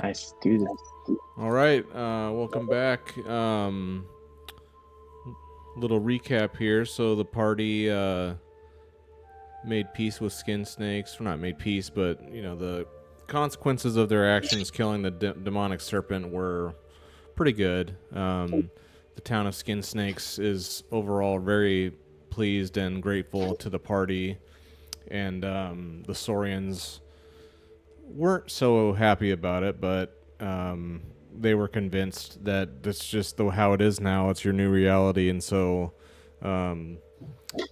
Nice, do this. All right, welcome back. Little recap here. So the party made peace with skin snakes. Well, not made peace, but the consequences of their actions, killing the demonic serpent, were pretty good. The town of Skin Snakes is overall very pleased and grateful to the party, and the Saurians weren't so happy about it, but they were convinced that that's just how it is now. It's your new reality, and so um,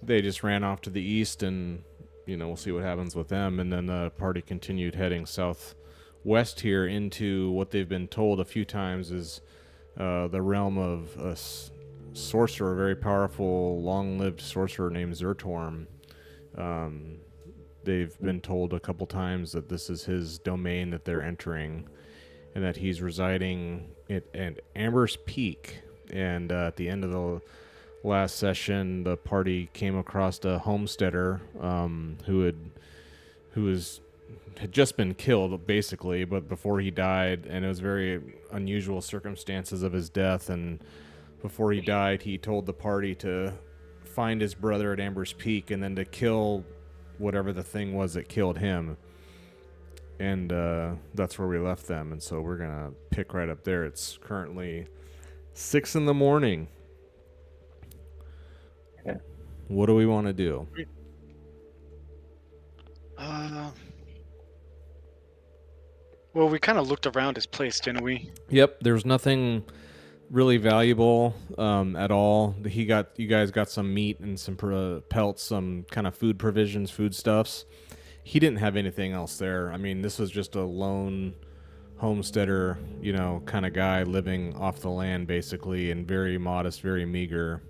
they just ran off to the east, and we'll see what happens with them. And then the party continued heading southwest here into what they've been told a few times is the realm of a sorcerer, a very powerful, long-lived sorcerer named Zertorm. Um, they've been told a couple times that this is his domain that they're entering, and that he's residing at Amber's Peak. And at the end of the last session, the party came across a homesteader who had just been killed, basically, but before he died, and it was very unusual circumstances of his death. And before he died, he told the party to find his brother at Amber's Peak and then to kill whatever the thing was that killed him. And that's where we left them. And so we're gonna pick right up there. It's currently 6 a.m. Yeah. What do we want to do? Well, we kind of looked around his place, didn't we? Yep, there's nothing really valuable at all. You guys got some meat and some pelts, some kind of food provisions, foodstuffs. He didn't have anything else there. I mean, this was just a lone homesteader, kind of guy living off the land, basically, and very modest, very meager.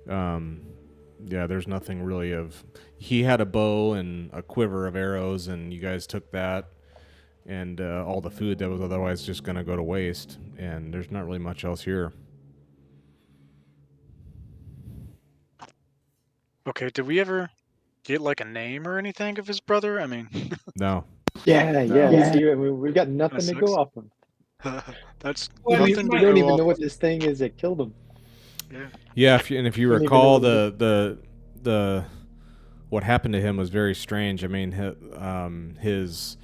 Yeah, there's nothing really of. He had a bow and a quiver of arrows, and you guys took that, and all the food that was otherwise just going to go to waste. And there's not really much else here. Okay, did we ever get like a name or anything of his brother? I mean, No. Yeah. See, I mean, we've got nothing to sucks. go off of. That's We nothing to don't go even off. know what this thing is that killed him. Yeah, if you Don't even recall, know the what happened to him was very strange. I mean, his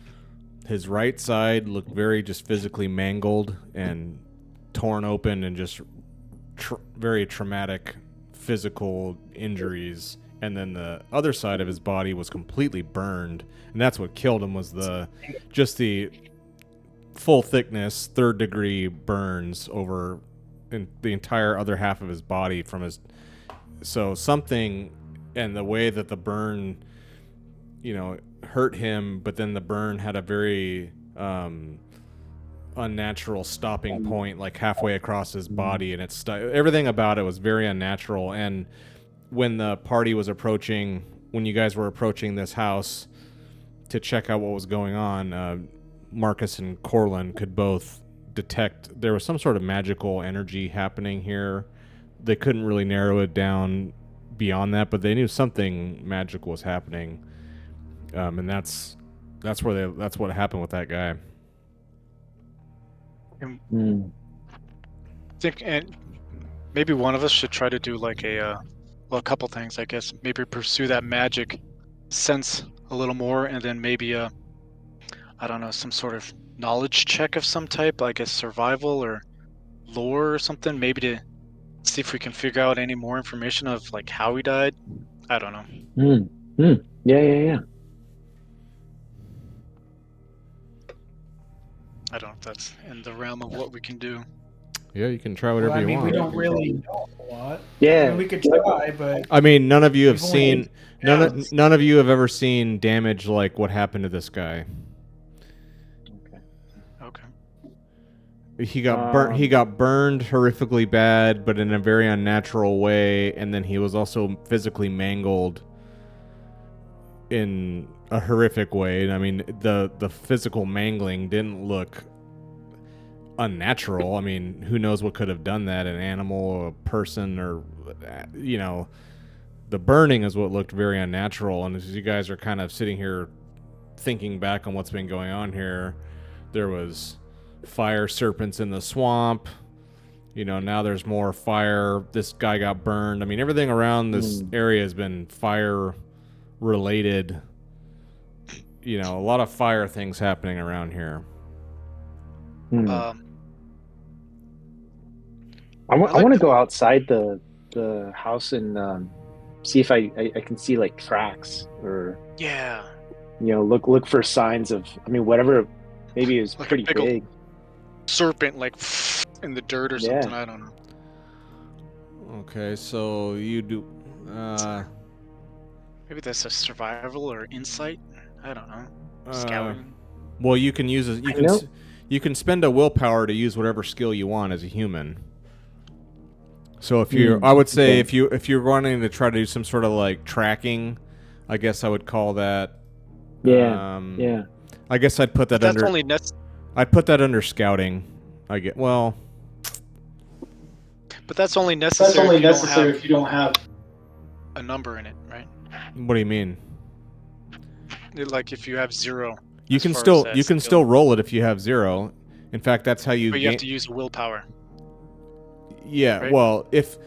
right side looked very just physically mangled and torn open, and just very traumatic physical injuries. And then the other side of his body was completely burned, and that's what killed him, was the full thickness, third degree burns over in the entire other half of his body from his. So something, and the way that the burn, hurt him, but then the burn had a very unnatural stopping point, like halfway across his body, and everything about it was very unnatural. And when the party was approaching, when you guys were approaching this house to check out what was going on, Marcus and Corlin could both detect there was some sort of magical energy happening here. They couldn't really narrow it down beyond that, but they knew something magical was happening, and that's what happened with that guy. Hmm. I think, and maybe one of us should try to do like a couple things, I guess. Maybe pursue that magic sense a little more, and then maybe I don't know, some sort of knowledge check of some type, I guess survival or lore or something, maybe to see if we can figure out any more information of like how he died. I don't know. Yeah. I don't know if that's in the realm of what we can do. Yeah, you can try whatever you want. We don't really know a lot. Yeah. I mean, we could try, but I mean, none of you have We've only- seen none of you have ever seen damage like what happened to this guy. Okay. He got burned horrifically bad, but in a very unnatural way, and then he was also physically mangled in a horrific way. I mean, the physical mangling didn't look unnatural. I mean, who knows what could have done that? An animal, or a person, or the burning is what looked very unnatural. And as you guys are kind of sitting here thinking back on what's been going on here, there was fire serpents in the swamp. You know, now there's more fire. This guy got burned. I mean, everything around this area has been fire related. You know, a lot of fire things happening around here. I like want to the- go outside the house and see if I can see like tracks or Yeah. look for signs of, I mean, whatever, maybe it was Like a pretty big ol' big. Serpent like in the dirt or Yeah. something. I don't know. Okay, so you do. Maybe that's a survival or insight. I don't know. Uh, Scouting. well, you can use I know. you can spend a willpower to use whatever skill you want as a human. So if you're, I would say okay. if you're wanting to try to do some sort of like tracking, I guess I would call that. Yeah. Yeah. I guess I'd put that That's under. only I'd put that under scouting. I get well. But that's only necessary. That's only if you don't necessary have if you don't have. a number in it, right? What do you mean? Like if you have 0. You as can far as still that you can skill. still roll it if you have 0. In fact, that's how you. But you have to use willpower. Yeah, right? well, if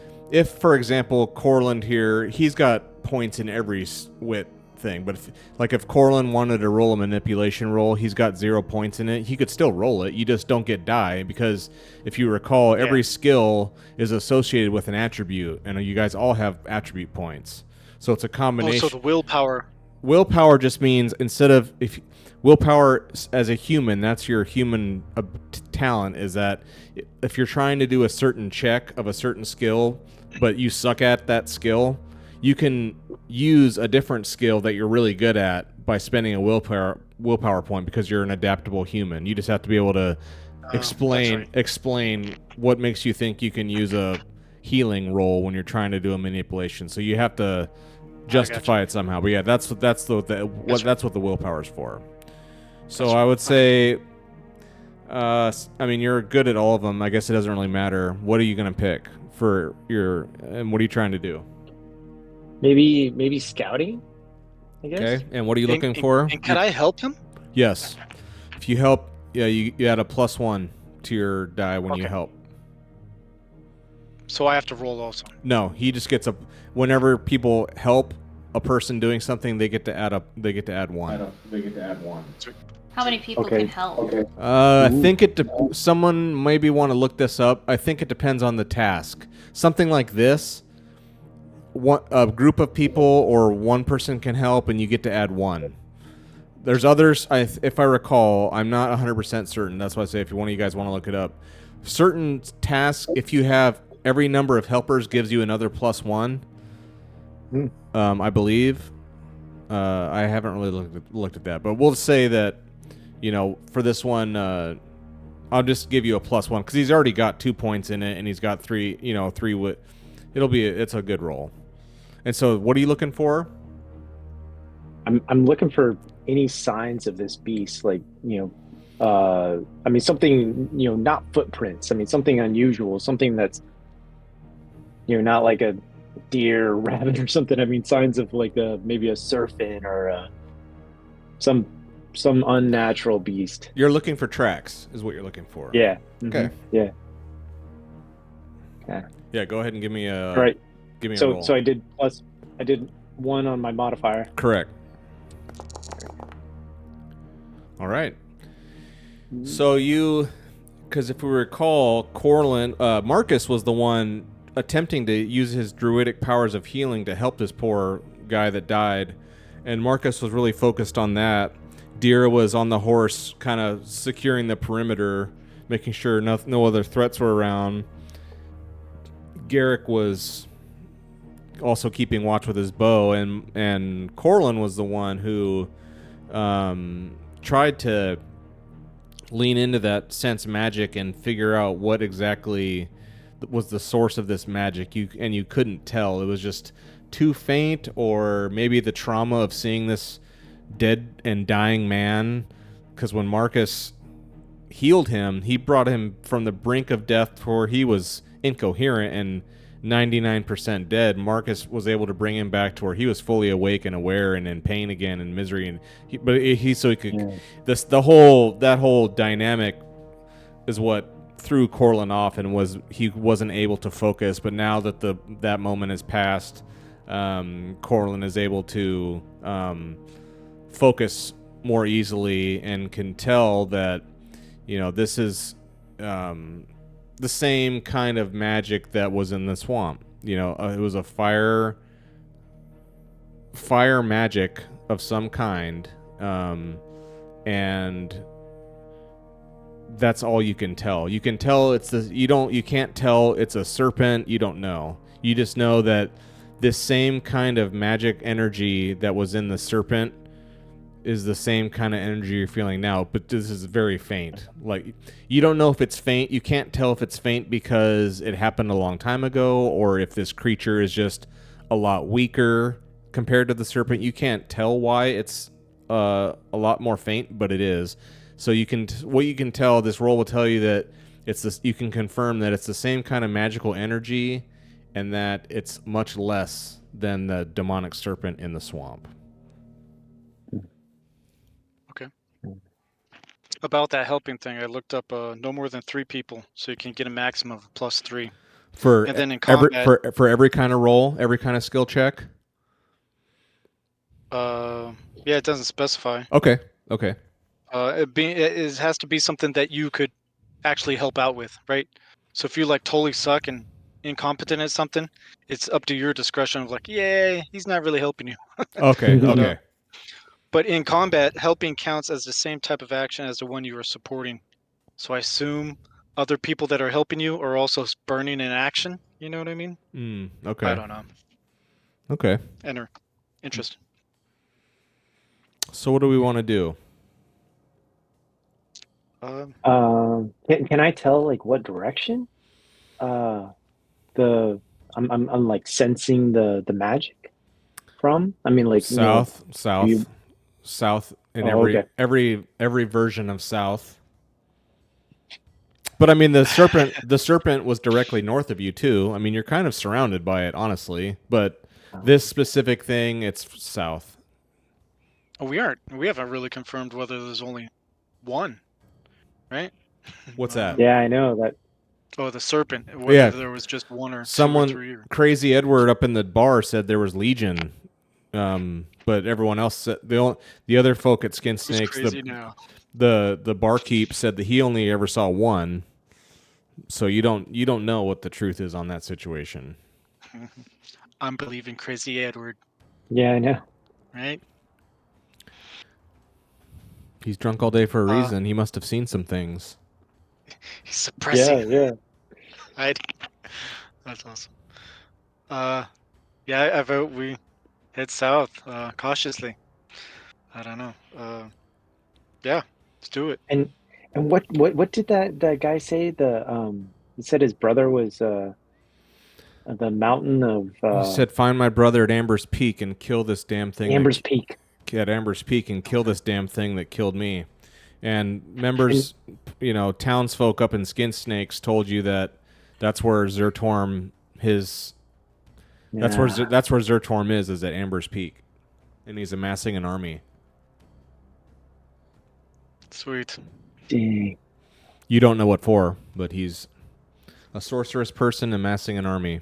for example Corland here, he's got points in every wit thing, but if Corland wanted to roll a manipulation roll, he's got 0 points in it. He could still roll it. You just don't get die because if you recall, every skill is associated with an attribute, and you guys all have attribute points. So it's a combination. Oh, so the willpower. Willpower just means instead of willpower as a human, that's your human talent, is that if you're trying to do a certain check of a certain skill, but you suck at that skill, you can use a different skill that you're really good at by spending a willpower point because you're an adaptable human. You just have to be able to explain what makes you think you can use a healing roll when you're trying to do a manipulation. So you have to justify it somehow. But yeah, that's what the willpower is for. So I would say, I mean, you're good at all of them. I guess it doesn't really matter. What are you gonna pick for your? And what are you trying to do? Maybe scouting, I guess. Okay. And what are you looking for? And can I help him? Yes. If you help, yeah, you add a +1 to your die when you Okay. help. So I have to roll also. No, he just gets a. Whenever people help a person doing something, they get to add 1. They get to add 1. How many people Okay. can help? Okay. I think someone maybe want to look this up. I think it depends on the task. Something like this, a group of people or one person can help, and you get to add 1. There's others. If I recall, I'm not 100% certain. That's why I say if one of you guys want to look it up, certain tasks, if you have every number of helpers, gives you another +1. I believe. I haven't really looked at that, but we'll say that. For this one, I'll just give you a +1 because he's already got 2 points in it, and he's got 3. 3 wit. It's a good roll. And so, what are you looking for? I'm looking for any signs of this beast, like I mean something, not footprints. I mean something unusual, something that's not like a deer or rabbit or something. I mean signs of like maybe a serpent or some unnatural beast. You're looking for tracks, is what you're looking for. Yeah. Okay. Yeah. Okay. Yeah. Go ahead and give me a. All right. Give me a roll. So I did 1 on my modifier. Correct. All right. So because if we recall, Marcus was the one attempting to use his druidic powers of healing to help this poor guy that died, and Marcus was really focused on that. Dira was on the horse, kind of securing the perimeter, making sure no other threats were around. Garrick was also keeping watch with his bow, and Corlin was the one who tried to lean into that sense magic and figure out what exactly was the source of this magic. You couldn't tell. It was just too faint, or maybe the trauma of seeing this dead and dying man, because when Marcus healed him, he brought him from the brink of death to where he was incoherent and 99% dead. Marcus was able to bring him back to where he was fully awake and aware and in pain again and misery, and he could that whole dynamic what threw Corlin off, and he wasn't able to focus. But now that that moment has passed, Corlin is able to focus more easily and can tell that this is the same kind of magic that was in the swamp. It was a fire magic of some kind, and that's all you can tell. You can tell you can't tell it's a serpent. You don't know. You just know that this same kind of magic energy that was in the serpent is the same kind of energy you're feeling now, but this is very faint. Like, you don't know if it's faint. You can't tell if it's faint because it happened a long time ago, or if this creature is just a lot weaker compared to the serpent. You can't tell why it's a lot more faint, but it is. So what you can tell, this roll will tell you that you can confirm that it's the same kind of magical energy, and that it's much less than the demonic serpent in the swamp. Okay. About that helping thing, I looked up no more than 3 people, so you can get a maximum of +3. For and then in combat, for every kind of roll, every kind of skill check. yeah, it doesn't specify. Okay. It has to be something that you could actually help out with, right? So if you like totally suck and incompetent at something, it's up to your discretion of like, yeah, he's not really helping you. Okay. Okay. But in combat, helping counts as the same type of action as the one you are supporting. So I assume other people that are helping you are also burning in action. You know what I mean? Okay. I don't know. Okay. Enter. Interesting. So what do we want to do? Can I tell like what direction? I'm like sensing the magic from. I mean, like South, you, south in okay. every version of south. But I mean, the serpent was directly north of you too. I mean, you're kind of surrounded by it, honestly. But this specific thing, it's south. Oh, we haven't really confirmed whether there's only one, right? What's that? Yeah, I know that. Oh, the serpent. Whether there was just one or Someone, 2 or 3. Crazy Edward up in the bar said there was Legion. But everyone else said, the other folk at Skin Snakes, the barkeep said that he only ever saw one. So you don't know what the truth is on that situation. I'm believing Crazy Edward. Yeah, I know. Right? He's drunk all day for a reason. He must have seen some things. He's suppressing. Yeah. Right? That's awesome. Yeah, I vote we head south cautiously. I don't know. Yeah, let's do it. And what did that guy say? He said his brother was the mountain of. He said, "Find my brother at Amber's Peak and kill this damn thing." Amber's Peak. At Amber's Peak and kill this damn thing that killed me. And members, townsfolk up in Skin Snakes told you that that's where Zertorm that's where Zertorm is at Amber's Peak, and he's amassing an army. Sweet. Dang. You don't know what for, but he's a sorcerous person amassing an army.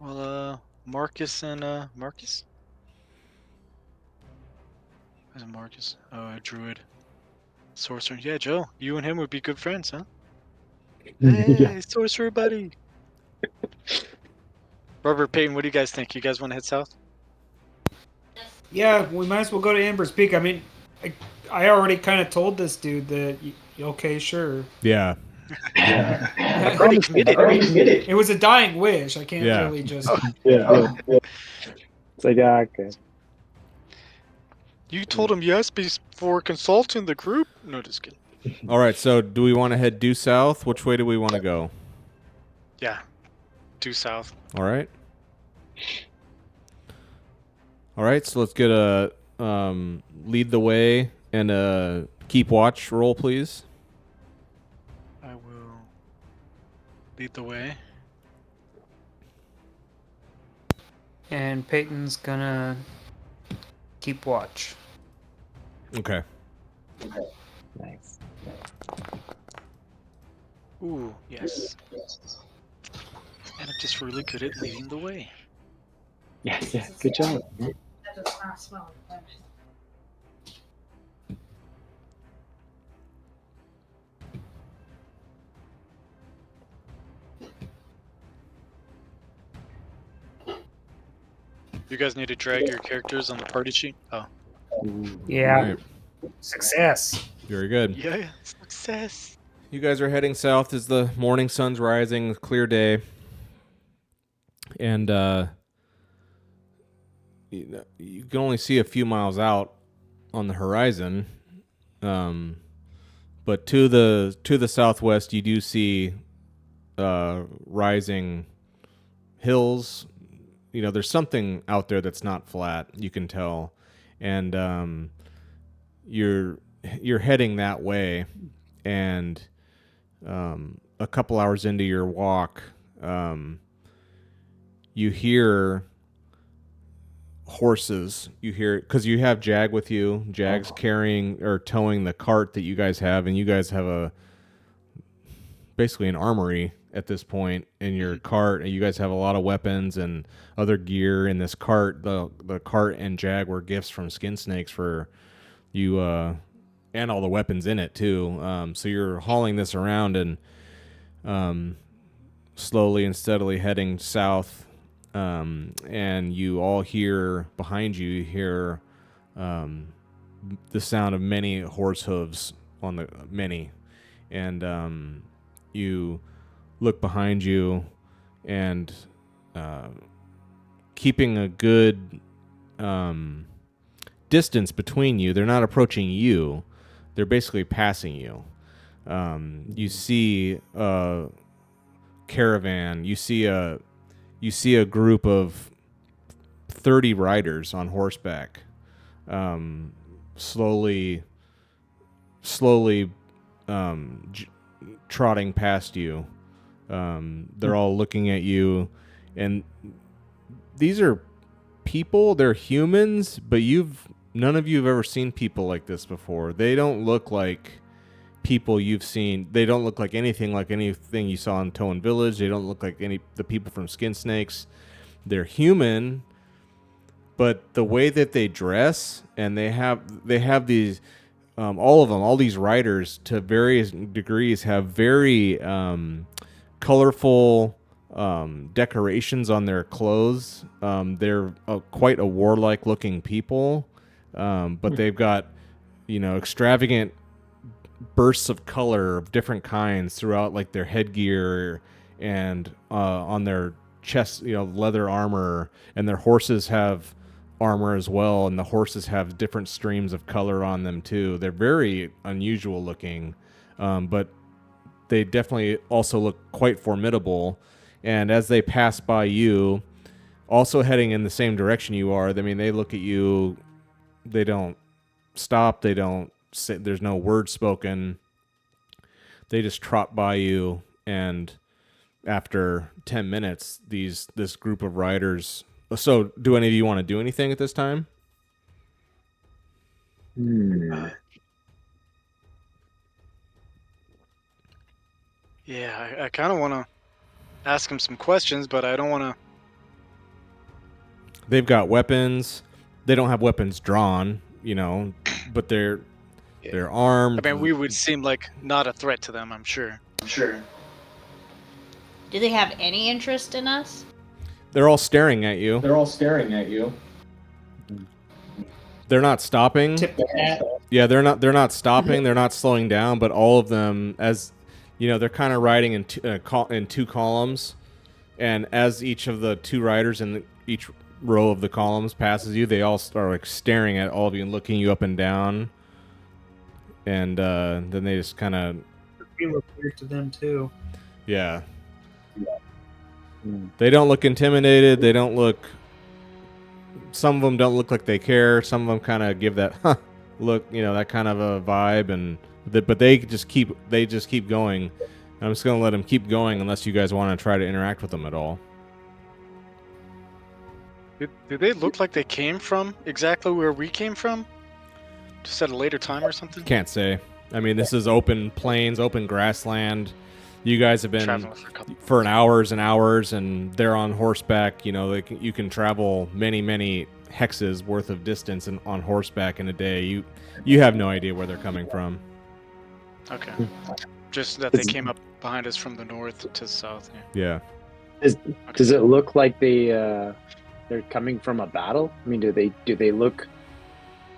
Well, Marcus and Marcus? Where's Marcus? Oh, a druid. Sorcerer. Yeah, Joe, you and him would be good friends, huh? Hey, sorcerer buddy. Robert, Peyton, what do you guys think? You guys want to head south? Yeah, we might as well go to Amber's Peak. I mean, I already kind of told this dude that, okay, sure. Yeah. I'm pretty committed. It was a dying wish. I can't really just... Yeah. It's like, okay. You told him yes before consulting the group? No, just kidding. All right, so do we want to head due south? Which way do we want to go? Yeah, due south. All right. All right, so let's get a lead the way and a keep watch roll, please. I will lead the way. And Peyton's gonna keep watch. Okay. Nice. Ooh, yes. And I'm just really good at leading the way. Yeah, good job. That does not smell like that. You guys need to drag your characters on the party sheet? Oh. Yeah. All right. Success. Very good. Yeah, success. You guys are heading south as the morning sun's rising, clear day. And you can only see a few miles out on the horizon. But to the southwest, you do see rising hills. You know, there's something out there that's not flat. You can tell, and you're heading that way, and a couple hours into your walk, you hear horses. You hear, because you have Jag with you. Jag's carrying or towing the cart that you guys have, and you guys have basically an armory at this point in your cart, and you guys have a lot of weapons and other gear in this cart. The cart and Jag were gifts from Skin Snakes for you, and all the weapons in it too. So you're hauling this around and slowly and steadily heading south. And you all hear behind you, the sound of many horse hooves on the many, and you look behind you, and keeping a good distance between you. They're not approaching you; they're basically passing you. You see a caravan. You see a group of 30 riders on horseback, slowly trotting past you. They're all looking at you, and these are people. They're humans, but none of you have ever seen people like this before. They don't look like people you've seen. They don't look like anything you saw in Toan Village. They don't look like the people from Skin Snakes. They're human, but the way that they dress, and they have these, all these riders to various degrees have very colorful decorations on their clothes. They're quite a warlike looking people, but they've got, extravagant bursts of color of different kinds throughout, like their headgear and on their chest, leather armor, and their horses have armor as well, and the horses have different streams of color on them too. They're very unusual looking, but they definitely also look quite formidable. And as they pass by you, also heading in the same direction you are, they look at you. They don't stop. They don't say, there's no word spoken. They just trot by you, and after 10 minutes, this group of riders. So, do any of you want to do anything at this time? Yeah, I kind of want to ask him some questions, but I don't want to. They've got weapons. They don't have weapons drawn, but they're armed. I mean, we would seem like not a threat to them, I'm sure. Do they have any interest in us? They're all staring at you. They're not stopping. Tip the hat. Yeah, they're not stopping. They're not slowing down. But all of them, as they're kind of riding in two columns, and as each of the two riders in each row of the columns passes you, they all start like staring at all of you and looking you up and down. And then they just kind of. We look weird to them too. Yeah. They don't look intimidated. They don't look. Some of them don't look like they care. Some of them kind of give that look, that kind of a vibe, but they just keep going. I'm just gonna let them keep going unless you guys want to try to interact with them at all. Do they look like they came from exactly where we came from? Just at a later time or something? Can't say. This is open plains, open grassland. You guys have been traveling for a couple. for hours and hours, and they're on horseback. You know, you can travel many hexes worth of distance on horseback in a day. You have no idea where they're coming from. Okay. Just that they came up behind us from the north to the south. Yeah. Yeah. Does it look like they're coming from a battle? I mean, do they look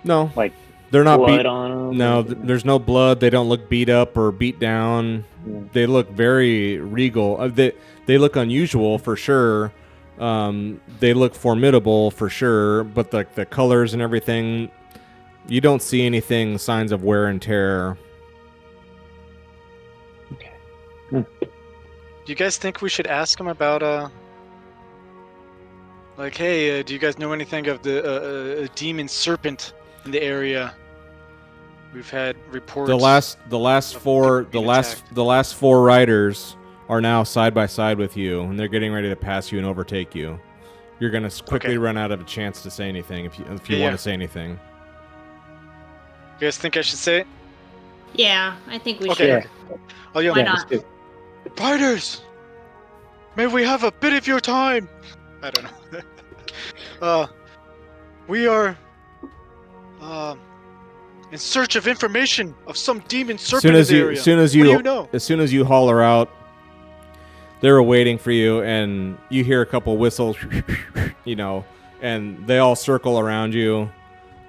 No, like they're not blood beat. on them? No, there's no blood. They don't look beat up or beat down. Yeah. They look very regal. They look unusual for sure. They look formidable for sure. But the colors and everything, you don't see anything signs of wear and tear. Okay. Do you guys think we should ask them about like, hey, do you guys know anything of the demon serpent in the area? We've had reports. The last four riders are now side by side with you, and they're getting ready to pass you and overtake you. You're gonna quickly run out of a chance to say anything if you want to say anything. You guys think I should say it? Yeah, I think we Okay. should. Oh yeah. Why not? Riders, may we have a bit of your time? I don't know. We are in search of information of some demon serpent in the area. As soon as What do you know? as soon as you holler out, they're waiting for you, and you hear a couple whistles, you know, and they all circle around you,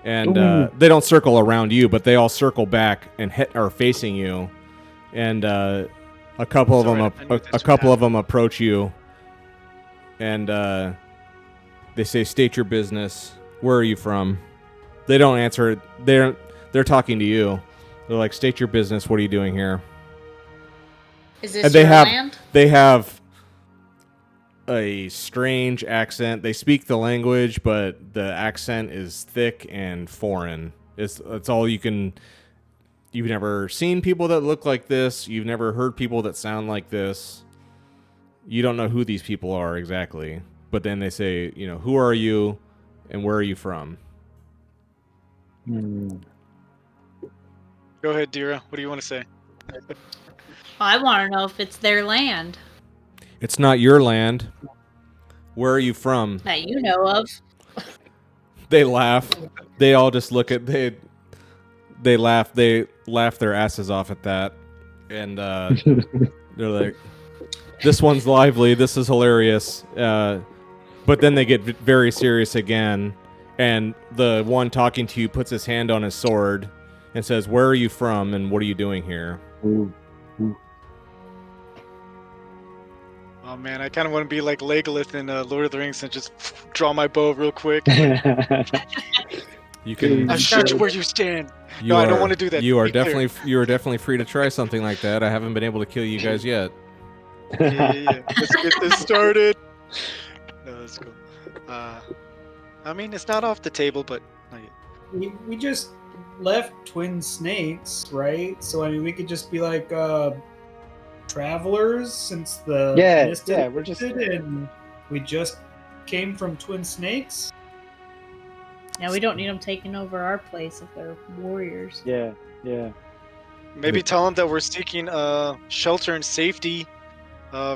and they don't circle around you, but they all circle back and are facing you, and a couple of them approach you, and they say, "State your business. Where are you from?" They don't answer. They're talking to you. They're like, "State your business. What are you doing here?" Is this And your land? they have a strange accent. They speak the language, but the accent is thick and foreign. It's all you can. You've never seen people that look like this. You've never heard people that sound like this. You don't know who these people are exactly. But then they say, you know, who are you and where are you from? Go ahead, Dira. What do you want to say? I want to know if it's their land It's not your land. Where are you from? that you know of. They laugh. They all just look at they laugh. They laugh their asses off at that, and they're like, "This one's lively. This is hilarious." But then they get very serious again, and the one talking to you puts his hand on his sword and says, "Where are you from, and what are you doing here?" Oh man, I kind of want to be like Legolas in Lord of the Rings and just draw my bow real quick. You can. I shoot you where you stand. You I don't want to do that. You to are be clear. definitely free to try something like that. I haven't been able to kill you guys yet. Yeah. Let's get this started. No, that's cool. I mean, it's not off the table, but not yet. We just left Twin Snakes, right? So I mean, we could just be like travelers since the mist had we're just lifted, and we just came from Twin Snakes. Now we don't need them taking over our place if they're warriors. yeah. Maybe tell them that we're seeking shelter and safety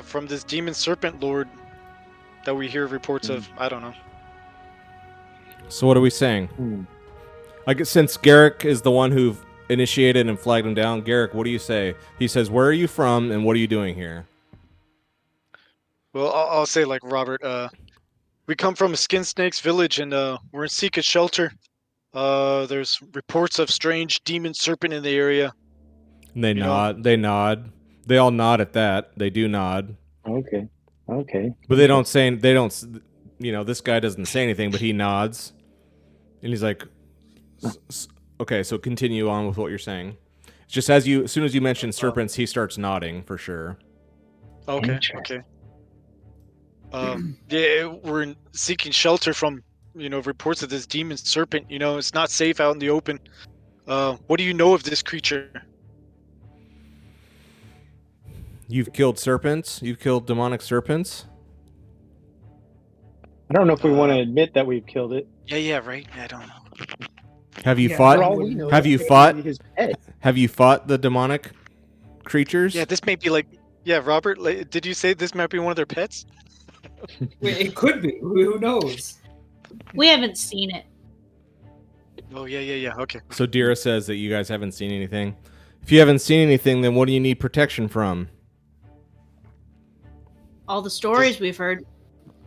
from this demon serpent lord that we hear reports of. I don't know. So what are we saying? I guess since Garrick is the one who initiated and flagged him down, Garrick, what do you say? He says, "Where are you from, and what are you doing here?" Well, I'll say like Robert. We come from a skin snake's village, and we're in seek of shelter. There's reports of strange demon serpent in the area. And they nod. They nod. They all nod at that. They do nod. Okay. But they don't say. They don't. You know, this guy doesn't say anything, but he nods, and he's like, "Okay, so continue on with what you're saying." It's just as soon as you mention serpents, he starts nodding for sure. Okay. Yeah, we're seeking shelter from, reports of this demon serpent. It's not safe out in the open. What do you know of this creature? You've killed serpents? You've killed demonic serpents? I don't know if we want to admit that we've killed it. Yeah, right. I don't know. Have you Yeah, fought? For all we know, Have you it could fought? be his pet. Have you fought the demonic creatures? Yeah, this may be like Yeah, Robert, did you say this might be one of their pets? Wait, it could be. Who knows? We haven't seen it. Oh, yeah. Okay. So Dira says that you guys haven't seen anything. If you haven't seen anything, then what do you need protection from? All the stories we've heard.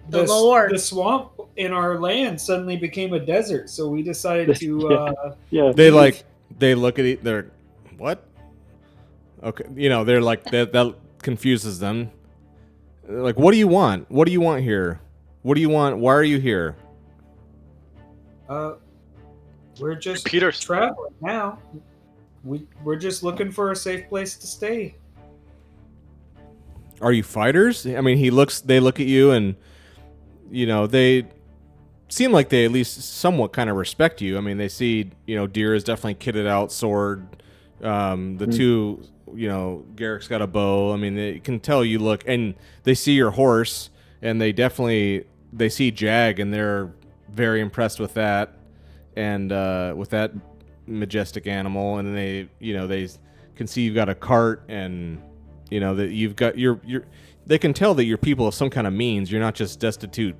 The lore. The swamp in our land suddenly became a desert, so we decided to. Yeah. They look at it. They're what? Okay, they're like that confuses them. They're like, what do you want? What do you want here? What do you want? Why are you here? We're just Peter. traveling now. We're just looking for a safe place to stay. Are you fighters? I mean, they look at you and, they seem like they at least somewhat kind of respect you. I mean, they see, Deer is definitely kitted out, sword. The two, Garrick's got a bow. I mean, they can tell you look, and they see your horse, and they see Jag, and they're very impressed with that, and with that majestic animal, and they can see you've got a cart, and that you've got they can tell that you're people of some kind of means. You're not just destitute,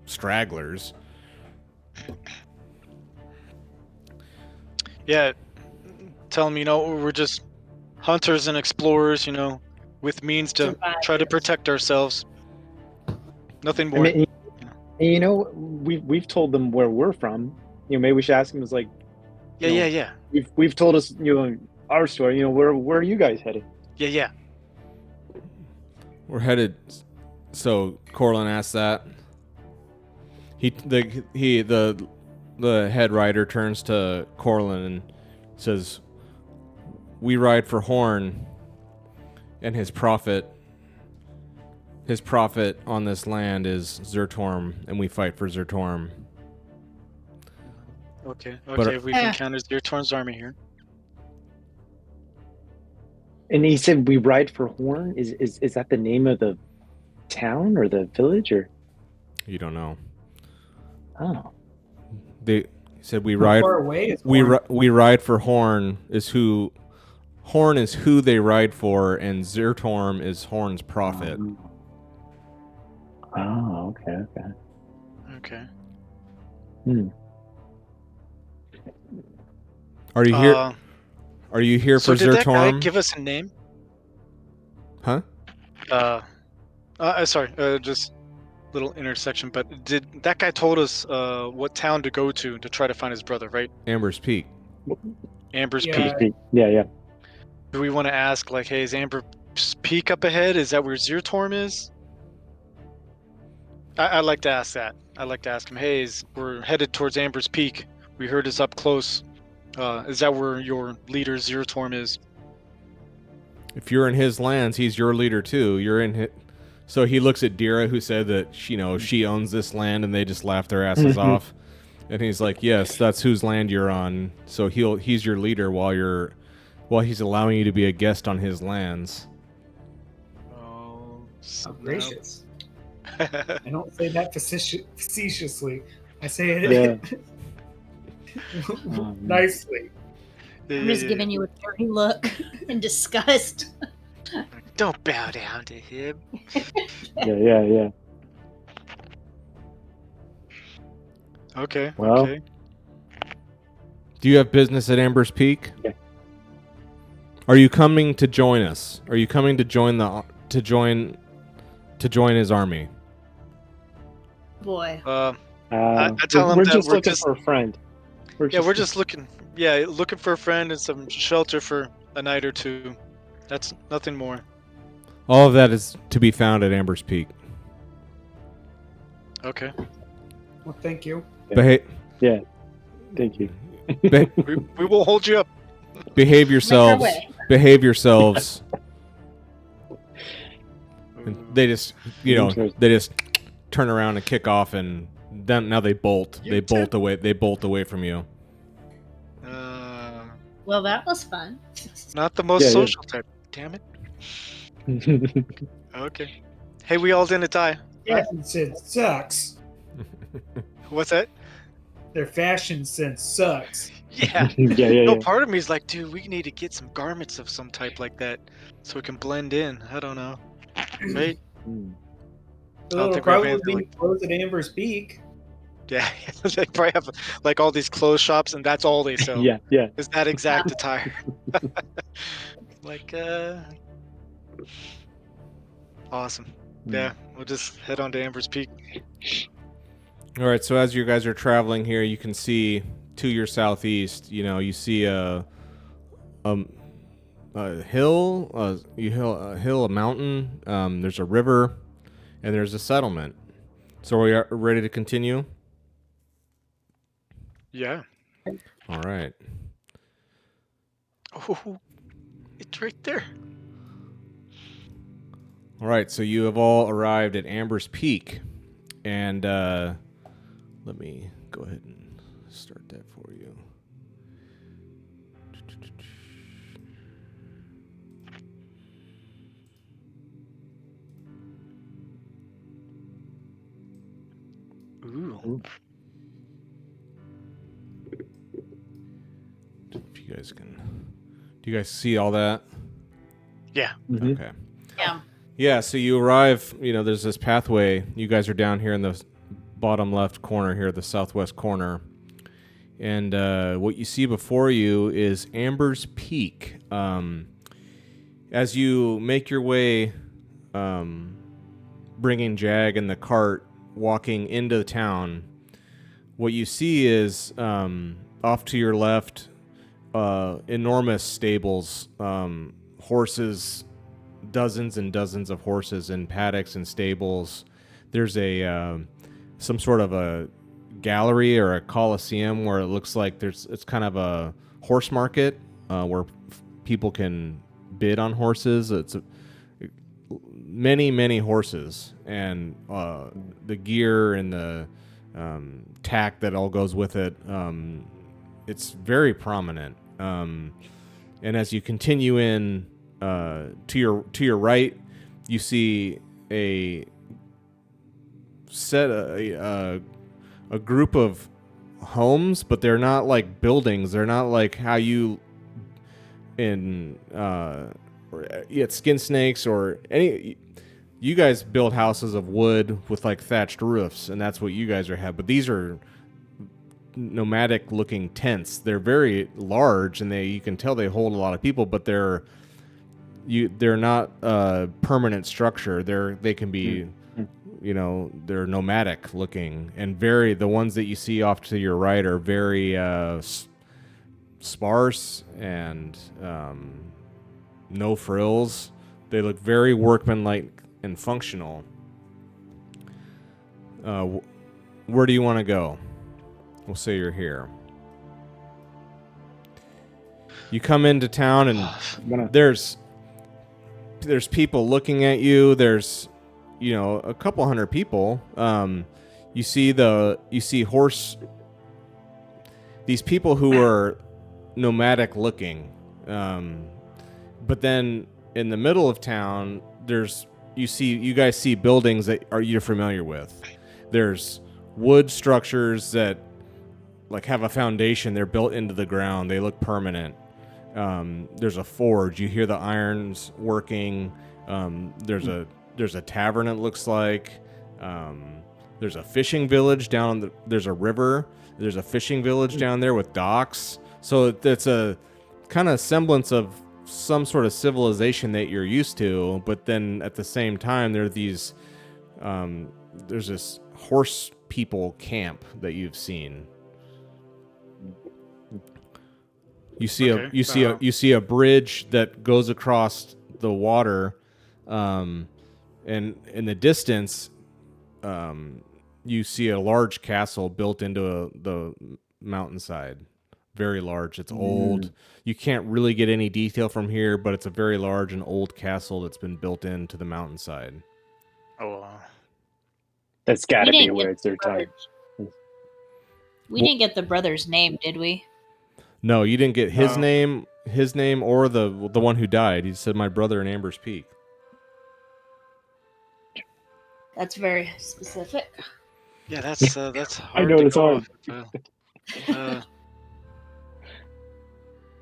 stragglers. Yeah, tell them, we're just hunters and explorers, with means to try to protect ourselves. Nothing more. I mean, we've told them where we're from. Maybe we should ask them. It's like, Yeah. We've told us, our story. Where are you guys headed? Yeah. We're headed. So Corlin asked that. The head rider turns to Corlin and says, "We ride for Horn and his prophet. His prophet on this land is Zertorm, and we fight for Zertorm." Okay. But- We've encountered Zertorm's army here. And he said, "We ride for Horn." Is that the name of the town or the village, or? You don't know. Oh. They said we How ride. far away is We Horn? we ride for Horn is who they ride for, and Zertorm is Horn's prophet. Oh, okay. Okay. Are you here? Are you here So for did that guy Zertorm? give us a name? Huh? Sorry, just little intersection. But did that guy told us what town to go to try to find his brother, right? Amber's Peak. Amber's Yeah. Peak. Yeah. Do we want to ask, like, hey, is Amber's Peak up ahead? Is that where Zertorm is? I'd like to ask that. I'd like to ask him, hey, we're headed towards Amber's Peak. We heard it's up close. Is that where your leader Zertorm is? If you're in his lands, he's your leader too. You're in his... So he looks at Dira, who said that she owns this land, and they just laugh their asses off. And he's like, "Yes, that's whose land you're on. So he's your leader while he's allowing you to be a guest on his lands." Oh, How gracious. I don't say that facetiously. I say it nicely. I'm just giving you a dirty look in disgust. Don't bow down to him. Yeah. Okay. Well. Okay. Do you have business at Amber's Peak? Yeah. Are you coming to join us? Are you coming to join his army? Boy. I tell him we're that just we're looking just- for a friend. We're just looking for a friend and some shelter for a night or two. That's nothing more. All of that is to be found at Amber's Peak. Okay. Well, thank you. Yeah. Thank you. We will hold you up. Behave yourselves. way. Behave yourselves. And they just, they just turn around and kick off, and then now they bolt. They bolt away. They bolt away from you. Well, that was fun. Not the most Yeah. social type. Damn it. Okay. Hey, we all didn't die. Fashion sense sucks. What's that? Their fashion sense sucks. Yeah. Yeah. No, part of me is like, dude, we need to get some garments of some type like that so we can blend in. I don't know. Right? Mm. I Well, don't it'll think we have probably anything be like closed at Amber's Peak. yeah, they probably have like all these clothes shops and that's all they sell. Yeah. Is that exact attire. Like awesome. Yeah, we'll just head on to Amber's Peak. All right, so as you guys are traveling here, you can see to your southeast. You see a hill, a mountain. There's a river, and there's a settlement. So we are ready to continue. Yeah. All right. Oh, it's right there. All right, so you have all arrived at Amber's Peak, and let me go ahead and start that for you. Ooh. If you guys can, do you guys see all that? Yeah. Mhm. Okay. Yeah. Yeah, so you arrive, there's this pathway. You guys are down here in the bottom left corner here, the southwest corner. And what you see before you is Amber's Peak. As you make your way, bringing Jag and the cart, walking into the town, what you see is off to your left, enormous stables, horses, dozens and dozens of horses in paddocks and stables. There's a some sort of a gallery or a coliseum where it looks like it's kind of a horse market where people can bid on horses. It's many horses, and the gear and the tack that all goes with it. It's very prominent. And as you continue in to your right, you see a group of homes, but they're not like buildings. They're not like how you in at Skin Snakes or any. You guys build houses of wood with like thatched roofs, and that's what you guys have. But these are nomadic looking tents. They're very large, and you can tell they hold a lot of people, but they're not a permanent structure. They can be they're nomadic looking, and the ones that you see off to your right are very sparse and no frills. They look very workmanlike and functional. Where do you want to go? We'll say you're here. You come into town, and there's people looking at you. There's a couple hundred people. You see these people who are nomadic looking, but then in the middle of town you guys see buildings that you're familiar with. There's wood structures that like have a foundation. They're built into the ground. They look permanent. There's a forge. You hear the irons working. There's a tavern, it looks like. There's a fishing village down. There's a river. There's a fishing village down there with docks. So it's a kind of semblance of some sort of civilization that you're used to. But then at the same time, there's this horse people camp that you've seen. You see a bridge that goes across the water, and in the distance, you see a large castle built into the mountainside. Very large. It's old. You can't really get any detail from here, but it's a very large and old castle that's been built into the mountainside. Oh, wow. That's got to We be didn't where get it's their time. We didn't get the brother's name, did we? No, you didn't get his No. name or the one who died. He said my brother in Amber's Peak. That's very specific. Yeah, that's hard I know to it's go hard. off.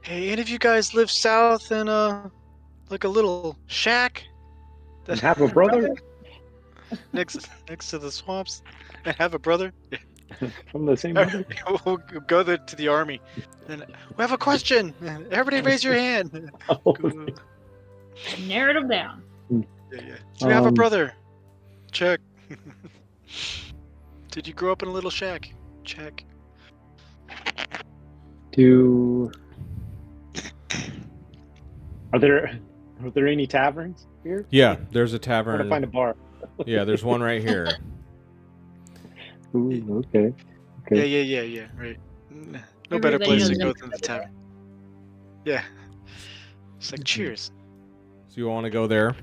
Hey, any of you guys live south in like a little shack And that have a brother next to the swamps and have a brother? from the same mother. We'll go to the army. And we have a question. Everybody raise your hand. Oh, Narrowed them down. Yeah. Do you have a Um, brother? Check. Did you grow up in a little shack? Check. Are there any taverns here? Yeah, there's a I want to tavern. find a bar. Yeah, there's one right here. Ooh, okay. Yeah. Right. No better Everybody place knows to go everybody than the there. tavern. Yeah. It's like cheers. So you want to go there?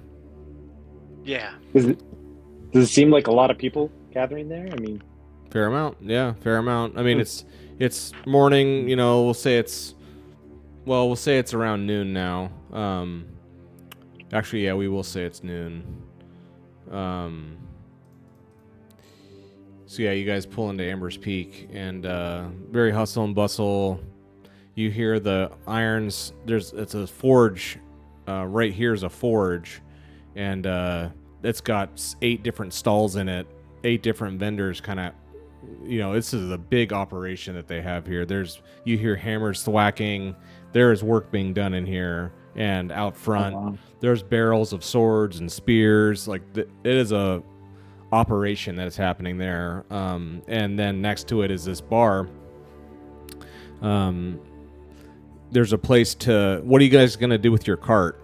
Yeah. Does it seem like a lot of people gathering there? I mean, Fair amount. Yeah, fair amount. I mean, it's morning. You know, we'll say it's around noon now. Actually, yeah, we will say it's noon. So yeah, you guys pull into Amber's Peak, and very hustle and bustle. You hear the irons. It's a forge. Right here is a forge, and it's got 8 different stalls in it. 8 different vendors, kind of. You know, this is a big operation that they have here. You hear hammers thwacking. There is work being done in here, and out front, wow. there's barrels of swords and spears. Like it is a operation that is happening there. And then next to it is this bar. There's a place to. What are you guys gonna do with your cart?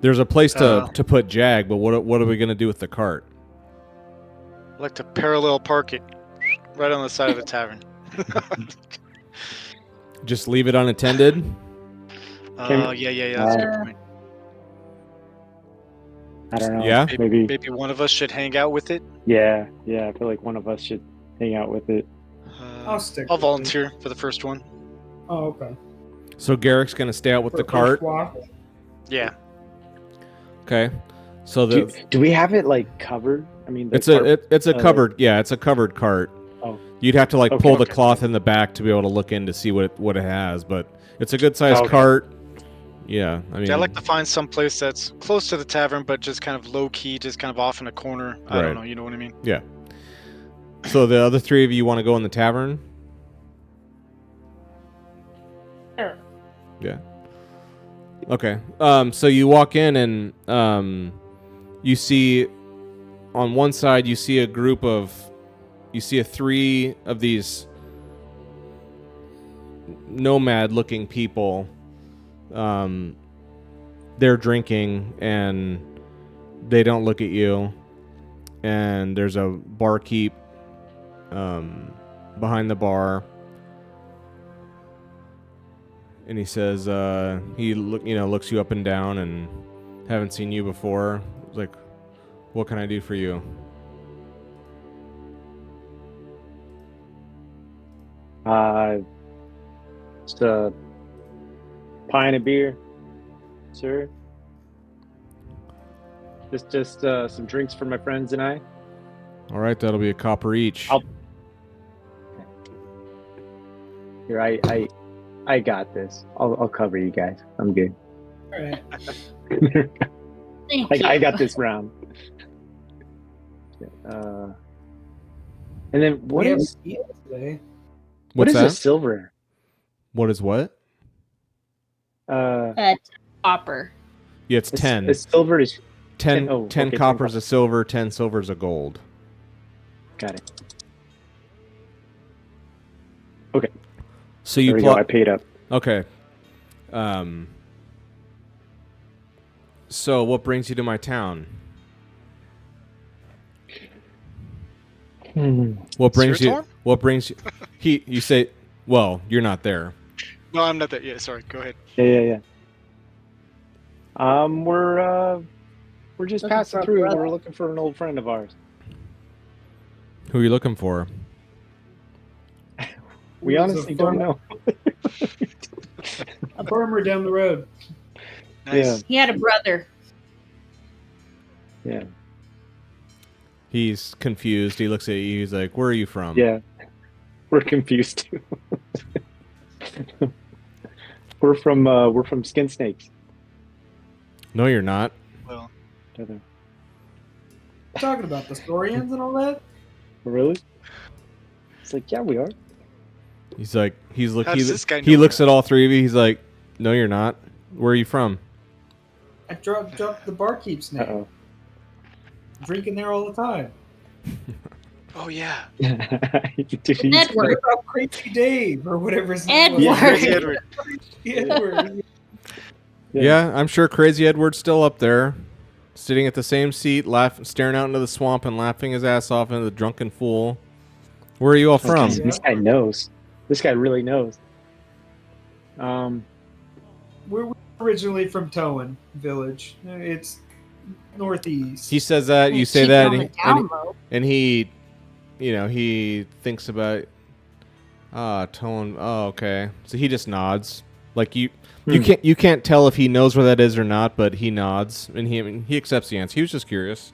There's a place to put Jag, but what are we gonna do with the cart? I like to parallel park it right on the side of the tavern. Just leave it unattended? Yeah. That's a good point. I don't know. Yeah? Maybe one of us should hang out with it. Yeah. I feel like one of us should hang out with it. I'll stick. I'll with volunteer for the first one. it. Oh, okay. So Garrick's gonna stay out with the For first cart? walk. Yeah. Okay. So Do we have it like covered? I mean, it's a covered it's a covered cart. Oh. You'd have to Okay, pull the okay. cloth in the back to be able to look in to see what it has, but it's a good sized Okay. cart. Yeah, I mean, I like to find some place that's close to the tavern, but just kind of low key, just kind of off in a corner. I Right. don't know. You know what I mean? yeah. So the other 3 of you want to go in the tavern? Sure. Yeah. Okay. So you walk in and you see on one side you see a 3 of these nomad-looking people. They're drinking and they don't look at you. And there's a barkeep behind the bar. And he says, looks you up and down and haven't seen you before. He's like, what can I do for you? Just a pint of beer, sir. Just some drinks for my friends and I. All right, that'll be a copper each. Here, I got this. I'll cover you guys. I'm good. All right. Thank you. I got this round. And then what We have is eaten today. what What's is that? a silver? What is what? Copper. Yeah, it's 10. A silver is 10, 10 oh, 10 okay, 10 coppers of silver, 10 silvers of gold. got it. Okay. So There you we go. I paid up. Okay. So what brings you to my town? What brings you? Seartorm? What brings you? You say, well, you're not there. No, I'm not that. Yeah, sorry. Go ahead. Yeah. We're just Looking for passing a through. brother. We're looking for an old friend of ours. Who are you looking for? We Who's honestly a don't farmer- know. A farmer down the road. Nice. He had a brother. Yeah. He's confused. He looks at you. He's like, "Where are you from?" Yeah. We're confused too. we're from Skin Snakes. No, you're not. Well, Talking about the Storians and all that. Really? It's like, yeah, we are. He's like, How does this guy he know looks that? at all three of you. He's like, no, you're not. Where are you from? I dropped the barkeep's name. Uh-oh. Drinking there all the time. oh yeah, Dude, he's- Edward. What about Crazy Dave or whatever his name Edward. was? Crazy Edward. Edward. Yeah, I'm sure Crazy Edward's still up there, sitting at the same seat, staring out into the swamp and laughing his ass off into the drunken fool. Where are you all from? Okay, this guy knows. This guy really knows. We're originally from Towan Village. It's northeast. He says that, you say Keep that, on and, the down low. and he, he thinks about, tone. Oh, okay. So he just nods, like you can't tell if he knows where that is or not, but he nods and he accepts the answer. He was just curious.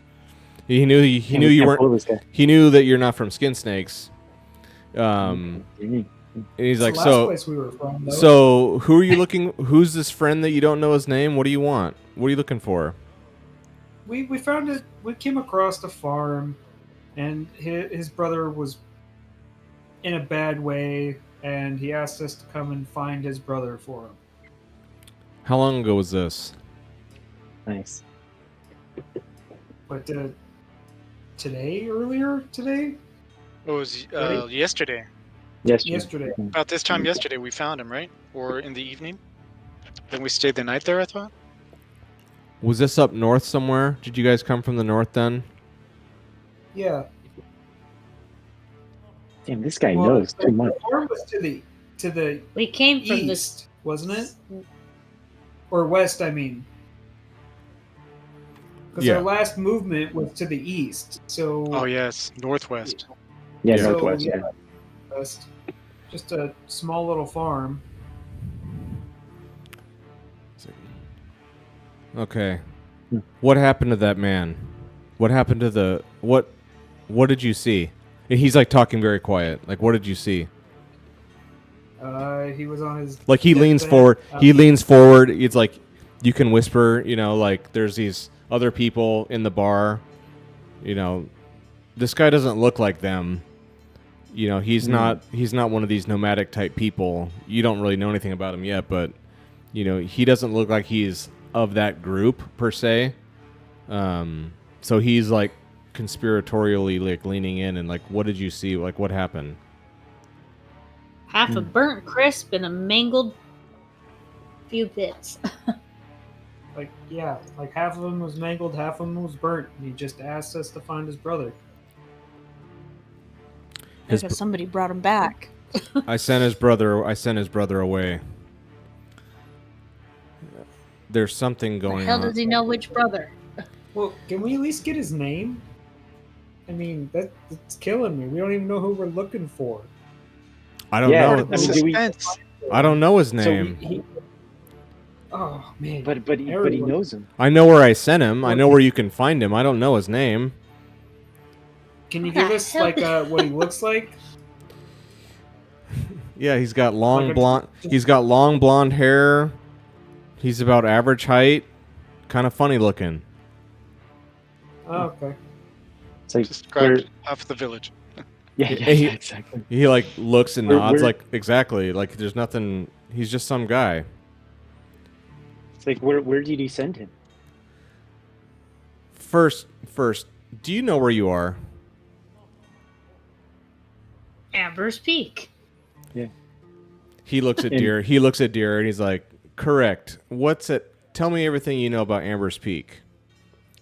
He knew you weren't. He knew that you're not from Skin Snakes. And he's like, It's the last place we were from, though. so who are you looking? Who's this friend that you don't know his name? What do you want? What are you looking for? we found it. We came across a farm, and his brother was in a bad way, and he asked us to come and find his brother for him. How long ago was this? Nice. But earlier today, it was Right. yesterday. yesterday. About this time yesterday, we found him, right? Or in the evening. Then we stayed the night there. I thought. Was this up north somewhere? Did you guys come from the north then? Yeah. Damn, this guy Well, knows too much. The farm was to the We came from the east, wasn't it? Or west, I mean. Because Yeah. our last movement was to the east. So Oh yes, northwest. Yeah, Yeah. northwest. So, Yeah. west. Just a small little farm. Okay. Hmm. What happened to that man? What happened to the what did you see? And he's like talking very quiet. Like, what did you see? He was on his Like he leans deathbed. forward. He leans forward. It's like you can whisper. Like there's these other people in the bar. This guy doesn't look like them. He's not one of these nomadic type people. You don't really know anything about him yet, but he doesn't look like he's of that group per se. So he's like conspiratorially like leaning in and like, what did you see? Like, what happened? half a burnt crisp and a mangled few bits. Like half of him was mangled, half of him was burnt. And he just asked us to find his brother. Because somebody brought him back. I sent his brother away. There's something The going hell on. does he know which brother? Well, can we at least get his name? I mean, that's killing me. We don't even know who we're looking for. I don't Yeah, know. I mean, do we- Suspense. I don't know his So name. Oh man! but he Everyone- knows him. I know where I sent him. I know where you can find him. I don't know his name. Can you give us like what he looks like? Yeah, he's got long Like a- blonde. He's got long blonde hair. He's about average height. Kind of funny looking. Oh, okay. It's like Described half the village. yeah, He- exactly. He like looks and Where- nods where- like exactly like there's nothing. He's just some guy. It's like where did he send him? First, do you know where you are? Amber's Peak. He looks at And- Deer. He looks at Deer and he's like, "Correct. What's it? Tell me everything you know about Amber's Peak.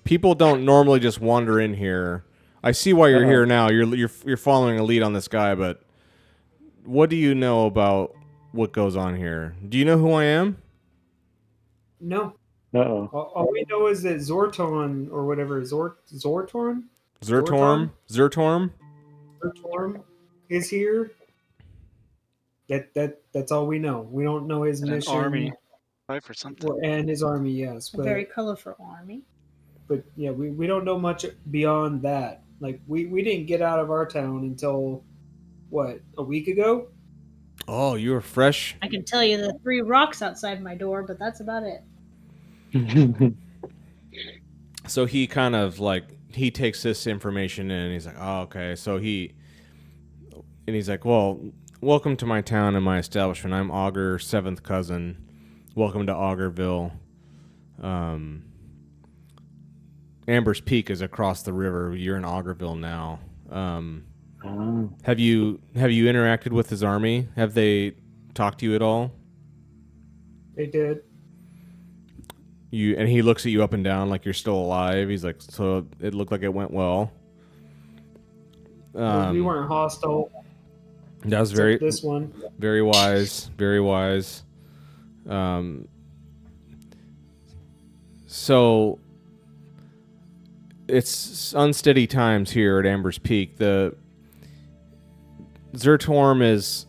People don't normally just wander in here. I see why you're here now. You're following a lead on this guy, but what do you know about what goes on here? Do you know who I am? No. Uh-oh. All we know is that Zorton or whatever Zortorn Zertorm is here. That's all we know. We don't know his And an mission. army, right, for something. And his army, yes. A But very colorful army. yeah, we don't know much beyond that. Like we didn't get out of our town until what, a week ago? Oh, you were fresh. I can tell you the 3 rocks outside my door, but that's about it. So he kind of like he takes this information in and he's like, oh, okay. So he's like, well, welcome to my town and my establishment. I'm Augur, 7th cousin. Welcome to Augurville. Amber's Peak is across the river. You're in Augurville now. Have you interacted with his army? Have they talked to you at all? They did. And he looks at you up and down like you're still alive. He's like, so it looked like it went well. We weren't hostile. That was except this one. very wise, very wise. So it's unsteady times here at Amber's Peak. The Zertorm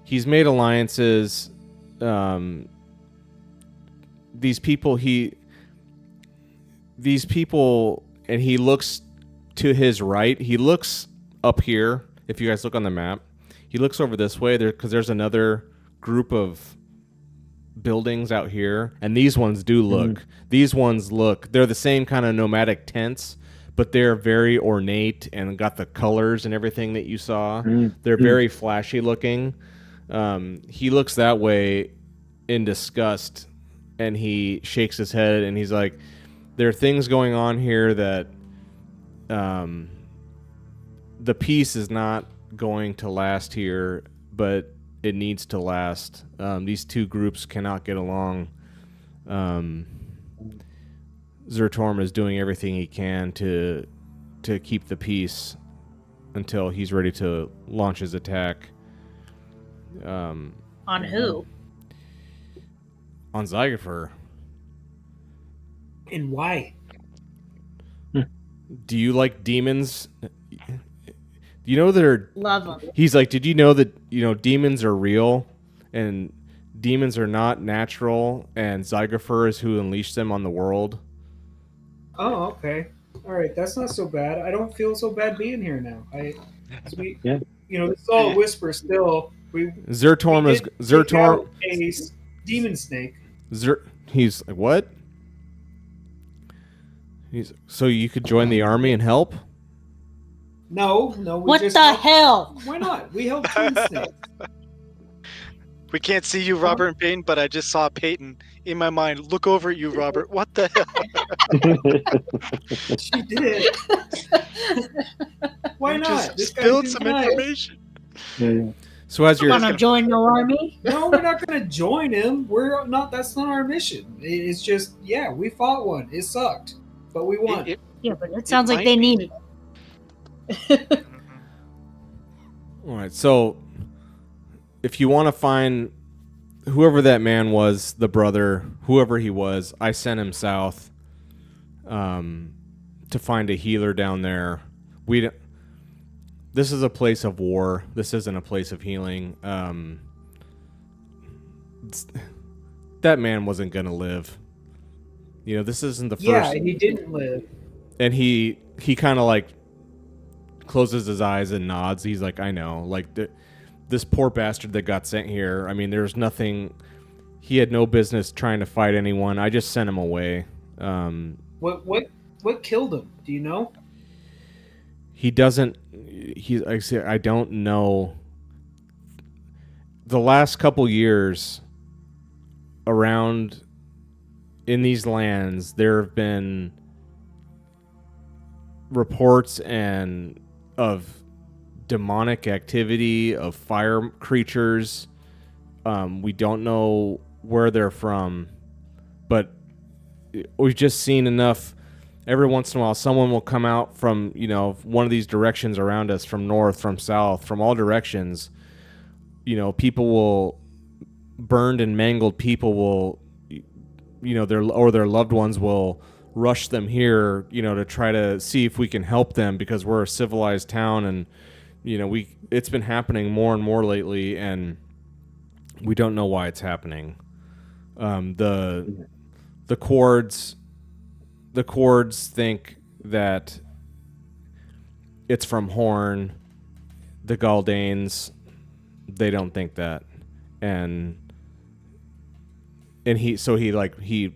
he's made alliances. These people, and he looks to his right. He looks up here. If you guys look on the map, he looks over this way there because there's another group of buildings out here, and these ones do look. These ones look. They're the same kind of nomadic tents, but they're very ornate and got the colors and everything that you saw. They're very flashy looking. He looks that way in disgust, and he shakes his head, and he's like, there are things going on here that the peace is not going to last here, but it needs to last. These two groups cannot get along. Zertorm is doing everything he can to keep the peace until he's ready to launch his attack. On who? On Zygofer. And why? Do you like demons? You know they're Love them. He's like, did you know that demons are real, and demons are not natural, and Zygofer is who unleashed them on the world? Oh, okay. All right, that's not so bad. I don't feel so bad being here now. Yeah. This is all a whisper still. Zertorm is take Zertorm. out a demon snake. He's like, what? So you could join the army and help? No. What the hell? Why not? We help twin snakes. We can't see you, Robert and Peyton, but I just saw Peyton in my mind. Look over at you, Robert. What the hell? She did. Why not? Just This guy spilled seems some nice. information. Yeah. So as You you're want to join the army? No, we're not going to join him. We're not. That's not our mission. It's just, we fought one. It sucked, but we won. Yeah, but it sounds like might they be. need it. all right. So if you want to find whoever that man was, the brother, whoever he was, I sent him south to find a healer down there. This is a place of war. This isn't a place of healing. That man wasn't going to live. This isn't the first. Yeah, he didn't live. And he kind of like closes his eyes and nods. He's like, I know. Like, this poor bastard that got sent here. I mean, there's nothing. He had no business trying to fight anyone. I just sent him away. What killed him? Do you know? He doesn't. I don't know. The last couple years around in these lands, there have been reports of demonic activity, of fire creatures. We don't know where they're from, but we've just seen enough. Every once in a while, someone will come out from, one of these directions around us, from north, from south, from all directions. People will, burned and mangled people will, their loved ones will rush them here, to try to see if we can help them because we're a civilized town, and it's been happening more and more lately, and we don't know why it's happening. The Cords think that it's from Horn. The Galdanes they don't think that. And he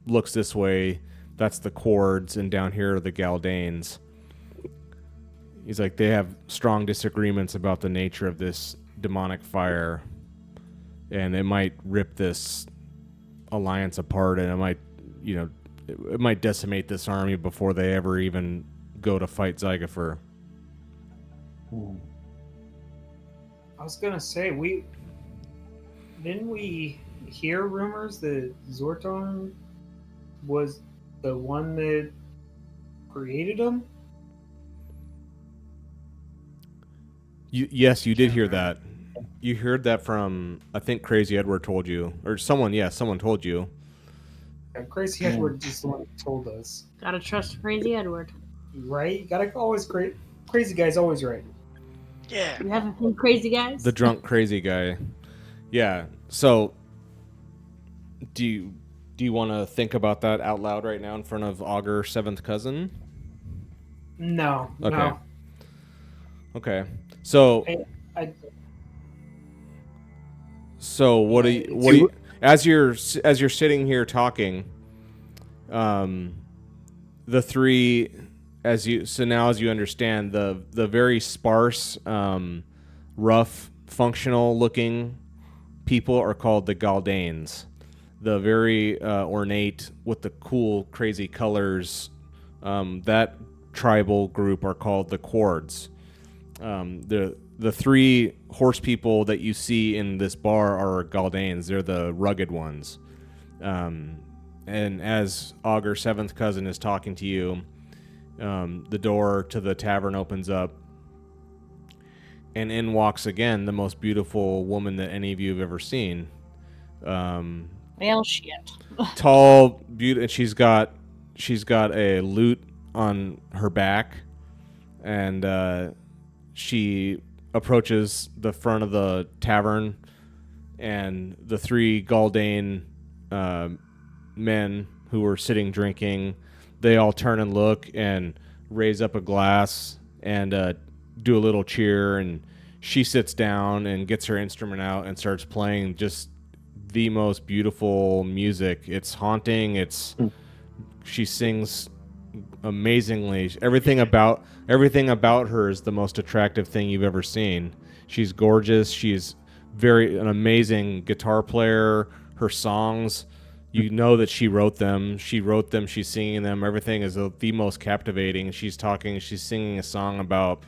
looks this way. That's the Quards, and down here are the Galdanes. He's like, they have strong disagreements about the nature of this demonic fire, and it might rip this alliance apart, and it might, it might decimate this army before they ever even go to fight Zygofer. I was gonna say, didn't we hear rumors that Zorton was the one that created them? Yes, you did hear that. You heard that from, I think Crazy Edward told you, or someone told you. Yeah, Crazy Edward is the one who told us. Gotta trust Crazy Edward. Right? You gotta always crazy guy's always right. Yeah. You haven't been Crazy Guys? The drunk crazy guy. Yeah. So, do you want to think about that out loud right now in front of Augur, seventh cousin? No. Okay. No. Okay. So. So what do you as you're sitting here talking, the three, as you understand, the very sparse, rough, functional looking people are called the Galdanes. The very ornate with the cool, crazy colors, that tribal group are called the Quards. The three horse people that you see in this bar are Galdanes. They're the rugged ones. And as Augur, seventh cousin, is talking to you, the door to the tavern opens up, and in walks again the most beautiful woman that any of you have ever seen. Well, shit. Tall, beautiful, and she's got a lute on her back, and she approaches the front of the tavern, and the three Galdane men who were sitting drinking, they all turn and look and raise up a glass and do a little cheer, and she sits down and gets her instrument out and starts playing just the most beautiful music. It's haunting. She sings amazingly. Everything about her is the most attractive thing you've ever seen. She's gorgeous. She's an amazing guitar player. Her songs, you know that she wrote them. She's singing them. Everything is the most captivating. She's singing a song about,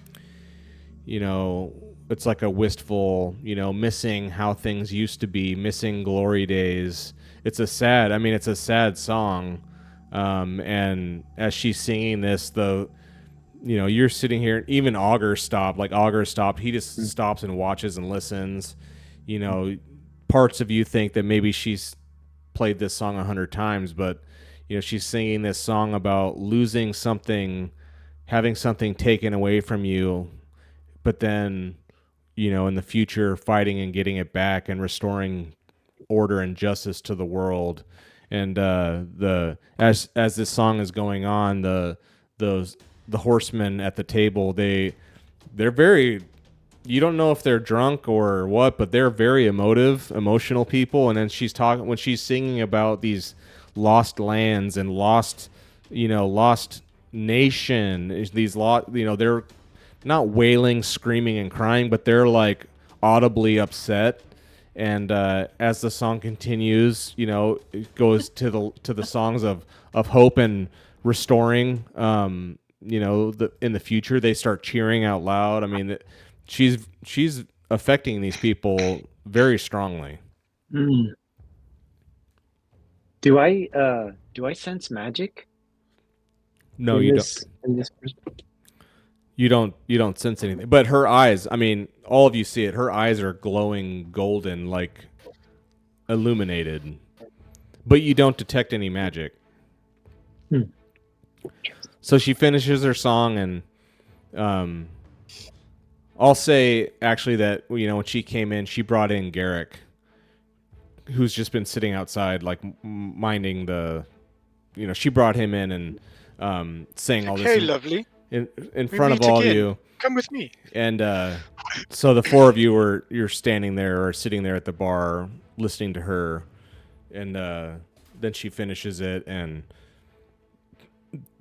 it's like a wistful, missing how things used to be, missing glory days. It's a sad song. And as she's singing this, you're sitting here, even Augur stopped. He just stops and watches and listens. Parts of you think that maybe she's played this song 100 times, but she's singing this song about losing something, having something taken away from you, but then in the future fighting and getting it back and restoring order and justice to the world. And as this song is going on, the horsemen at the table, they're very, you don't know if they're drunk or what, but they're very emotional people. And then when she's singing about these lost lands and lost nation, they're not wailing, screaming, and crying, but they're like audibly upset. And as the song continues, it goes to the songs of hope and restoring. In the future, they start cheering out loud. I mean, she's affecting these people very strongly. Do I sense magic? No, you don't. In this You don't sense anything. But her eyes, I mean, all of you see it. Her eyes are glowing golden, like illuminated. But you don't detect any magic. So she finishes her song, and I'll say actually that when she came in, she brought in Garrick, who's just been sitting outside, like minding the. She brought him in and saying all this. Hey, lovely. in We front of meet all of again. you. Come with me. And so the four of you you're standing there or sitting there at the bar listening to her, and then she finishes it, and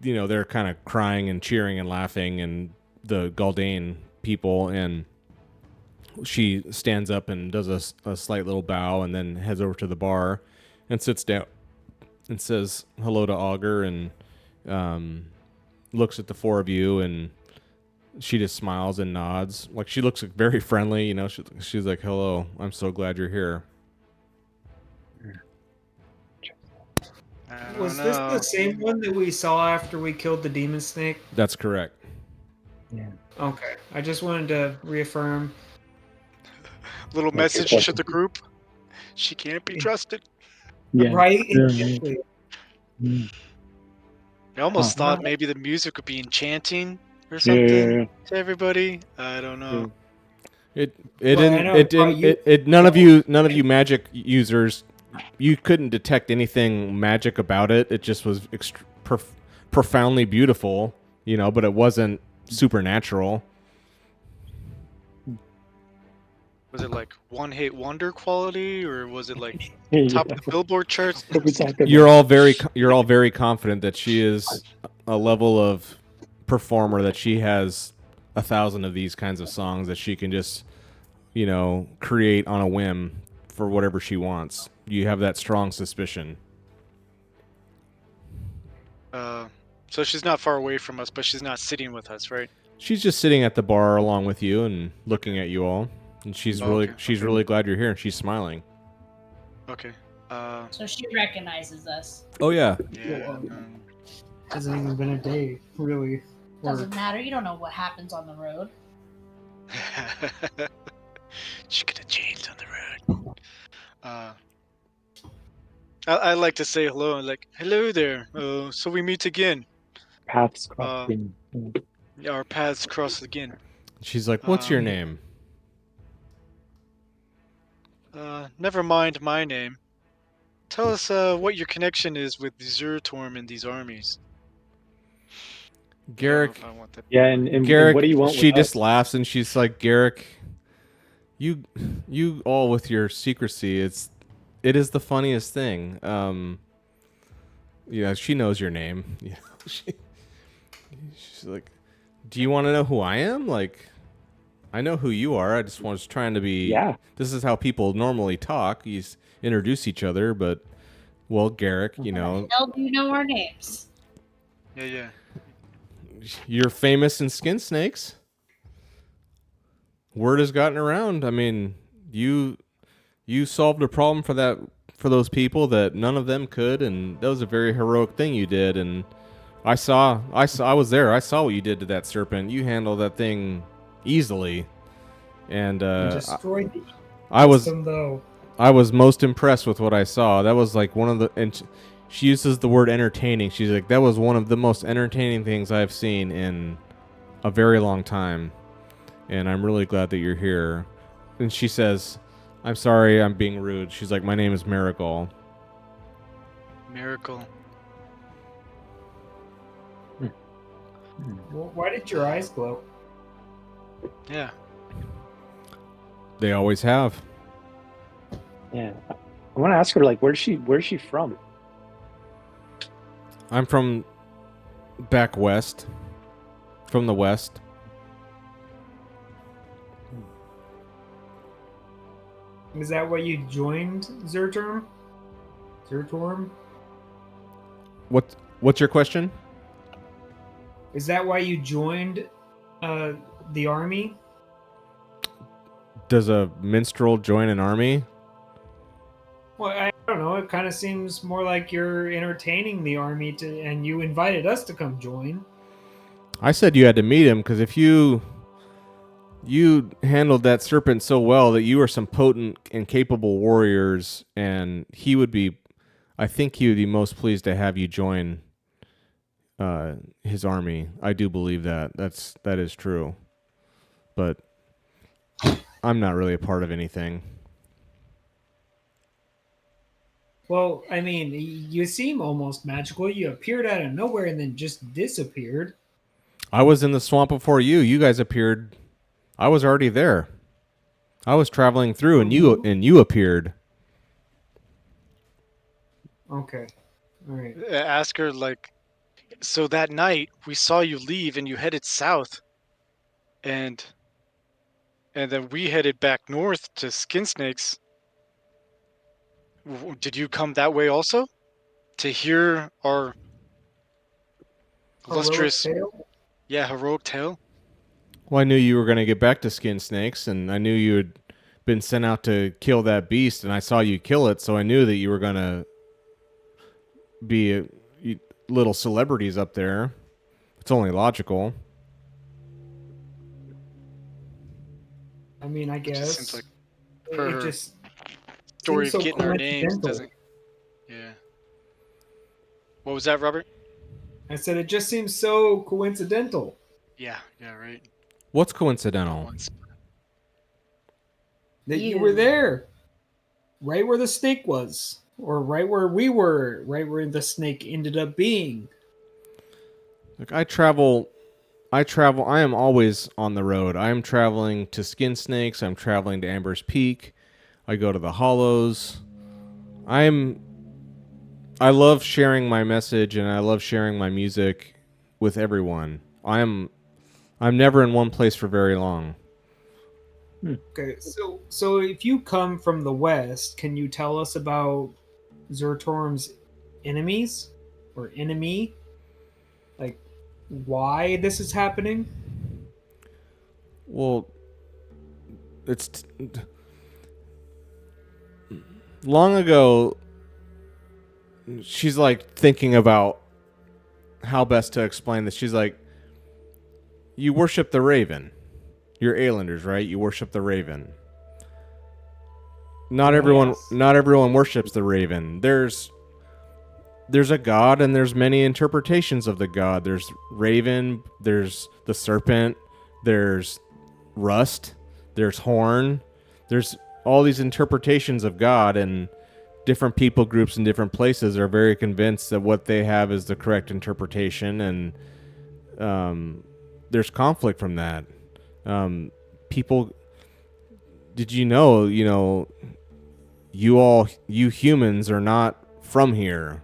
they're kind of crying and cheering and laughing, and the Galdane people, and she stands up and does a slight little bow, and then heads over to the bar and sits down and says hello to Augur, and looks at the four of you, and she just smiles and nods. Like, she looks very friendly, she's like, hello, I'm so glad you're here. I Was don't this know. the same one that we saw after we killed the demon snake? That's correct. Yeah. Okay. I just wanted to reaffirm. Little What's your message to the question? group. She can't be trusted. Yeah. Right? Yeah. Exactly. Mm. I almost Huh. thought maybe the music would be enchanting or Yeah. something to everybody. I don't know. It Well, I didn't know it it brought didn't you- it none of you magic users, you couldn't detect anything magic about it. It just was profoundly beautiful, but it wasn't supernatural. Was it like one hit wonder quality, or was it like Yeah. top of the Billboard charts? What we talked about. You're all very confident that she is a level of performer, that she has 1,000 of these kinds of songs that she can just create on a whim for whatever she wants. You have that strong suspicion. So she's not far away from us, but she's not sitting with us, right? She's just sitting at the bar along with you and looking at you all, and she's Okay. really glad you're here, and she's smiling. Okay. So she recognizes us. Oh yeah. Yeah. Hasn't even been a day, really. Doesn't matter. You don't know what happens on the road. She could have changed on the road. I like to say hello, like, hello there. So we meet again. Paths crossing. Our paths cross again. She's like, "What's your Um, name?" Never mind my name. Tell us what your connection is with Zertorm and these armies. Garrick. I want that. Yeah, and Garrick. what do you want She with just us? laughs, and she's like, "Garrick, you all with your secrecy. It is the funniest thing. She knows your name. She's like, do you want to know who I am? Like, I know who you are. I just was trying to be. Yeah. This is how people normally talk. You introduce each other, but Garrick, How the hell do you know our names? Yeah. you're famous in skin snakes. Word has gotten around. I mean, you solved a problem for those people that none of them could, and that was a very heroic thing you did. And I was there. I saw what you did to that serpent. You handled that thing easily, and Destroyed the I was system, though. I was most impressed with what I saw. That was like one of the, and she uses the word entertaining. She's like, that was one of the most entertaining things I've seen in a very long time, and I'm really glad that you're here. And she says, I'm sorry, I'm being rude. She's like, my name is Marigold. Miracle. Well, why did your eyes glow? Yeah. They always have. Yeah. I want to ask her, like, where's she from? I'm from back west. From the west. Is that why you joined Zertorm? Zertorm? What's your question? Is that why you joined the army? Does a minstrel join an army? Well, I don't know. It kind of seems more like you're entertaining the army and you invited us to come join. I said you had to meet him because if you handled that serpent so well that you are some potent and capable warriors, and I think he would be most pleased to have you join his army. I do believe that. That is true. But I'm not really a part of anything. Well, I mean, you seem almost magical. You appeared out of nowhere and then just disappeared. I was in the swamp before you. You guys appeared. I was already there. I was traveling through, and you appeared. Okay. All right. Ask her, like, so that night we saw you leave and you headed south, and then we headed back north to Skin Snakes. Did you come that way also to hear our Heroic illustrious, tale. heroic tale? Well, I knew you were going to get back to Skin Snakes, and I knew you had been sent out to kill that beast, and I saw you kill it, so I knew that you were going to be little celebrities up there. It's only logical. I mean, I It just guess seems like it her just story seems of so getting our names coincidental. doesn't. Yeah. What was that, Robert? I said it just seems so coincidental Yeah, right. What's coincidental? Once. that you were there, right where the snake was, or right where we were, right where the snake ended up being. Like I travel. I am always on the road. I am traveling to Skin Snakes. I'm traveling to Amber's Peak. I go to the Hollows. I love sharing my message and I love sharing my music with everyone. I'm never in one place for very long. Okay, so if you come from the west, can you tell us about Zertorm's enemies or enemy? Like why this is happening? Well, it's long ago. She's like thinking about how best to explain this. She's like, you worship the Raven. You're Islanders, right? You worship the Raven. Not everyone worships the Raven. There's a god and there's many interpretations of the god. There's Raven, there's the serpent, there's Rust, there's Horn. There's all these interpretations of God, and different people groups in different places are very convinced that what they have is the correct interpretation, and there's conflict from that. People, did you know, you humans are not from here.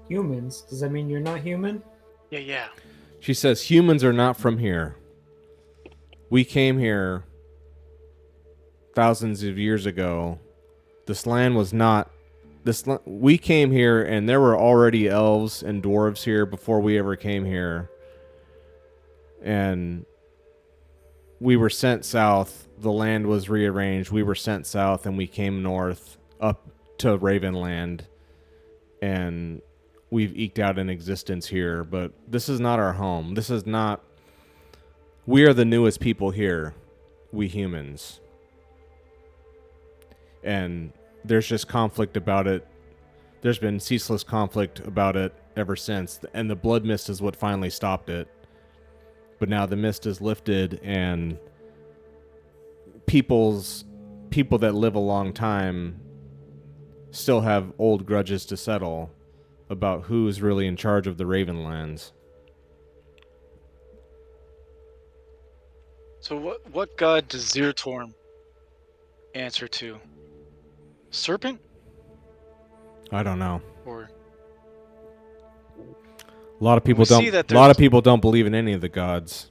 Humans? Does that mean you're not human? Yeah. She says humans are not from here. We came here thousands of years ago. This land was not we came here and there were already elves and dwarves here before we ever came here. And we were sent south. The land was rearranged. We were sent south and we came north up to Ravenland. And we've eked out an existence here, but this is not our home. We are the newest people here, we humans. And there's just conflict about it. There's been ceaseless conflict about it ever since, and the blood mist is what finally stopped it. But now the mist is lifted, and people that live a long time still have old grudges to settle about who's really in charge of the Ravenlands. So what god does Zertorm answer to? Serpent? I don't know. Or A lot of people don't believe in any of the gods.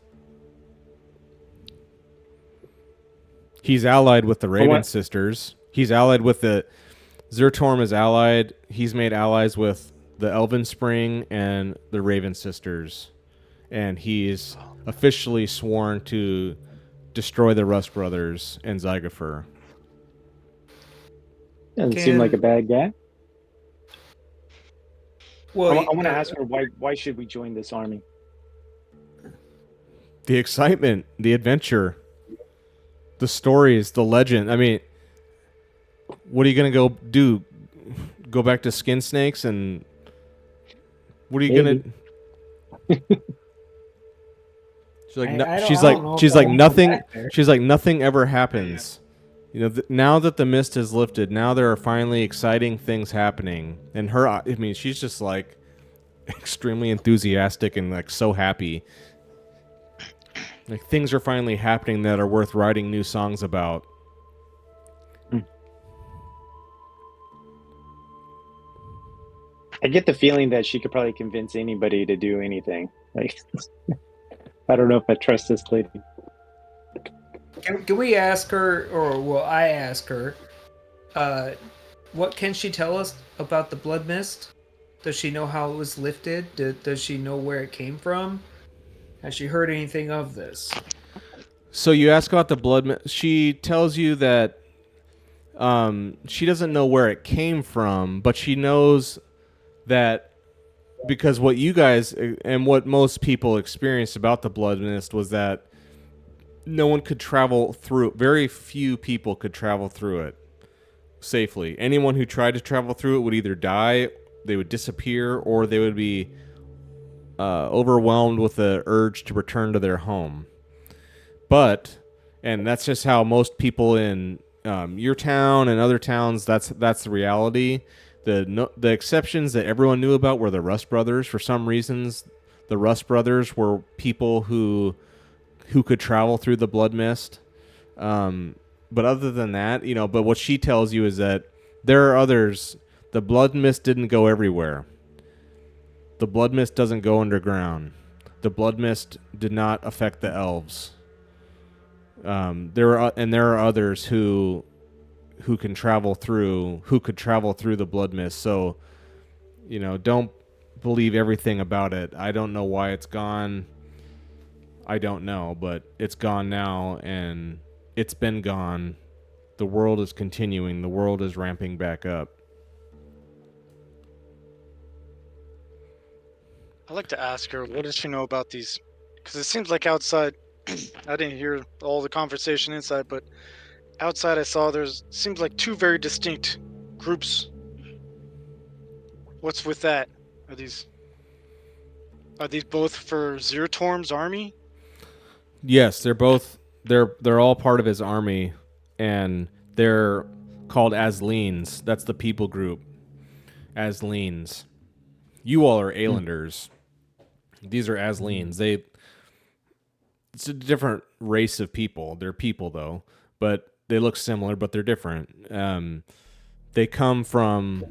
He's allied with the Raven sisters. He's allied with the Zertorm is allied. He's made allies with the Elven Spring and the Raven sisters. And he's officially sworn to destroy the Rust Brothers and Zygofer. Doesn't seem like a bad guy. Well, I want to ask her why should we join this army? The excitement, the adventure, the stories, the legend. I mean, what are you going to go do? Go back to Skin Snakes and what are you going to... She's like nothing ever happens. Now that the mist is lifted, now there are finally exciting things happening. And she's just like, extremely enthusiastic and like so happy. Like things are finally happening that are worth writing new songs about. I get the feeling that she could probably convince anybody to do anything. Like, I don't know if I trust this lady. Can we ask her, or will I ask her, what can she tell us about the blood mist? Does she know how it was lifted? Does she know where it came from? Has she heard anything of this? So you ask about the blood. She tells you that she doesn't know where it came from, but she knows that because what you guys and what most people experienced about the blood mist was that no one could travel through it. Very few people could travel through it safely. Anyone who tried to travel through it would either die, they would disappear, or they would be overwhelmed with the urge to return to their home. But, and that's just how most people in your town and other towns, that's the reality. The exceptions that everyone knew about were the Rust Brothers. For some reasons, the Rust Brothers were people who could travel through the blood mist. But other than that, but what she tells you is that there are others. The blood mist didn't go everywhere. The blood mist doesn't go underground. The blood mist did not affect the elves. There are others who could travel through the blood mist. So, don't believe everything about it. I don't know why it's gone. I don't know, but it's gone now, and it's been gone. The world is continuing. The world is ramping back up. I'd like to ask her, what does she know about these? Because it seems like outside, I didn't hear all the conversation inside, but outside I saw seems like two very distinct groups. What's with that? Are these both for Zeratorm's army? Yes, they're all part of his army, and they're called Asleans. That's the people group. Asleans. You all are Aelanders. These are Asleans. It's a different race of people. They're people though, but they look similar, but they're different. They come from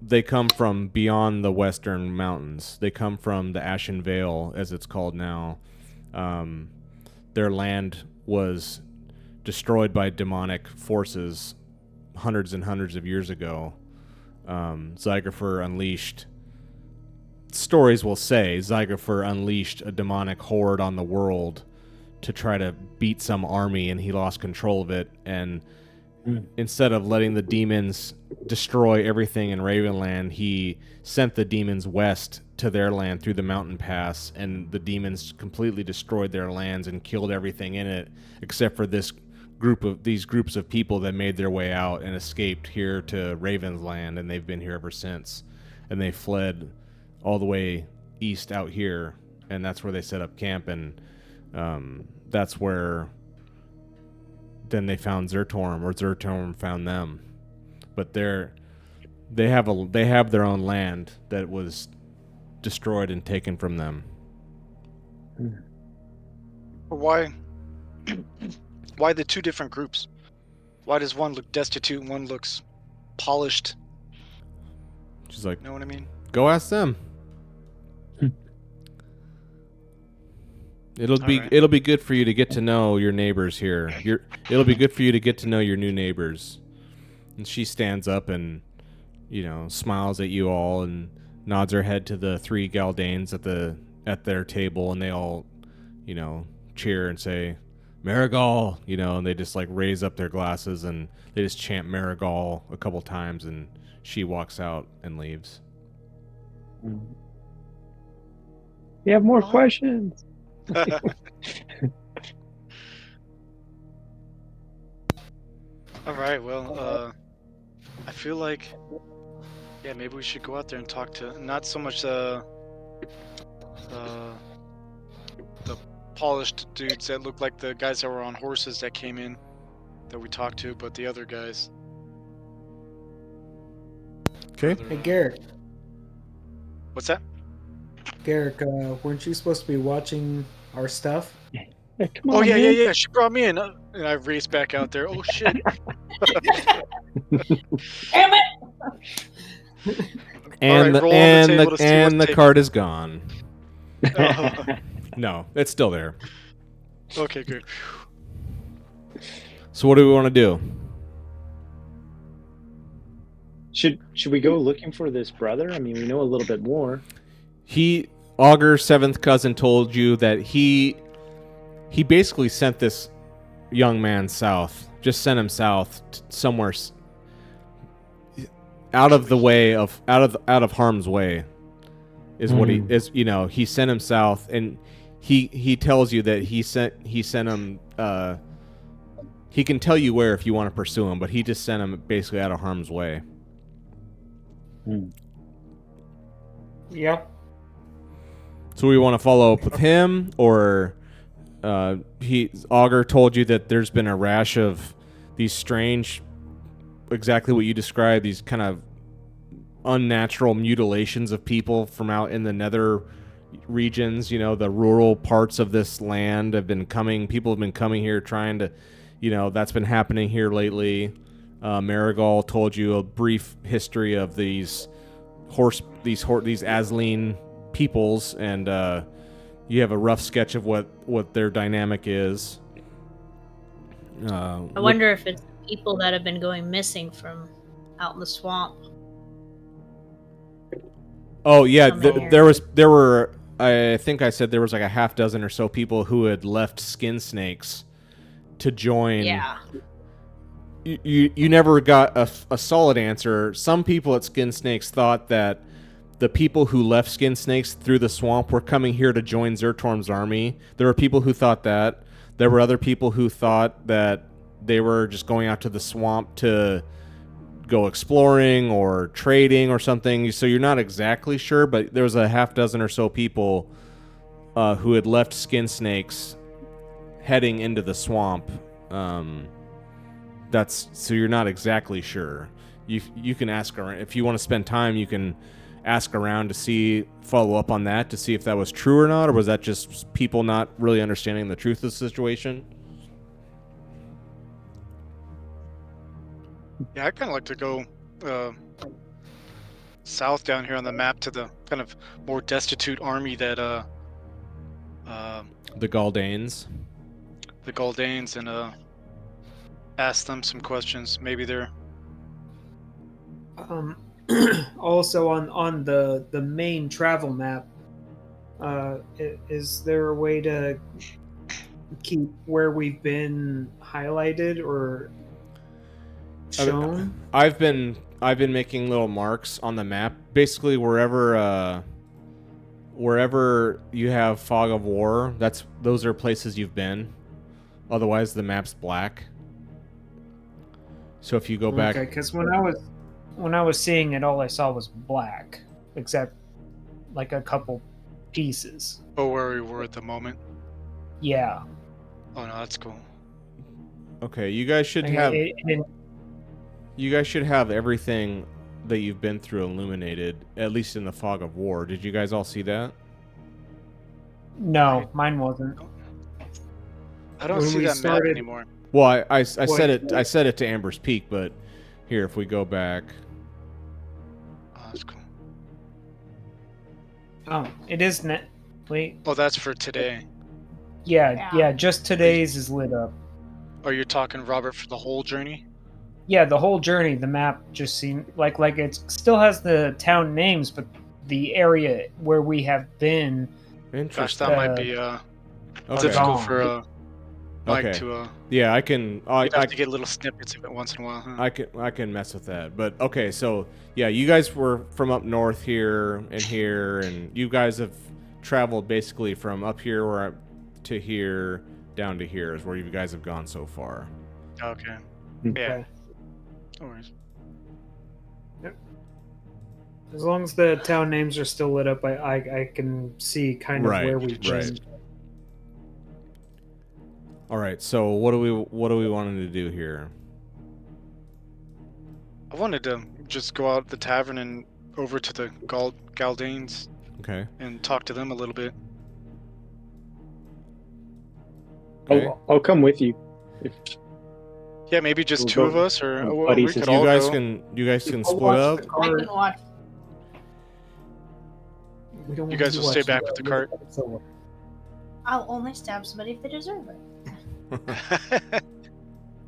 beyond the western mountains. They come from the Ashen Vale, as it's called now. Their land was destroyed by demonic forces hundreds and hundreds of years ago. Zygerfer unleashed. Stories will say Zygerfer unleashed a demonic horde on the world to try to beat some army, and he lost control of it. And instead of letting the demons destroy everything in Ravenland, he sent the demons west to their land through the mountain pass, and the demons completely destroyed their lands and killed everything in it, except for these groups of people that made their way out and escaped here to Ravensland, and they've been here ever since. And they fled all the way east out here, and that's where they set up camp, and that's where then they found Zertorm, or Zertorm found them. But they have their own land that was destroyed and taken from them. Why the two different groups? Why does one look destitute and one looks polished? She's like, know what I mean? Go ask them. It'll be good for you to get to know your neighbors here. It'll be good for you to get to know your new neighbors. And she stands up and, smiles at you all and nods her head to the three Galdanes at their table, and they all, cheer and say, Marigal, and they just like raise up their glasses and they just chant Marigal a couple times, and she walks out and leaves. You have more questions? All right, well, I feel like, maybe we should go out there and talk to, not so much the polished dudes that look like the guys that were on horses that came in that we talked to, but the other guys. Okay. Hey, Garrett. What's that? Garrick, weren't you supposed to be watching our stuff? Yeah, come Oh on, yeah, yeah, man. yeah. She brought me in, and I raced back out there. Oh shit! Damn it! All right, roll on the table to see what's the taken. card is gone. Oh, No, it's still there. okay, good. So what do we want to do? Should we go looking for this brother? I mean, we know a little bit more. Augur's seventh cousin told you that he basically sent this young man south. Just sent him south somewhere out of the way of out of harm's way is what he is. You know, he sent him south, and he tells you that he sent him. He can tell you where if you want to pursue him, but he just sent him basically out of harm's way. Yep. So we want to follow up with him, or Augur told you that there's been a rash of these strange, exactly what you described, these kind of unnatural mutilations of people from out in the nether regions. You know, the rural parts of this land have been coming. People have been coming here trying to, you know, that's been happening here lately. Marigal told you a brief history of these Asleen peoples, and you have a rough sketch of what their dynamic is. I wonder if it's people that have been going missing from out in the swamp. Oh yeah, Somewhere. there were I think I said there was like a half dozen or so people who had left Skin Snakes to join. Yeah. You never got a solid answer. Some people at Skin Snakes thought that the people who left Skin Snakes through the swamp were coming here to join Zertorm's army. There were people who thought that. There were other people who thought that they were just going out to the swamp to go exploring or trading or something. So you're not exactly sure, but there was a half dozen or so people who had left Skin Snakes heading into the swamp. So you're not exactly sure. You can ask around if you want to spend time. You can ask around to follow up on that to see if that was true or not, or was that just people not really understanding the truth of the situation? Yeah, I kind of like to go south down here on the map to the kind of more destitute army that The Galdanes. the Galdanes, and ask them some questions. Maybe they're Also on the main travel map, is there a way to keep where we've been highlighted or shown? I've been making little marks on the map, basically wherever you have fog of war. Those are places you've been. Otherwise, the map's black. So if you go back, Okay, because when I was seeing it, all I saw was black, except like a couple pieces. where we were at the moment. Yeah. Oh no, that's cool. okay, you guys should Like, have it- you guys should have everything that you've been through illuminated, at least in the fog of war. Did you guys all see that? no, mine wasn't. I don't When see we that map started- anymore. Well, I said it. I said it to Amber's Peak, but here, if we go back, Oh, that's cool. Oh, it is net. Wait. Oh, that's for today. Yeah. Just today's is lit up. Oh, you're talking, Robert, for the whole journey? Yeah, the whole journey, the map just seemed like it still has the town names, but the area where we have been. Gosh, interesting. that might be Okay. difficult for Mike Okay. to. Yeah, I can. You'd have to get little snippets of it once in a while. Huh? I can mess with that. But okay, so yeah, you guys were from up north here, and you guys have traveled basically from up here to here down to here is where you guys have gone so far. Okay. Okay. Yeah. No worries. As long as the town names are still lit up, I can see kind of Right, where we've been. right. All right, so what do we wanting to do here? I wanted to just go out the tavern and over to the Galdanes Okay. and talk to them a little bit. Okay. I'll come with you. If Yeah, maybe just we'll two of go, us, or buddy we could system. all go. You guys can I'll split watch up. the I cart. can watch. We don't You want guys to will stay watch back with the cart. So, I'll only stab somebody if they deserve it.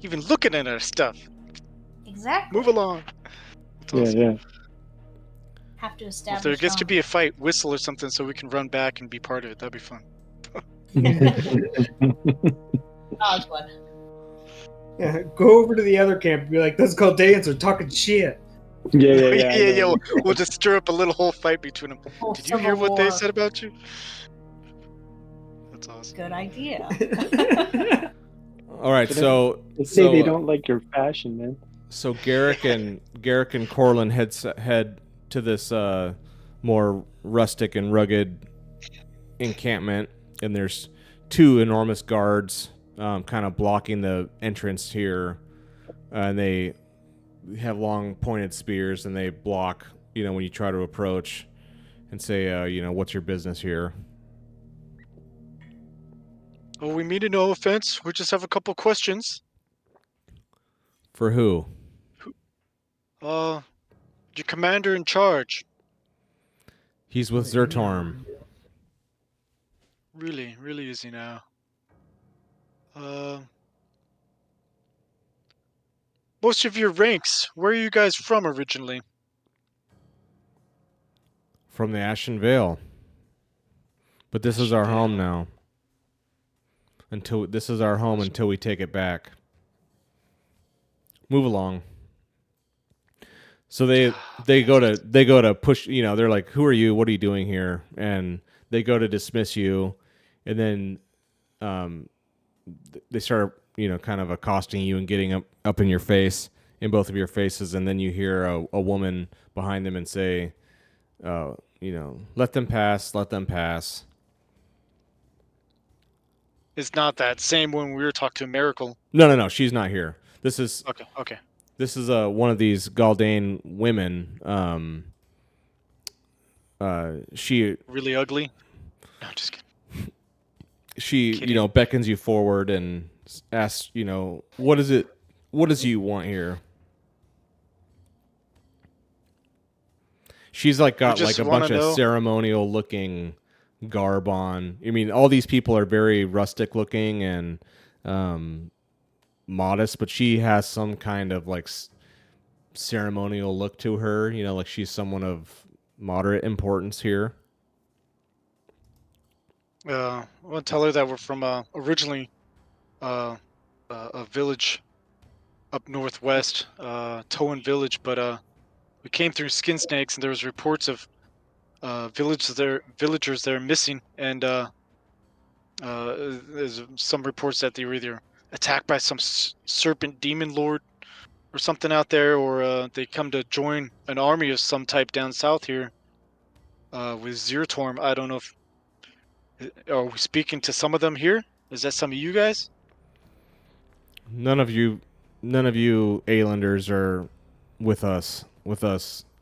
Even looking at our stuff. Exactly. Move along. That's Yeah, awesome. yeah. Have to Well, establish. if there gets to be a fight, whistle or something so we can run back and be part of it. That'd be fun. Oswald. yeah, go over to the other camp and be like, let's go dance or talking shit. Yeah. I know. We'll just stir up a little whole fight between them. Oh, Did you hear Civil what they War. said about you? That's awesome. Good idea. All right, so They say they so, don't like your fashion, man. So Garrick and Corlin head to this more rustic and rugged encampment, and there's two enormous guards kind of blocking the entrance here, and they have long pointed spears, and they block when you try to approach and say what's your business here. Oh, we mean no offense. We just have a couple questions. For who? Your commander in charge. He's with Zertorm. Really is he now? Most of your ranks, where are you guys from originally? From the Ashen Vale. But this is our home now. Until we take it back. Move along. So they go to push, they're like, "Who are you? What are you doing here?" And they go to dismiss you, and then they start kind of accosting you and getting up in your face, in both of your faces, and then you hear a woman behind them and say, "Let them pass, let them pass." It's not that same when we were talking to Miracle. No, she's not here. This is Okay. This is one of these Galdane women. She Really ugly? No, I'm just kidding. She beckons you forward and asks, what does you want here? She's got like a bunch of ceremonial looking garb on. I mean, all these people are very rustic looking and modest, but she has some kind of like ceremonial look to her, like she's someone of moderate importance here. I'll tell her that we're from originally a village up northwest, Towan Village, but we came through skin snakes and there was reports of villagers there missing, and there's some reports that they were either attacked by some serpent demon lord or something out there, or they come to join an army of some type down south here with Zertorm. I don't know if are we speaking to some of them here? Is that some of you guys? None of you Aelanders are with us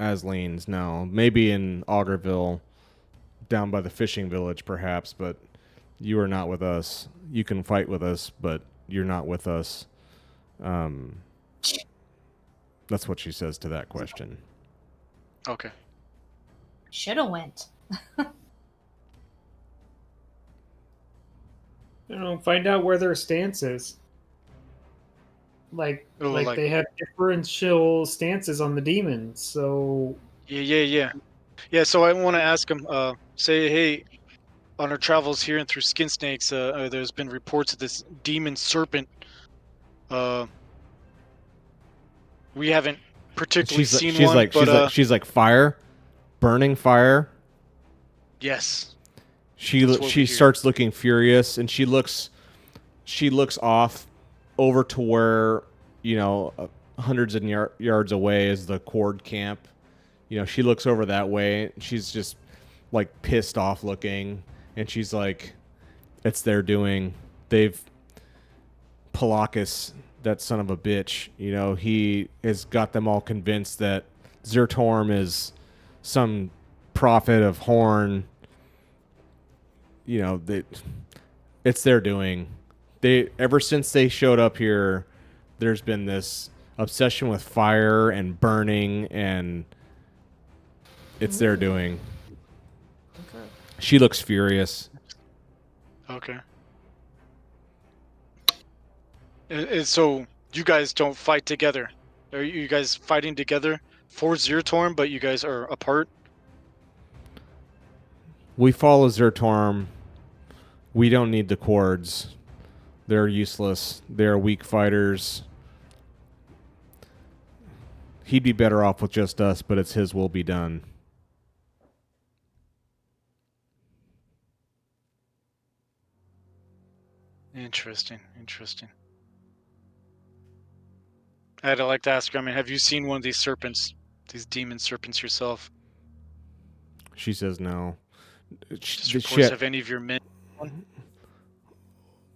Asleans now. Maybe in Augerville, down by the fishing village perhaps, but you are not with us. You can fight with us, but you're not with us. That's what she says to that question. Okay. Should have went. Find out where their stance is. Like they have differential stances on the demons, so... Yeah, so I want to ask them, say, hey, on our travels here and through skin snakes, there's been reports of this demon serpent. We haven't particularly seen one, but she's like fire, burning fire. Yes. She starts looking furious, and she looks off over to where hundreds of yards away is the Cord camp. She looks over that way. She's just like pissed off looking, and she's like, "It's their doing. They've Palakis, that son of a bitch. He has got them all convinced that Zertorm is some prophet of Horn, it's their doing. Ever since they showed up here, there's been this obsession with fire and burning, and it's their doing. Okay. She looks furious. Okay. And so you guys don't fight together. Are you guys fighting together for Zertorm, but you guys are apart? We follow Zertorm. We don't need the cords. They're useless. They're weak fighters. He'd be better off with just us, but it's his will be done. Interesting. I'd like to ask you, have you seen one of these serpents, these demon serpents yourself? She says no. Just reports, have any of your men?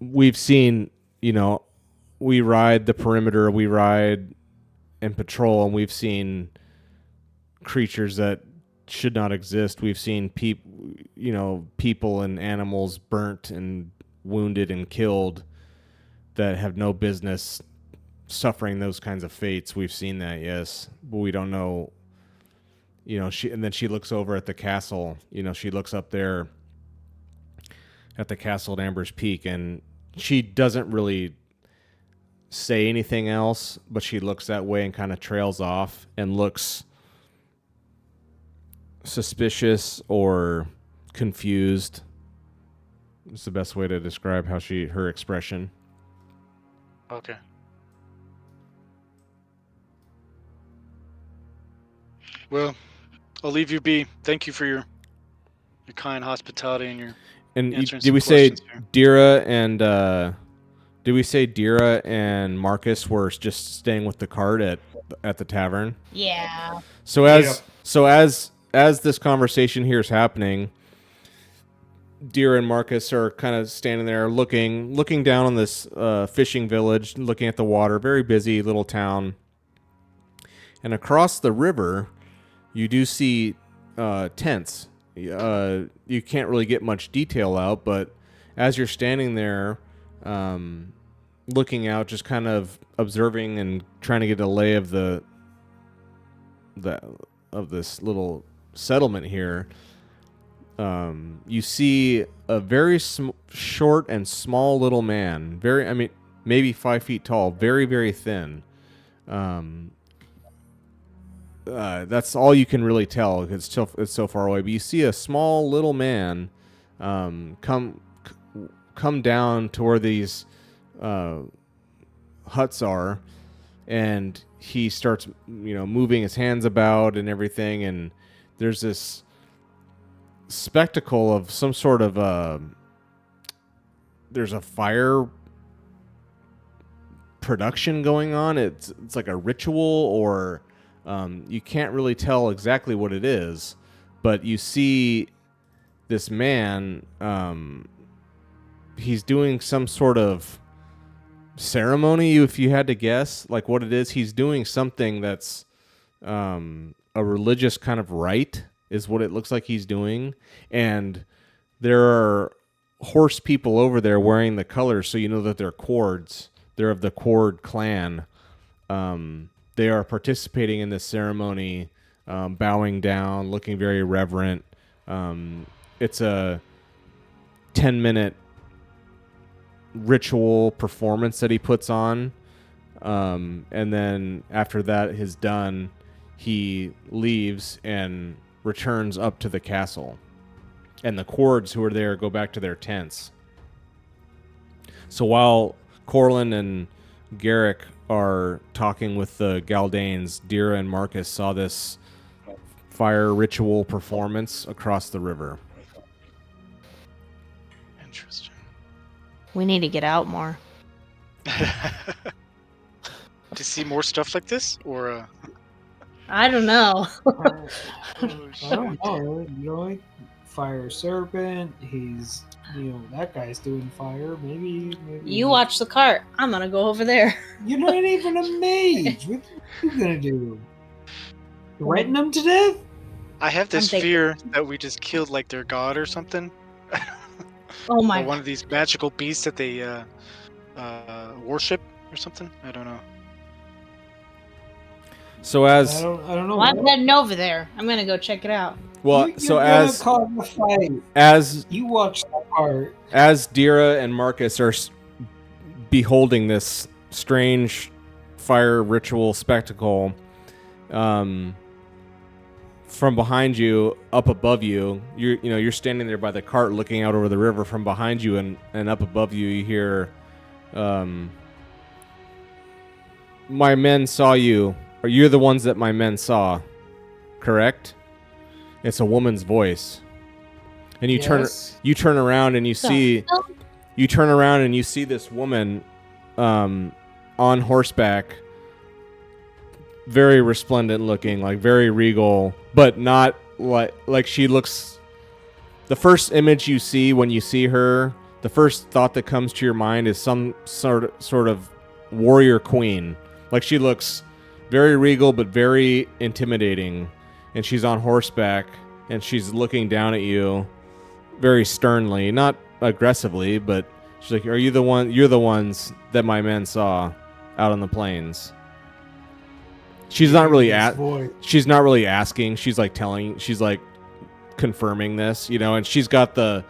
We've seen, we ride the perimeter, we ride and patrol, and we've seen creatures that should not exist. We've seen people and animals burnt and wounded and killed that have no business suffering those kinds of fates. We've seen that, yes, but we don't know. And then she looks over at the castle. She looks up there at the castle at Amber's Peak, and she doesn't really say anything else, but she looks that way and kind of trails off and looks suspicious or confused. It's the best way to describe her expression. Okay. Well, I'll leave you be. Thank you for your kind hospitality and your answering did we some say questions here. Dira and Marcus were just staying with the cart at the tavern? Yeah. So as this conversation here is happening, Dira and Marcus are kind of standing there looking down on this fishing village, looking at the water, very busy little town. And across the river, you do see tents. You can't really get much detail out, but as you're standing there, looking out, just kind of observing and trying to get a lay of of this little settlement here, you see a very short and small little man, maybe 5 feet tall, very, very thin. That's all you can really tell. It's so far away. But you see a small little man come down to where these huts are, and he starts, moving his hands about and everything. And there's this spectacle of some sort of there's a fire production going on. It's like a ritual, or you can't really tell exactly what it is, but you see this man, he's doing some sort of ceremony, if you had to guess like what it is. He's doing something that's a religious kind of rite is what it looks like he's doing, and there are horse people over there wearing the colors, so you know that they're Cords. They're of the Cord clan. They are participating in this ceremony, bowing down, looking very reverent. It's a 10-minute ritual performance that he puts on. And then after that is done, he leaves and returns up to the castle. And the Cords who are there go back to their tents. So while Corlin and Garrick are talking with the Galdanes, Dira and Marcus saw this fire ritual performance across the river. Interesting. We need to get out more. To see more stuff like this, or I don't know. I don't know. Fire serpent. He's, that guy's doing fire. Maybe. You watch the cart. I'm gonna go over there. You're not even a mage. What are you gonna do? Threaten him to death? I have this thinking- fear that we just killed like their god or something. Oh my Or one of these magical beasts that they worship or something. I don't know. So I as don't know. Well, I'm heading over there. I'm gonna go check it out. You're gonna cause a fight. as You watch that part. as Dira and Marcus are beholding this strange fire ritual spectacle, from behind you, up above you, you're standing there by the cart, looking out over the river. From behind you and up above you, you hear, "My men saw you, or you're the ones that my men saw, correct?" It's a woman's voice, and you Yes. turn around and you see this woman, on horseback, very resplendent looking, like very regal, but not like she looks. The first image you see when you see her, the first thought that comes to your mind is some sort of warrior queen. Like, she looks very regal but very intimidating, and she's on horseback and she's looking down at you very sternly, not aggressively, but she's like, "Are you the one? You're the ones that my men saw out on the plains." She's not really she's not really asking. She's like confirming this, and she's got the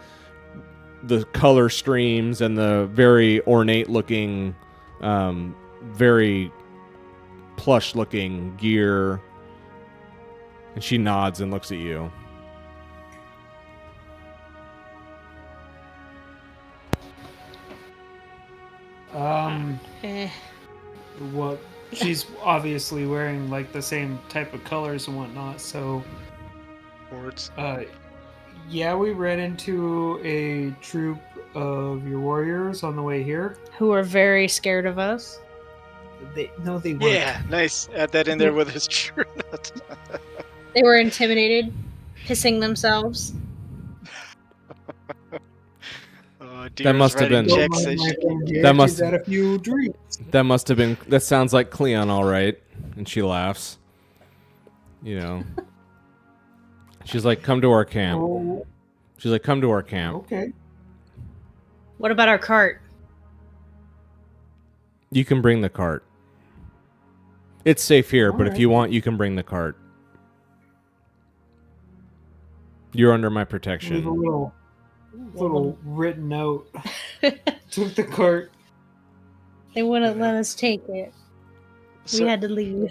color streams and the very ornate looking, very plush looking gear. And she nods and looks at you. What? She's obviously wearing like the same type of colors and whatnot. So, Words. yeah, we ran into a troop of your warriors on the way here. Who are very scared of us. They weren't. Yeah, nice. Add that in there with his true. They were intimidated, pissing themselves. That must have been. That must had a few drinks. That must have been. That sounds like Cleon, all right. And she laughs. She's like, "Come to our camp." Oh, She's like, "Come to our camp." okay. What about our cart? You can bring the cart. It's safe here, but if Alright. you want, you can bring the cart. You're under my protection. Leave a little written note. Took the cart. They wouldn't let us take it. So, We had to leave.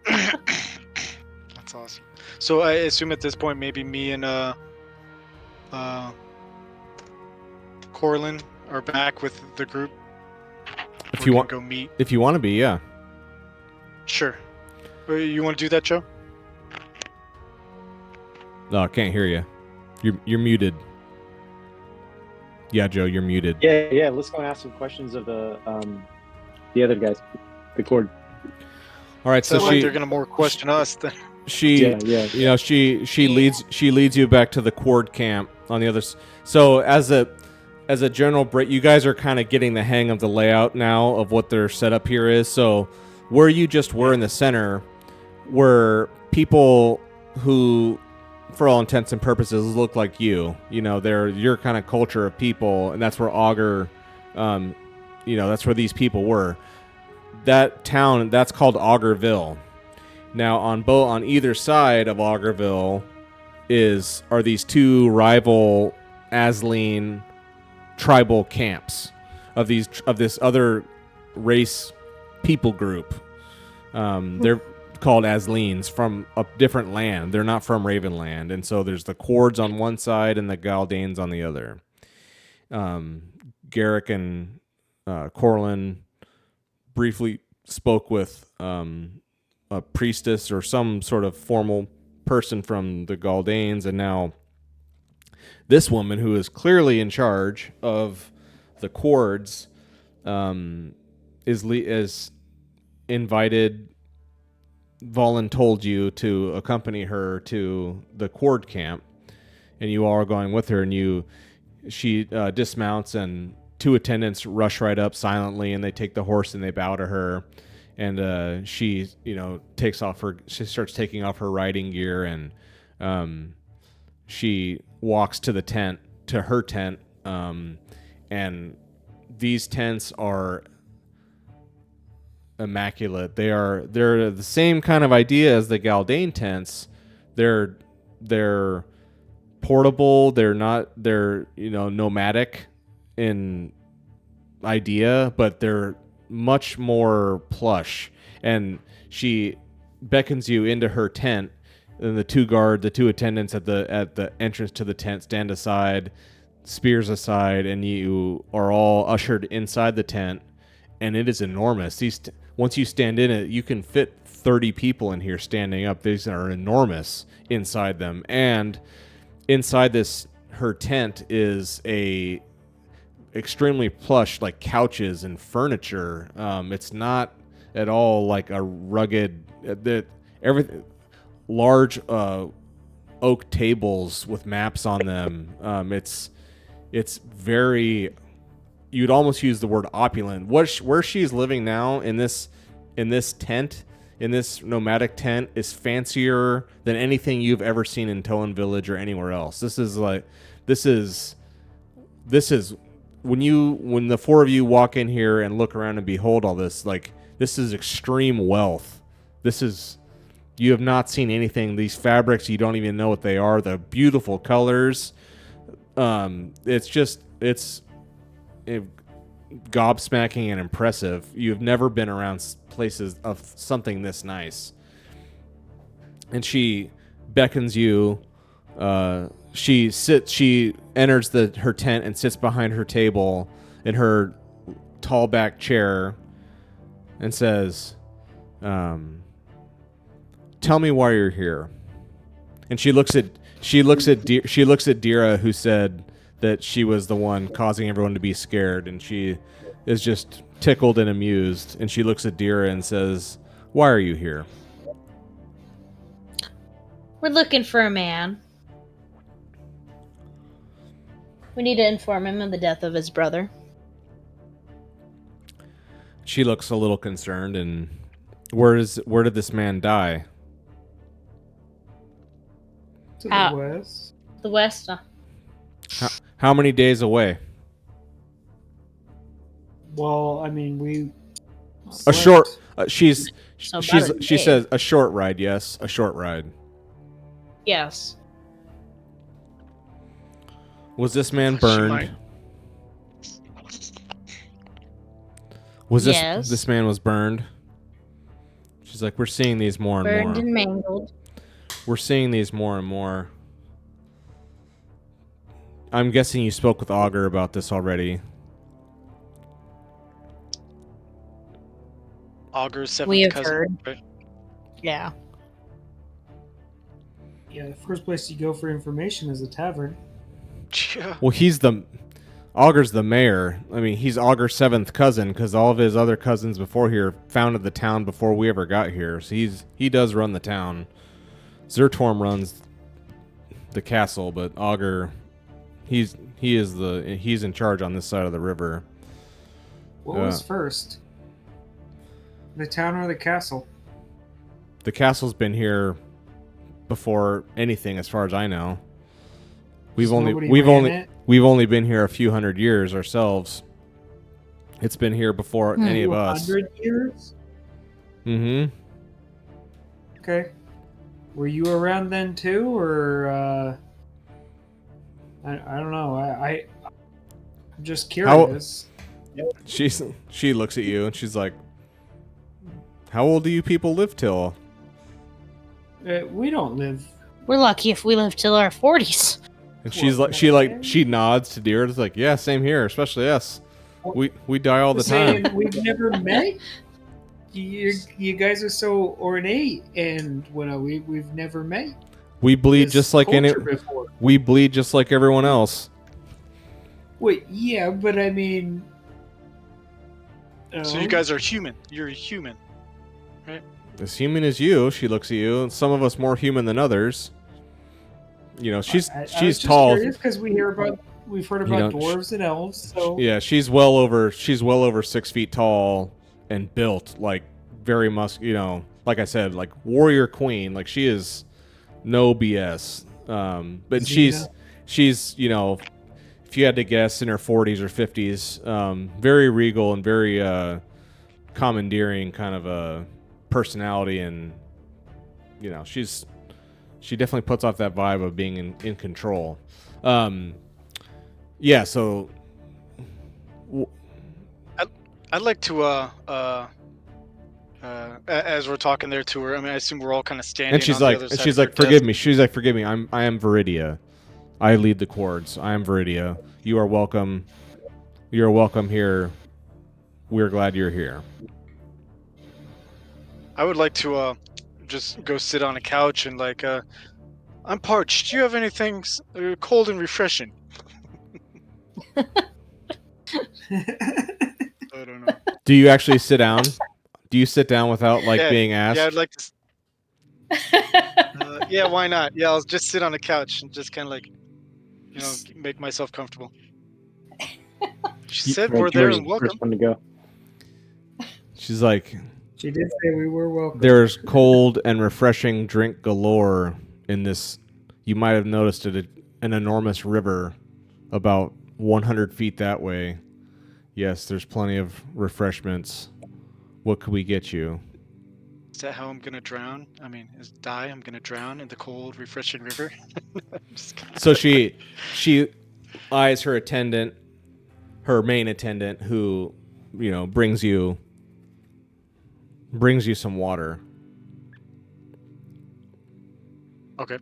That's awesome. So I assume at this point maybe me and Corlin are back with the group. If We you can want, go meet. if you want to be, yeah. Sure. You want to do that, Joe? No, I can't hear you. You're muted. Yeah, Joe, you're muted. Yeah. Let's go and ask some questions of the other guys, the Cord. All right, so Sounds like she they're gonna more question us than. Yeah. She leads you back to the Cord camp on the other. So as a general break, you guys are kind of getting the hang of the layout now of what their setup here is. So where you just were in the center were people who, for all intents and purposes, look like you. They're your kind of culture of people, and that's where Augur, that's where these people were. That town, that's called Augurville. Now, on either side of Augurville are these two rival Asleen tribal camps of this other race people group. They're called Asleens, from a different land. They're not from Ravenland, and so there's the Cords on one side and the Galdanes on the other. Garrick and Corlin briefly spoke with a priestess or some sort of formal person from the Galdanes, and now this woman, who is clearly in charge of the Cords, is invited. Valen told you to accompany her to the Cord camp, and you all are going with her. And she dismounts, and two attendants rush right up silently, and they take the horse and they bow to her. And she starts taking off her riding gear, and She walks to her tent, and these tents are immaculate. They're the same kind of idea as the Galdane tents. They're portable. They're nomadic in idea, but they're much more plush. And she beckons you into her tent, and the two attendants at the entrance to the tent stand aside, spears aside, and you are all ushered inside the tent. And it is enormous. Once you stand in it, you can fit 30 people in here standing up. These are enormous inside them. And inside her tent is a extremely plush, like couches and furniture. It's not at all like a rugged, everything, large oak tables with maps on them. It's very, you'd almost use the word opulent. Where she's living now in this tent, in this nomadic tent, is fancier than anything you've ever seen in Toan Village or anywhere else. This is when the four of you walk in here and look around and behold all this, like, this is extreme wealth. You have not seen anything. These fabrics, you don't even know what they are. The beautiful colors. It's gobsmacking and impressive. You've never been around places of something this nice. And she beckons you. She enters her tent and sits behind her table in her tall back chair and says, "Tell me why you're here." And she looks at Dira, who said that she was the one causing everyone to be scared, and she is just tickled and amused. And she looks at Dira and says, "Why are you here?" We're looking for a man. We need to inform him of the death of his brother. She looks a little concerned. And where did this man die? To the west. The west. How many days away? Well, I mean, we. A short. She So says a short ride. Yes, a short ride. Yes. Was this man burned? Yes. This man was burned? She's like, we're seeing these more and Burned more. and mangled. We're seeing these more and more. I'm guessing you spoke with Augur about this already. Augur's seventh We have cousin. heard. Right? Yeah. Yeah, the first place you go for information is a tavern. Yeah. Well, Augur's the mayor. I mean, he's Augur's seventh cousin because all of his other cousins before here founded the town before we ever got here. So he does run the town. Zertorm runs the castle, but Augur, he's in charge on this side of the river. What was first? The town or the castle? The castle's been here before anything, as far as I know. We've only been here a few hundred years ourselves. It's been here before any of us. 100 years? Mm-hmm. Okay. Were you around then too, or I don't know. I'm just curious. She looks at you and she's like, "How old do you people live till?" We don't live. We're lucky if we live till our 40s. And she nods to Deer. It's like, yeah, same here, especially us. We die all the time. We've never met. You guys are so ornate, and we've never met. We bleed just like we bleed just like everyone else. Wait, yeah, but I mean. So you guys are human. You're a human, right? As human as you, she looks at you, and some of us more human than others. You know, she's tall. Because we've heard about dwarves and elves. So yeah, she's well over 6 feet tall and built like very like I said, like warrior queen. Like she is No BS. But Xena? she's if you had to guess, in her 40s or 50s, very regal and very commandeering kind of a personality, and she definitely puts off that vibe of being in control. Yeah, so I'd like to as we're talking there to her. I mean, I assume we're all kind of standing. and she's on the like, other and side she's of her like, forgive desk. me. She's like, forgive me. I am Viridia. I lead the chords. I am Viridia. You are welcome. You're welcome here. We're glad you're here. I would like to just go sit on a couch and like, I'm parched. Do you have anything cold and refreshing? I don't know. Do you actually sit down? Do you sit down without being asked? Yeah, I'd like to. Yeah, why not? Yeah, I'll just sit on a couch and just kind of like, make myself comfortable. She said Right, we're you were there the and welcome. first one to go. She's like, She did say we were welcome. there's cold and refreshing drink galore in this. You might have noticed it, an enormous river about 100 feet that way. Yes, there's plenty of refreshments. What could we get you? Is that how I'm gonna drown? I mean, I'm gonna drown in the cold, refreshing river? So she eyes her attendant, her main attendant, who brings you some water. Okay.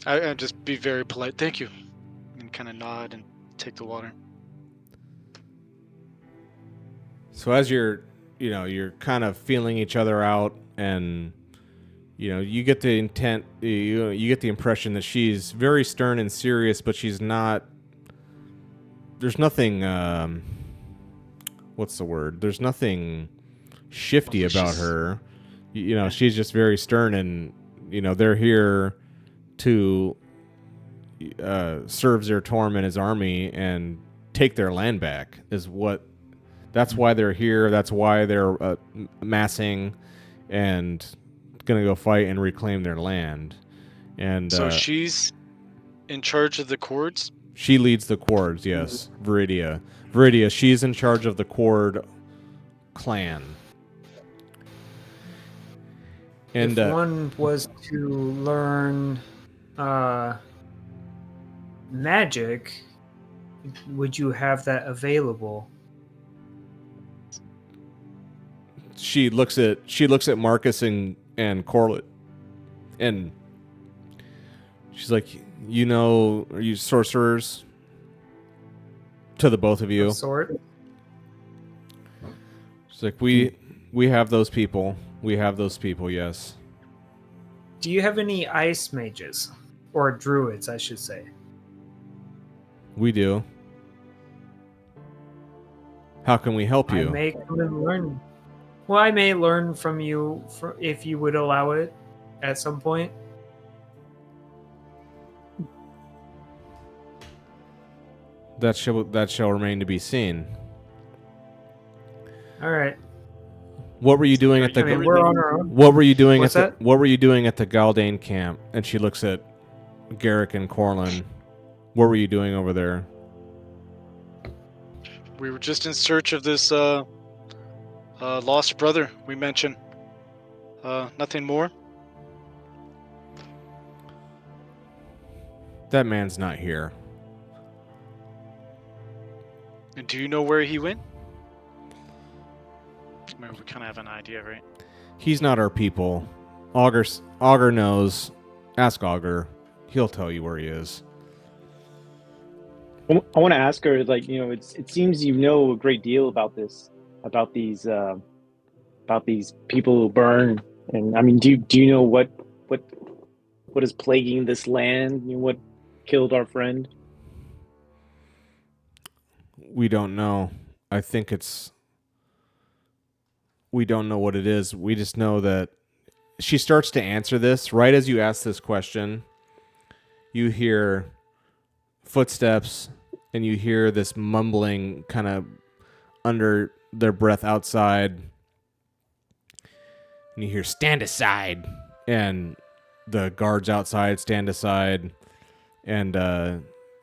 I just be very polite. Thank you, and kind of nod and take the water. So as you're kind of feeling each other out, and you get the intent, you get the impression that she's very stern and serious, but she's not. There's nothing. What's the word? There's nothing shifty about her. She's just very stern, and they're here to serve Zertorm and his army and take their land back. That's why they're here. That's why they're massing and gonna go fight and reclaim their land. And So she's in charge of the chords. she leads the Quards. Yes, Viridia. She's in charge of the Quard clan. And if one was to learn magic, would you have that available? she looks at Marcus and Corlett, and she's like, are you sorcerers? To the both of you. Of sort? She's like, we have those people. We have those people, yes. Do you have any ice mages? Or druids, I should say. We do. How can we help you? I may come and learn. Well, I may learn from you if you would allow it at some point. That shall remain to be seen. All right. What were you doing at the? I mean, we're on our own. What were you doing What's at the? that? What were you doing at the Galdane camp? And she looks at Garrick and Corlin. What were you doing over there? We were just in search of this lost brother we mentioned. Nothing more. That man's not here. And do you know where he went? I mean, we kind of have an idea, right? He's not our people. Augur knows. Ask Augur. He'll tell you where he is. I want to ask her, it seems you know a great deal about these people who burn. And I mean, do you know what is plaguing this land? What killed our friend? We don't know. I think we don't know what it is. We just know that she starts to answer this. Right as you ask this question, you hear footsteps and you hear this mumbling kind of under their breath outside. And you hear, "Stand aside." And the guards outside stand aside, and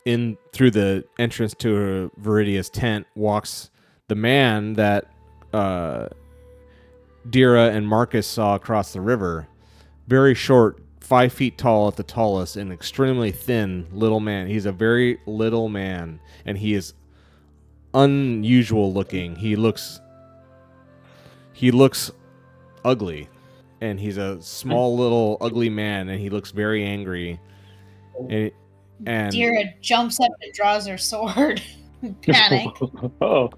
in through the entrance to Viridia's tent walks the man that Dira and Marcus saw across the river. Very short, 5 feet tall at the tallest, and extremely thin little man. He's a very little man, and he is unusual looking. He looks ugly, and he's a small little ugly man, and he looks very angry. And Dira jumps up and draws her sword. Panic. Oh,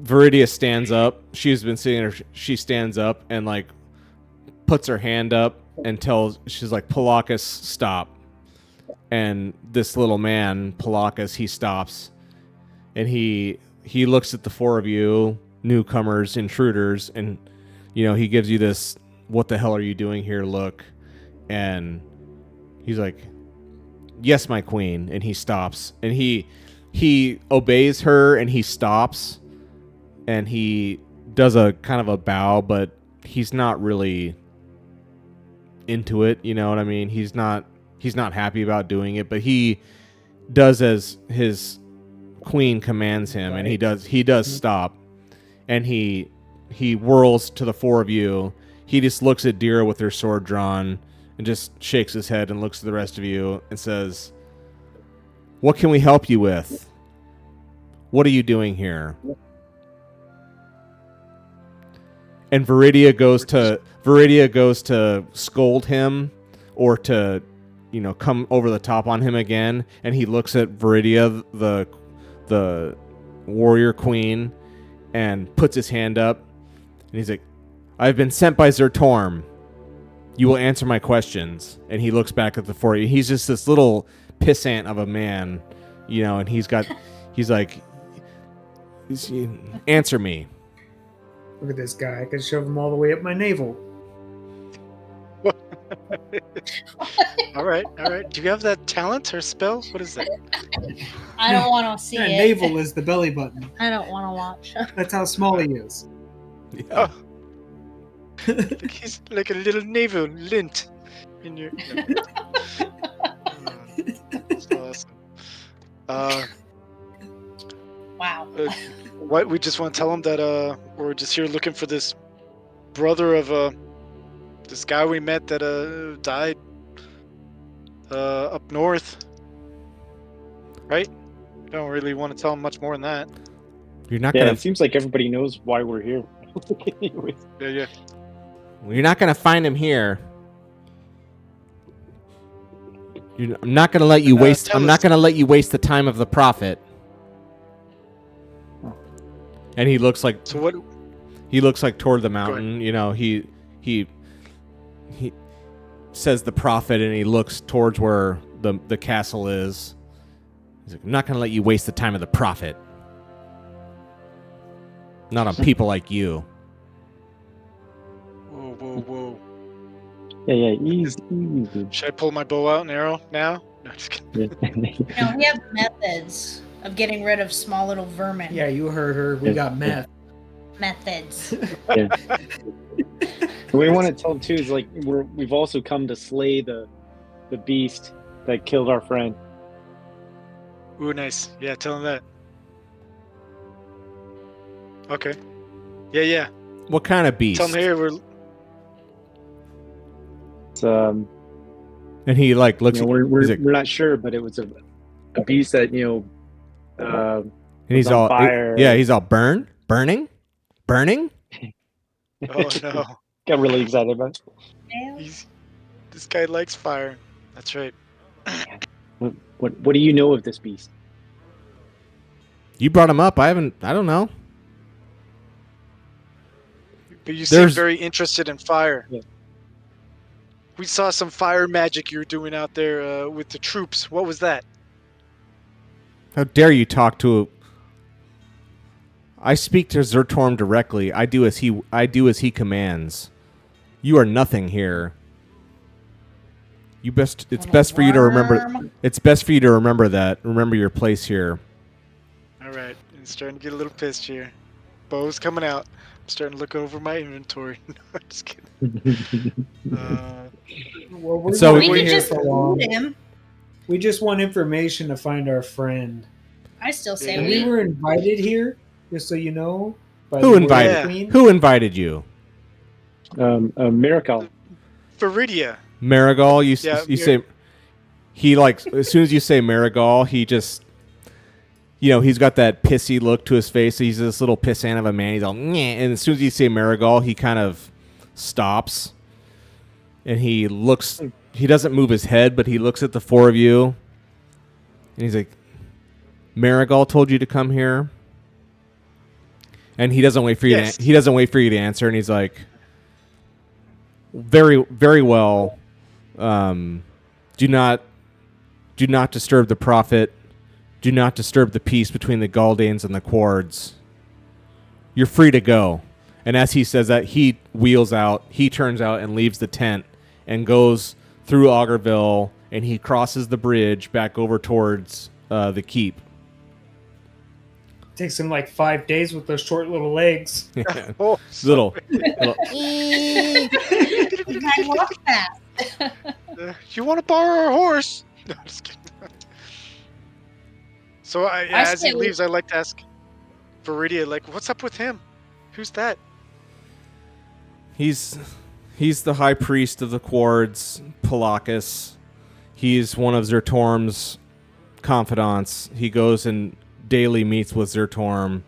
Viridia stands up. She's been sitting there. She stands up and like puts her hand up and she's like, Palakis, stop. And this little man, Palakis, he stops, and he looks at the four of you, newcomers, intruders, and he gives you this "what the hell are you doing here" look, and he's like, "Yes, my queen," and he stops, and he obeys her, and he stops, and he does a kind of a bow, but he's not really into it, you know what I mean? He's not happy about doing it, but he does as his queen commands him, and he does stop, and he whirls to the four of you. He just looks at Dira with her sword drawn and just shakes his head and looks at the rest of you and says, "What can we help you with? What are you doing here?" And Viridia goes to scold him or to, come over the top on him again. And he looks at Viridia, the warrior queen, and puts his hand up. And he's like, "I've been sent by Zertorm. You will answer my questions." And he looks back at the four of you. He's just this little pissant of a man, and he's like, "Answer me." Look at this guy. I could shove him all the way up my navel. All right. Do you have that talent or spell? What is that? I don't want to see it. Navel is the belly button. I don't want to watch. That's how small he is. Yeah. He's like a little navel lint in your. That's awesome. Wow. What we just want to tell him that we're just here looking for this brother of this guy we met that died up north, right? Don't really want to tell him much more than that. You're not yeah. gonna. It seems like everybody knows why we're here. Yeah. You're not gonna find him here. I'm not gonna let you waste. I'm not gonna let you waste the time of the prophet. And he looks like. So what? He looks like toward the mountain. He says the prophet, and he looks towards where the castle is. He's like, "I'm not gonna let you waste the time of the prophet. Not on people like you." Whoa. Yeah, easy. Should I pull my bow out and arrow now? No, just kidding. We have methods of getting rid of small little vermin. Yeah, you heard her. We got meth. Methods. Yeah. What we want to tell them too is like we've also come to slay the beast that killed our friend. Ooh, nice. Yeah, tell him that. Okay. Yeah. What kind of beast? Tell him here we're. It's, And he like looks. we're like, not sure, but it was a beast that and he's on all fire. he's all burning. Oh no. Got really excited about This guy likes fire. That's right. it. What do you know of this beast? You brought him up. I don't know. But you seem very interested in fire. Yeah. We saw some fire magic you were doing out there with the troops. What was that? How dare you talk to? I speak to Zertorm directly. I do as he commands. You are nothing here. It's best for you to remember. It's best for you to remember that. Remember your place here. All right. It's starting to get a little pissed here. Bow's coming out. starting to look over my inventory. No, I'm just kidding. Well, we're So not We we could here just for long. shoot him. We just want information to find our friend. I still say And Yeah. we were invited here, just so you know. By Who the invited? Yeah. Queen. Who invited you? Miracle. Viridia. Marigal. Yeah, You say he like as soon as you say Marigal, he just he's got that pissy look to his face. He's this little pissant of a man. He's all Nyeh. And as soon as you say Marigal, he kind of stops and he looks. He doesn't move his head, but he looks at the four of you and he's like, Marigal told you to come here. And he doesn't wait for you. Yes. He doesn't wait for you to answer, and he's like, "Very, very well. Do not disturb the prophet. Do not disturb the peace between the Galdanes and the Quards. You're free to go." And as he says that, he wheels out. He turns out and leaves the tent and goes through Augerville, and he crosses the bridge back over towards the keep. Takes him like 5 days with those short little legs. Oh, little. The guy walks fast. you want to borrow our horse? No, I'm just kidding. So as he say- leaves, I like to ask Viridia, like, what's up with him? Who's that? He's the high priest of the Quards, Palakis. He's one of Zertorm's confidants. He goes and daily meets with Zertorm.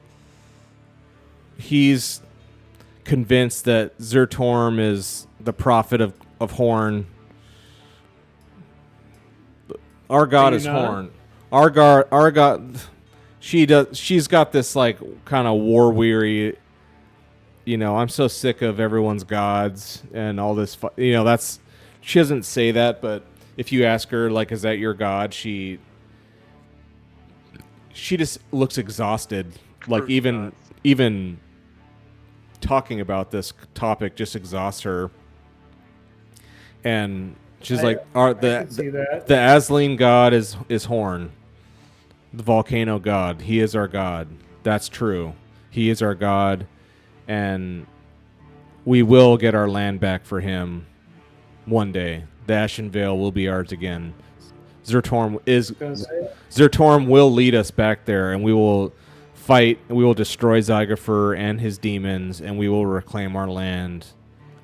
He's convinced that Zertorm is the prophet of Horn. Our god is not? Horn. Our god. She's got this like kind of war weary. I'm so sick of everyone's gods and all this. That's she doesn't say that, but if you ask her, like, is that your god? She just looks exhausted. Like even talking about this topic just exhausts her. And she's like, I can see that. the Asline god is Horn, the volcano god. He is our god. That's true. He is our god, and we will get our land back for him one day. The Ashen Vale will be ours again. Zertorm will lead us back there, and we will fight. We will destroy Zygofer and his demons, and we will reclaim our land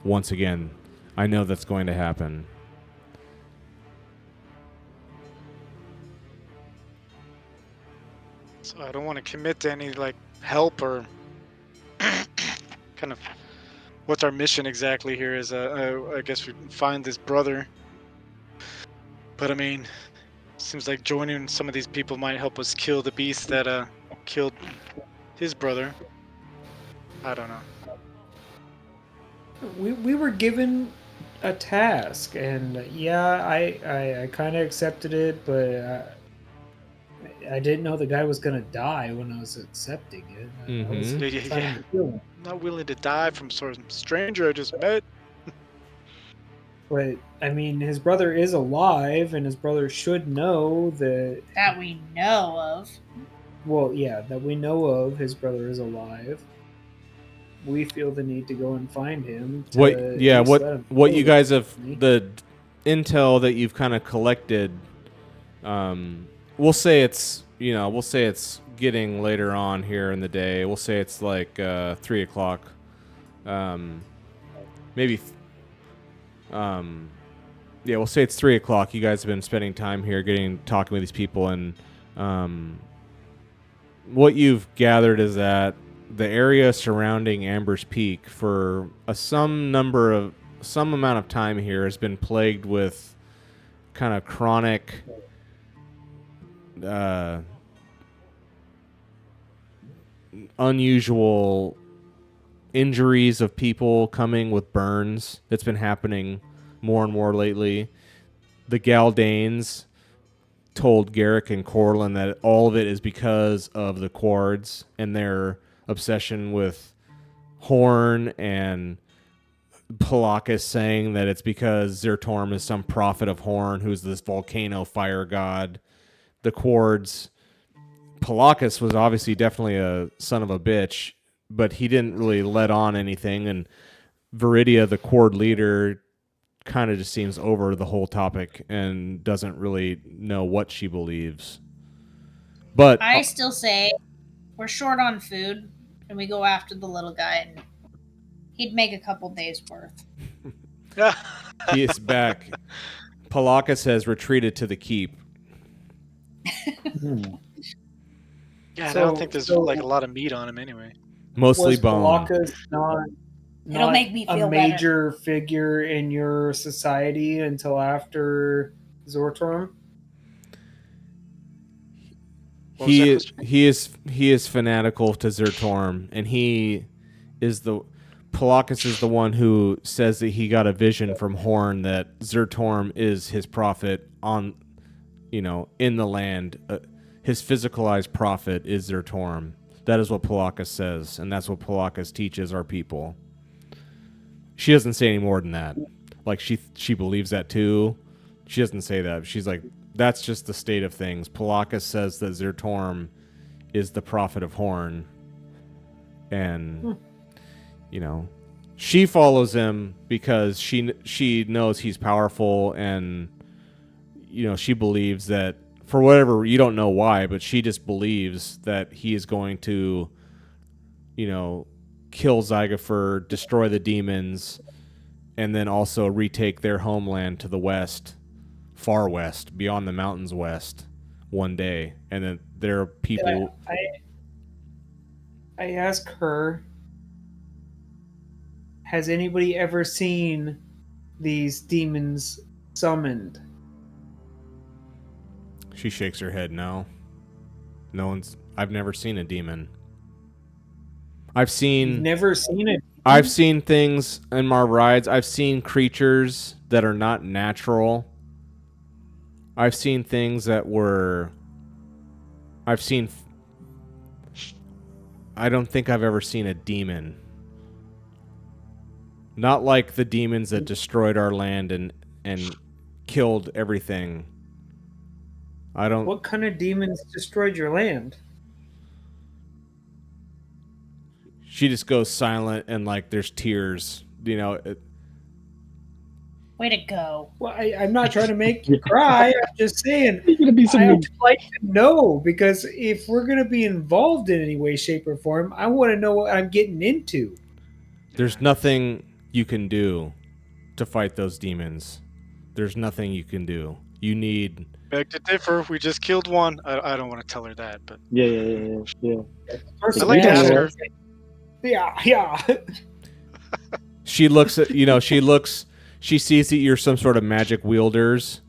once again. I know that's going to happen. So I don't want to commit to any like help or kind of what's our mission exactly here is I guess we find this brother. But I mean, seems like joining some of these people might help us kill the beast that killed his brother. I don't know. We were given a task, and yeah, I kind of accepted it, but I didn't know the guy was gonna die when I was accepting it. I was Mhm. trying to kill him. I'm not willing to die from some stranger I just met. But I mean, his brother is alive, and his brother should know that. That we know of. Well, yeah, that we know of. His brother is alive. We feel the need to go and find him. To at least let him What know you guys have me. the intel that you've kind of collected. We'll say it's getting later on here in the day. We'll say it's like 3 o'clock, maybe. Yeah, we'll say it's 3 o'clock. You guys have been spending time here, talking with these people, and what you've gathered is that the area surrounding Amber's Peak for some amount of time here has been plagued with kind of chronic unusual injuries of people coming with burns. It's been happening more and more lately. The Galdanes told Garrick and Corlin that all of it is because of the Quards and their obsession with Horn, and Palakis saying that it's because Zertorm is some prophet of Horn who's this volcano fire god. The Quards, Palakis was obviously definitely a son of a bitch. but he didn't really let on anything. And Viridia, the Cord leader, kind of just seems over the whole topic and doesn't really know what she believes. But I still say we're short on food, and we go after the little guy, and he'd make a couple days worth. he is back. Palakis has retreated to the keep. Yeah, I don't think there's like a lot of meat on him anyway. Mostly Was bone. Palaka's It'll make me feel a major figure in your society until after Zortorm? He is fanatical to Zertorm, and Palakis is the one who says that he got a vision from Horn that Zertorm is his prophet in the land. His physicalized prophet is Zertorm. That is what Palakis says, and that's what Palakis teaches our people. She doesn't say any more than that. Like, she believes that too. She doesn't say that. She's like, that's just the state of things. Palakis says that Zertorm is the prophet of Horn. And, she follows him because she knows he's powerful, and, she believes that, for whatever, you don't know why, but she just believes that he is going to, kill Zygofer, destroy the demons, and then also retake their homeland to the west, far west, beyond the mountains west, one day. And then there are people... I ask her, has anybody ever seen these demons summoned? She shakes her head, no. I've never seen a demon. You've never seen it? I've seen things in my rides. I've seen creatures that are not natural. I've seen things that were... I don't think I've ever seen a demon. Not like the demons that destroyed our land and killed everything. What kind of demons destroyed your land? She just goes silent, and like there's tears. Way to go. Well, I'm not trying to make you cry. I'm just saying. I would like to know, because if we're going to be involved in any way, shape, or form, I want to know what I'm getting into. There's nothing you can do to fight those demons. There's nothing you can do. You need... Beg to differ. We just killed one. I don't want to tell her that, but... Yeah. I'd like to ask her... Yeah. She looks at, she sees that you're some sort of magic wielders.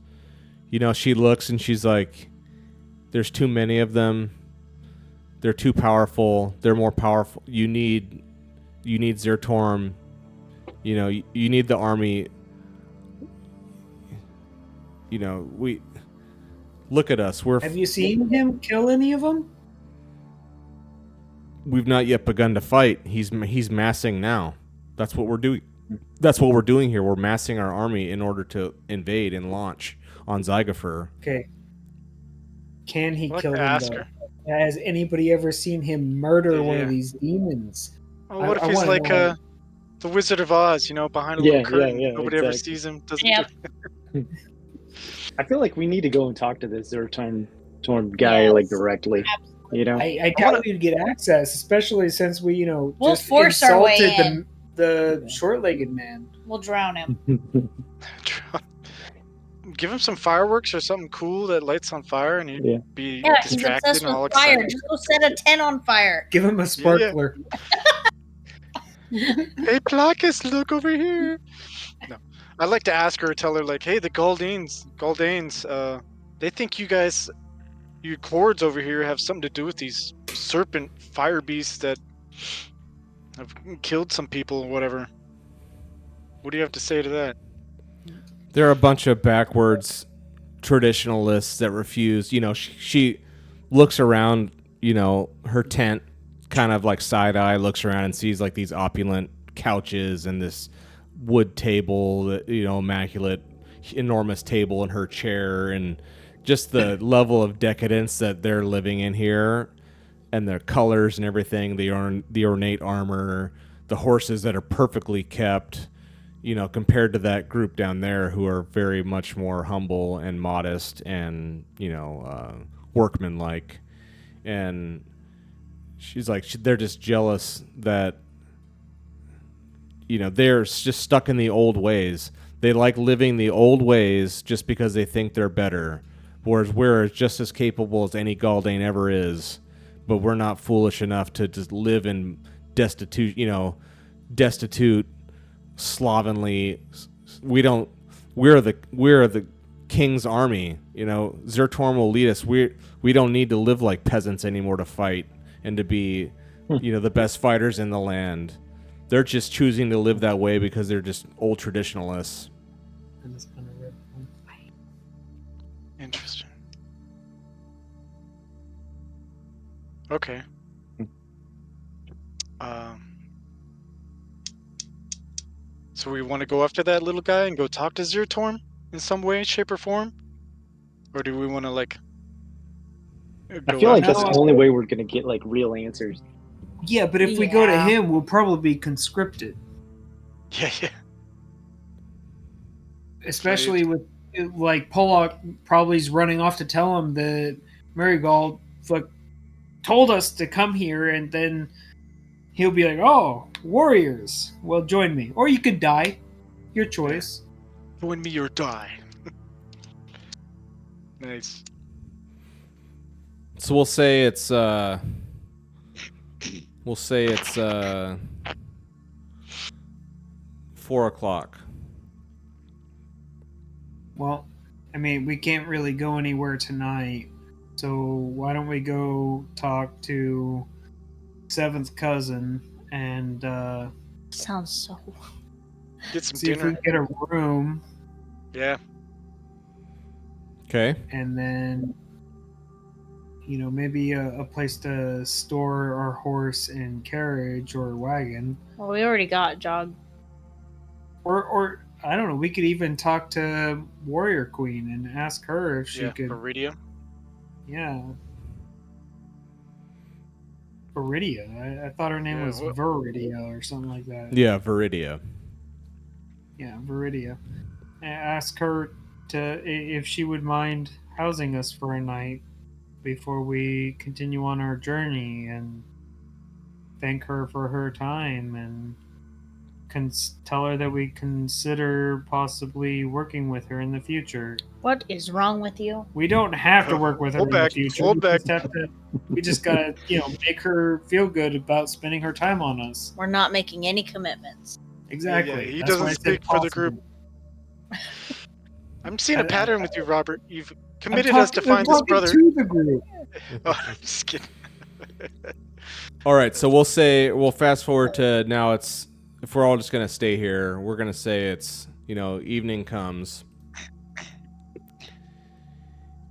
She looks and she's like, there's too many of them. They're too powerful. They're more powerful. You need Zertorm. You need the army. We look at us. Have you seen him kill any of them? We've not yet begun to fight. He's massing now. That's what we're doing. That's what we're doing here. We're massing our army in order to invade and launch on Zygofer. Okay. Can he kill them, ask though? her. Has anybody ever seen him murder one of these demons? Oh, what if he's like the Wizard of Oz, behind a little curtain? Nobody ever sees him. I feel like we need to go and talk to this Zertorm guy directly. I doubt we'd get access, especially since we, we'll just force our way insulted in. the short-legged man. We'll drown him. Give him some fireworks or something cool that lights on fire, and he'd be distracted he's and all obsessed with fire. excited. Just go set a tent on fire. Give him a sparkler. Hey, Placus, look over here. No, I'd like to ask her, tell her like, hey, the Galdanes, they think you guys, you Cords over here, have something to do with these serpent fire beasts that have killed some people or whatever. What do you have to say to that? There are a bunch of backwards traditionalists that refuse. She looks around, her tent, kind of like side eye, looks around and sees like these opulent couches and this wood table, that immaculate, enormous table in her chair, and just the level of decadence that they're living in here. and the colors and everything, the ornate armor, the horses that are perfectly kept, compared to that group down there who are very much more humble and modest and, workmanlike. And she's like, they're just jealous that, they're just stuck in the old ways. They like living the old ways just because they think they're better. Whereas we're just as capable as any Galdane ever is, but we're not foolish enough to just live in destitute, slovenly. We're the king's army. Zertorm will lead us. We don't need to live like peasants anymore to fight and to be, the best fighters in the land. They're just choosing to live that way because they're just old traditionalists. Interesting. Okay. So we want to go after that little guy and go talk to Zertorm in some way, shape, or form? Or do we want to, like, I go feel like after that's this? the only way we're going to get like real answers. Yeah, but if we go to Yeah. him, we'll probably be conscripted. Yeah. Especially with, like, Pollock probably is running off to tell him that Marigold told us to come here, and then he'll be like, "Oh, warriors, well, join me, or you could die, your choice." Join me or die. Nice. So we'll say it's 4:00. Well, I mean, we can't really go anywhere tonight, so why don't we go talk to Seventh Cousin and Sounds so. Get some see if we dinner. can get a room, Yeah. Okay. and then maybe a place to store our horse and carriage or wagon, Well, we already got Jog. or I don't know. We could even talk to Warrior Queen and ask her if she could. Iridia. Yeah. Viridia. I thought her name Yeah, was what- Viridia or something like that. Yeah, Viridia. Yeah, Viridia. And ask her if she would mind housing us for a night before we continue on our journey, and thank her for her time, and tell her that we consider possibly working with her in the future. What is wrong with you? We don't have to work with her Hold in the back, future. hold we back. just have to. We just gotta, make her feel good about spending her time on us. We're not making any commitments. Exactly. Yeah, he That's doesn't why I said speak for the possible. group. I'm seeing a I- pattern with you, Robert. You've I'm committed us to talking- I'm find this talking brother. to the group. Oh, I'm just kidding. All right, so we'll fast forward to now. If we're all just gonna stay here, we're gonna say it's evening comes,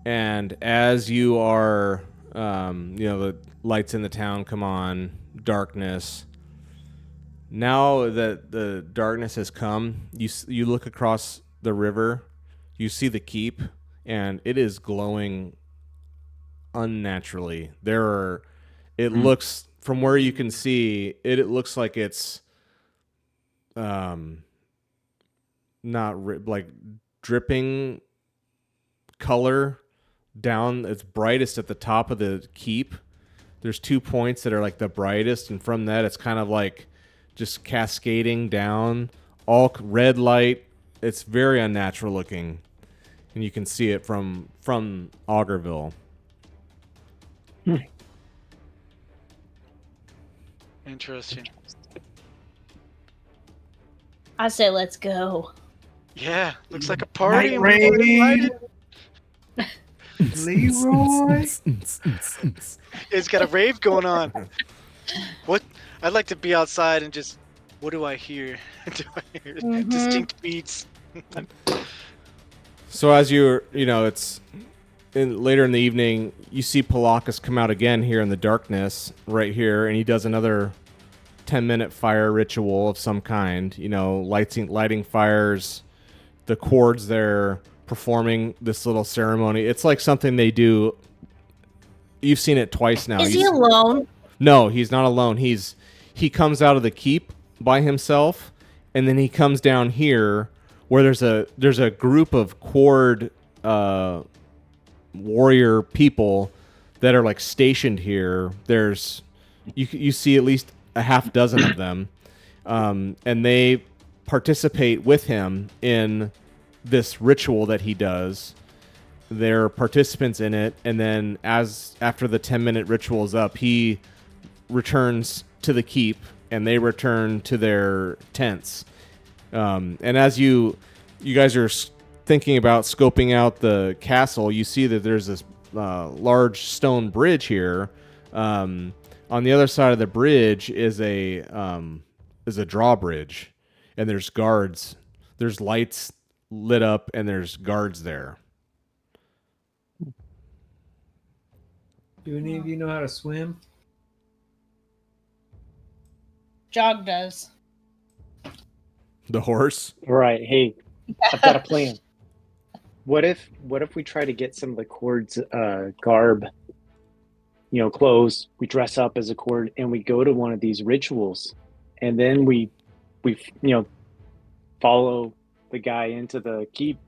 and as you are, the lights in the town come on, darkness. Now that the darkness has come, you look across the river, you see the keep, and it is glowing unnaturally. It looks, from where you can see, it looks like it's not like dripping color down. It's brightest at the top of the keep. There's 2 points that are like the brightest, and from that it's kind of like just cascading down, all red light. It's very unnatural looking, and you can see it from Augerville. Interesting. I say let's go. Yeah, looks like a party. Night And we were raid. invited. Leroy. It's got a rave going on. What? I'd like to be outside and just. What do I hear? Do I hear Mhm. distinct beats? So as it's later in the evening, you see Palakis come out again here in the darkness right here, and he does another 10-minute fire ritual of some kind, lighting fires, the chords there performing this little ceremony. It's like something they do You've seen it twice now. Is he alone? No, he's not alone. He comes out of the keep by himself, and then he comes down here where there's a group of Quard warrior people that are like stationed here. There's you see at least a half dozen of them, and they participate with him in this ritual that he does. They're participants in it, and then after the 10-minute ritual is up, he returns to the keep, and they return to their tents. And as you guys are thinking about scoping out the castle, you see that there's this large stone bridge here. On the other side of the bridge is a drawbridge, and there's guards. There's lights lit up, and there's guards there. Do any of you know how to swim? Jog does. The horse. Right. Hey, I've got a plan. What if we try to get some of the Cord's garb, clothes? We dress up as a Cord and we go to one of these rituals, and then we follow the guy into the keep.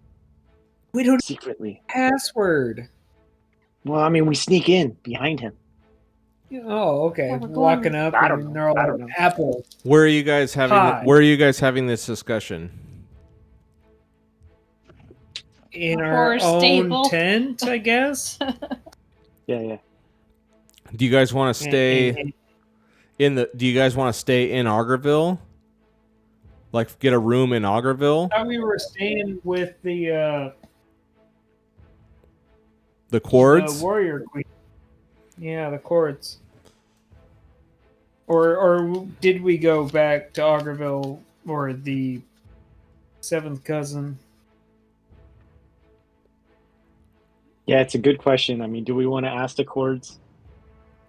We don't secretly. Password. Well, I mean, we sneak in behind him. Oh, okay. Yeah, we're Walking going- up I don't and know. they're all I don't know. apple. Where are you guys having? Hi. Where are you guys having this discussion? In our Horse own stable. tent, I guess. Yeah. Do you guys want to stay in the? Do you guys want to stay in Augerville? Like get a room in Augerville? I thought we were staying with the The warrior queen. Yeah, the Cords. Or did we go back to Augerville or the seventh cousin? Yeah, it's a good question. I mean, do we want to ask the Cords,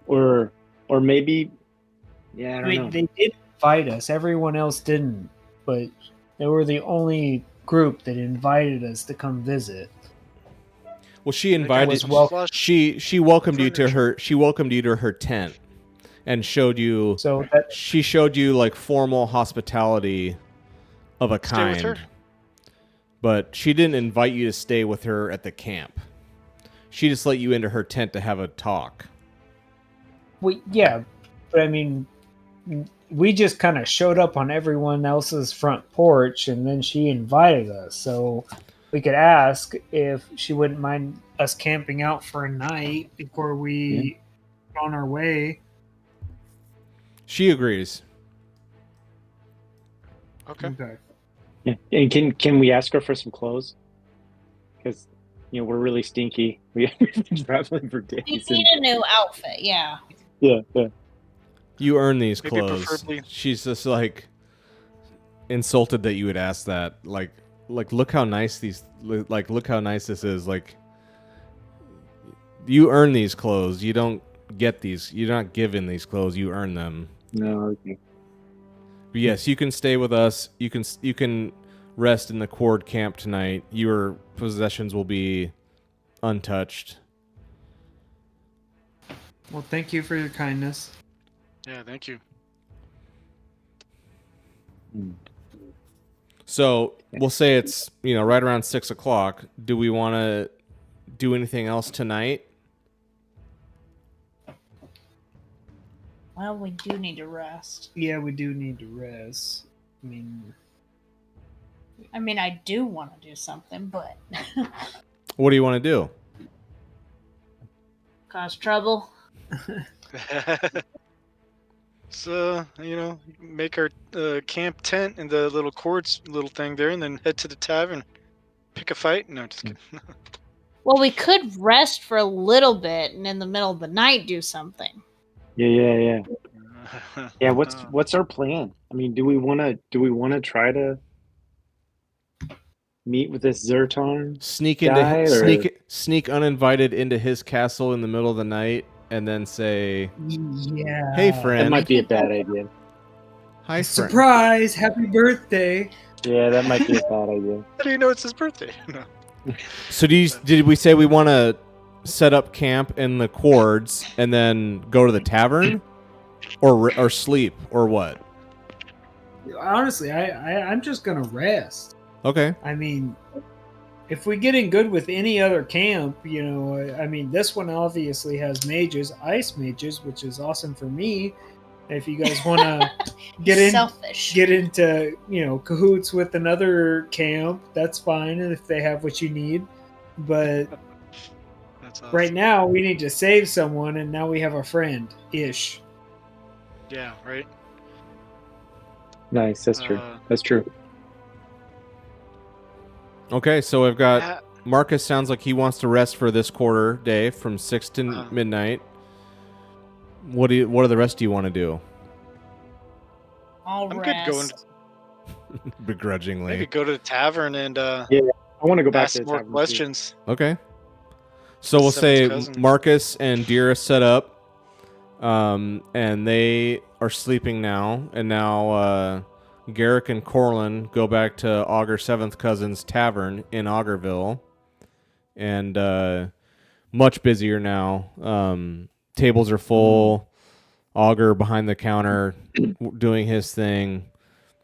or maybe? Yeah, I don't know. They did invite us. Everyone else didn't, but they were the only group that invited us to come visit. Well, she invited. was wel- She welcomed you to her. She welcomed you to her tent, and showed you. So that She showed you like formal hospitality of a Stay kind. with her. But she didn't invite you to stay with her at the camp. She just let you into her tent to have a talk. yeah, but I mean, we just kind of showed up on everyone else's front porch, and then she invited us. So we could ask if she wouldn't mind us camping out for a night before we on our way. She agrees. Okay. Yeah. And can we ask her for some clothes? Because we're really stinky. We've been traveling for days. You need a new outfit, yeah. Yeah. You earn these Maybe clothes. preferably- She's just like insulted that you would ask that. Like look how nice look how nice this is. Like you earn these clothes. You don't get these. You're not given these clothes. You earn them. No. Okay. But yes, you can stay with us. You can rest in the Cord camp tonight. Your possessions will be untouched. Well, thank you for your kindness. Yeah, thank you. So we'll say it's right around 6 o'clock. Do we want to do anything else tonight? Well, we do need to rest. Yeah, we do need to rest. I mean, I do want to do something, but What do you want to do? cause trouble. So, make our camp tent in the little Cords little thing there, and then head to the tavern, pick a fight. No, just kidding. Well, we could rest for a little bit and in the middle of the night do something. Yeah. Yeah. What's our plan? I mean, do we want to try to meet with this Zerton? Sneak uninvited into his castle in the middle of the night and then say, Yeah. "Hey, That friend." might be a bad idea. Hi, friend. Surprise! Happy birthday! Yeah, that might be a bad idea. How do you know it's his birthday? No. So did we say we want to set up camp in the cords and then go to the tavern, or sleep, or what? Honestly, I'm just gonna rest. Okay. I mean, if we get in good with any other camp, you know, I mean, this one obviously has mages, ice mages, which is awesome for me. If you guys want to Selfish. get into, you know, cahoots with another camp, that's fine if they have what you need. But That's awesome. right now, we need to save someone, and now we have a friend ish. Yeah, right. Nice. That's true. That's true. Okay, so I've got Yeah. Marcus. Sounds like he wants to rest for this quarter day from 6 to midnight. What do the rest of you want to do? I'll I'm rest. good going. Begrudgingly. Maybe go to the tavern and Yeah, I want to go back ask to the more tavern too. questions. Okay. So we'll say Seventh cousin. Marcus and Dira set up, and they are sleeping now. And now Garrick and Corlin go back to Augur 7th Cousin's Tavern in Augurville. And much busier now. Tables are full. Augur behind the counter doing his thing.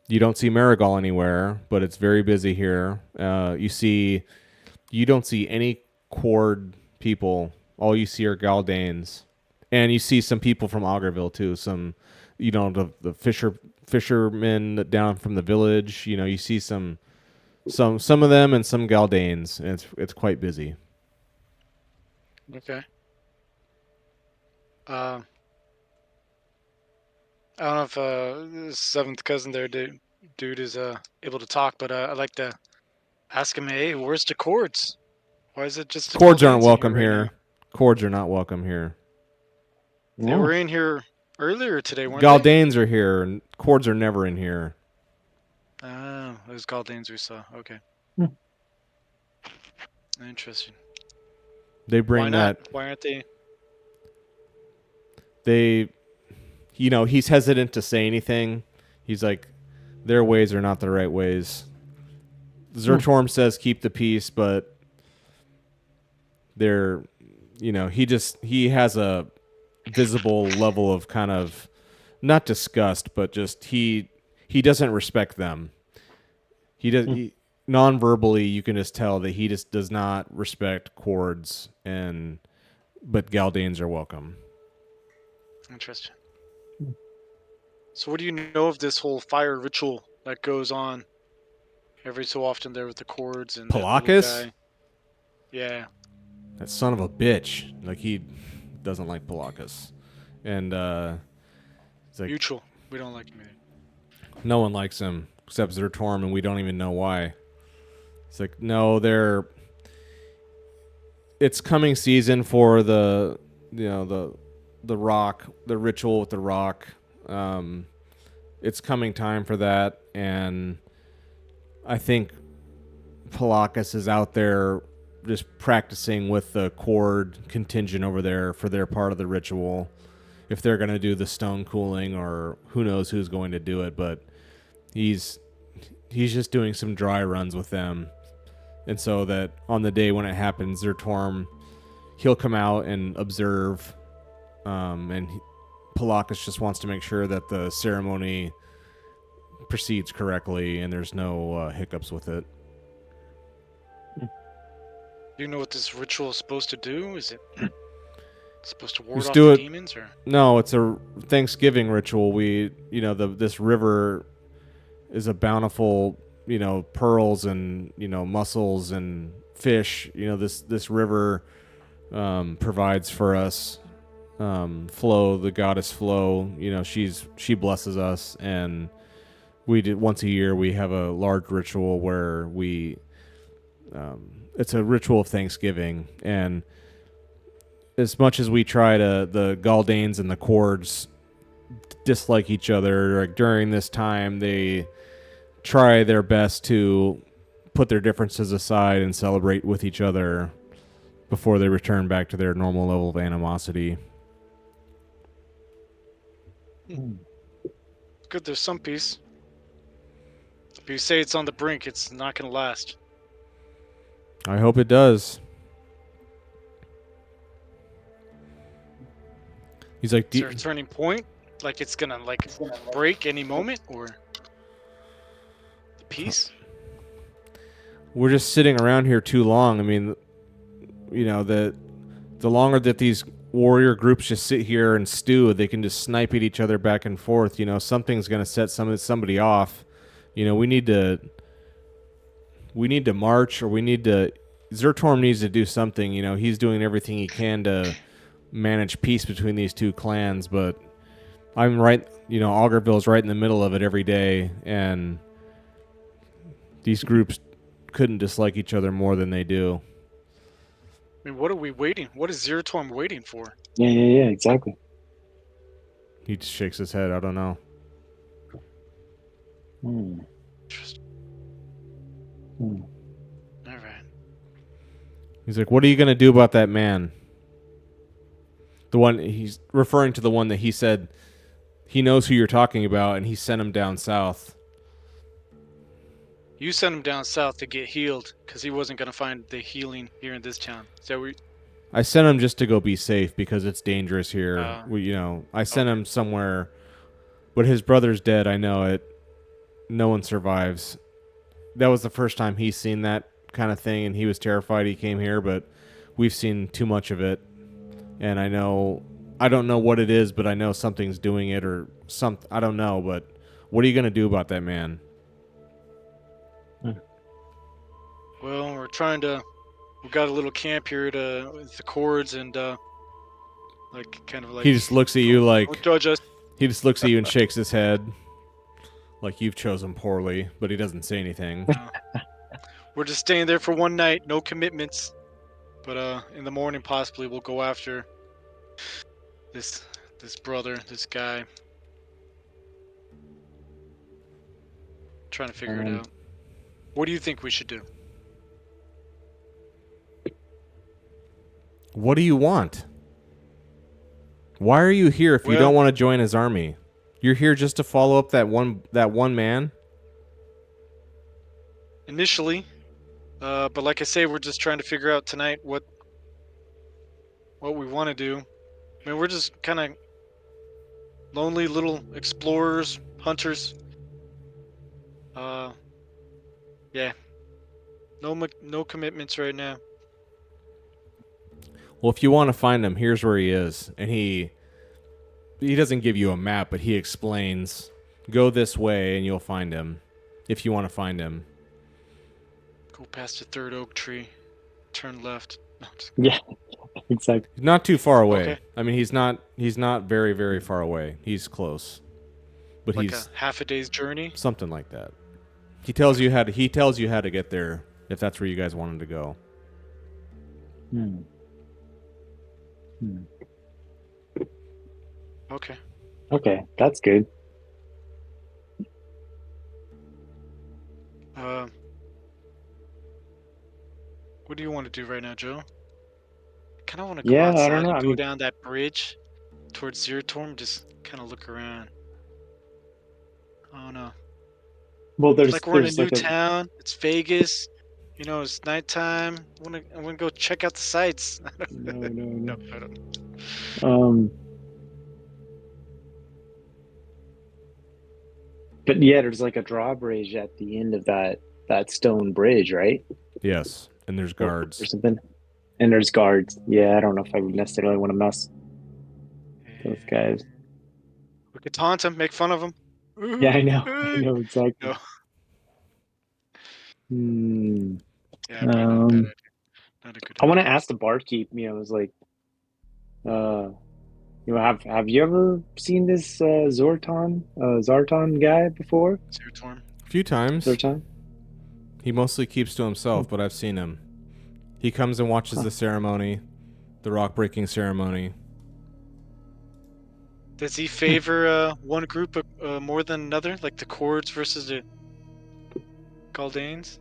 You don't see Marigal anywhere, but it's very busy here. You don't see any Cord people. All you see are Galdanes, and you see some people from Augurville too. Some, the fishermen down from the village. You see some of them and some Galdanes, and it's quite busy. Okay. I don't know if the seventh cousin there, dude is able to talk, but I'd like to ask him, hey, where's the cords? Why is it just the Cords aren't Galdanes in welcome right here. now? Cords are not welcome here. They were in here earlier today, weren't Galdanes are here, and Cords are never in here. they? Oh, it was Galdanes we saw. Okay. Interesting. They bring Why not? Why aren't they? He's hesitant to say anything. He's like, their ways are not the right ways. Zertorm says keep the peace, but he has a visible level of kind of, not disgust, but just he doesn't respect them. Non-verbally, you can just tell that he just does not respect Cords, but Galdanes are welcome. Interesting. So what do you know of this whole fire ritual that goes on every so often there with the cords and that little Palakis? guy? Yeah. That son of a bitch. Like, he doesn't like Palakis. And it's like, Mutual. We don't like him either. no one likes him except Zertorm, and we don't even know why. It's like, no, it's coming season for the rock, the ritual with the rock. It's coming time for that, and I think Palakis is out there just practicing with the Cord contingent over there for their part of the ritual. If they're going to do the stone cooling, or who knows who's going to do it, but he's just doing some dry runs with them. And so that on the day when it happens, Zertorm, he'll come out and observe, and Palakis just wants to make sure that the ceremony proceeds correctly and there's no hiccups with it. Do you know what this ritual is supposed to do? Is it supposed to ward off the demons, or? No, it's a Thanksgiving ritual. This river is a bountiful, pearls and, mussels and fish. This river provides for us. Flo, the goddess Flo, she blesses us, and we did once a year. We have a large ritual where it's a ritual of Thanksgiving, and as much as we try to, the Galdanes and the Cords dislike each other, like, during this time, they try their best to put their differences aside and celebrate with each other before they return back to their normal level of animosity. Good, there's some peace. If you say it's on the brink, it's not going to last. I hope it does. He's like, Is there a turning point? Like it's gonna like break any moment, or the peace? we're just sitting around here too long. I mean, the longer that these warrior groups just sit here and stew, they can just snipe at each other back and forth. Something's gonna set somebody off. We need to march, or Zertorm needs to do something. He's doing everything he can to manage peace between these two clans, but I'm right. Augerville's right in the middle of it every day, and these groups couldn't dislike each other more than they do. I mean, what are we waiting? What is Zeratorm waiting for? Yeah, exactly. He just shakes his head. I don't know. Hmm. Interesting. Hmm. All right. He's like, what are you going to do about that man? The one, he's referring to the one that he said he knows who you're talking about, and he sent him down south. You sent him down south to get healed because he wasn't gonna find the healing here in this town. So I sent him just to go be safe because it's dangerous here. I sent okay. him somewhere, but his brother's dead. I know it. No one survives. That was the first time he's seen that kind of thing, and he was terrified. He came here, but we've seen too much of it, and I don't know what it is, but I know something's doing it, or something. I don't know, but what are you gonna do about that man? Well, we got a little camp here with the cords and kind of like. He just looks at you like. Don't judge us. He just looks at you and shakes his head, like you've chosen poorly, but he doesn't say anything. We're just staying there for one night, no commitments. But in the morning, possibly we'll go after this brother, this guy. Trying to figure it out. What do you think we should do? What do you want? Why are you here if you don't want to join his army? You're here just to follow up that one man? Initially, but like I say, we're just trying to figure out tonight what we want to do. I mean, we're just kind of lonely little explorers, hunters. Yeah. No commitments right now. Well, if you want to find him, here's where he is. And he doesn't give you a map, but he explains, go this way and you'll find him, if you want to find him. Go past the third oak tree, turn left. Yeah, exactly. He's not too far away. Okay. I mean, he's not very, very far away. He's close. But Like he's a half a day's journey? something like that. He tells you how to get there if that's where you guys wanted to go. Okay. Okay, that's good. What do you want to do right now, Joe? I kind of want to go Yeah, I outside don't know. and I go mean, down that bridge towards Zeratorm, just kind of look around. I don't know. well, It's there's like we're in a there's new like a town. It's Vegas. It's nighttime. I want to go check out the sights. no. No, I don't. But yeah, there's like a drawbridge at the end of that stone bridge, right? Yes, and there's guards. Or something. And there's guards. Yeah, I don't know if I would necessarily want to mess with those guys. We could taunt him, make fun of him. Yeah, I know exactly. No. Hmm. Yeah, probably not a bad idea. Not a good I want to idea. ask the barkeep. It was like, have you ever seen this Zartan guy before? Zeratorm. A few times. Zartan? He mostly keeps to himself, but I've seen him. He comes and watches the ceremony, the rock-breaking ceremony. Does he favor one group more than another, like the Cords versus the Galdanes?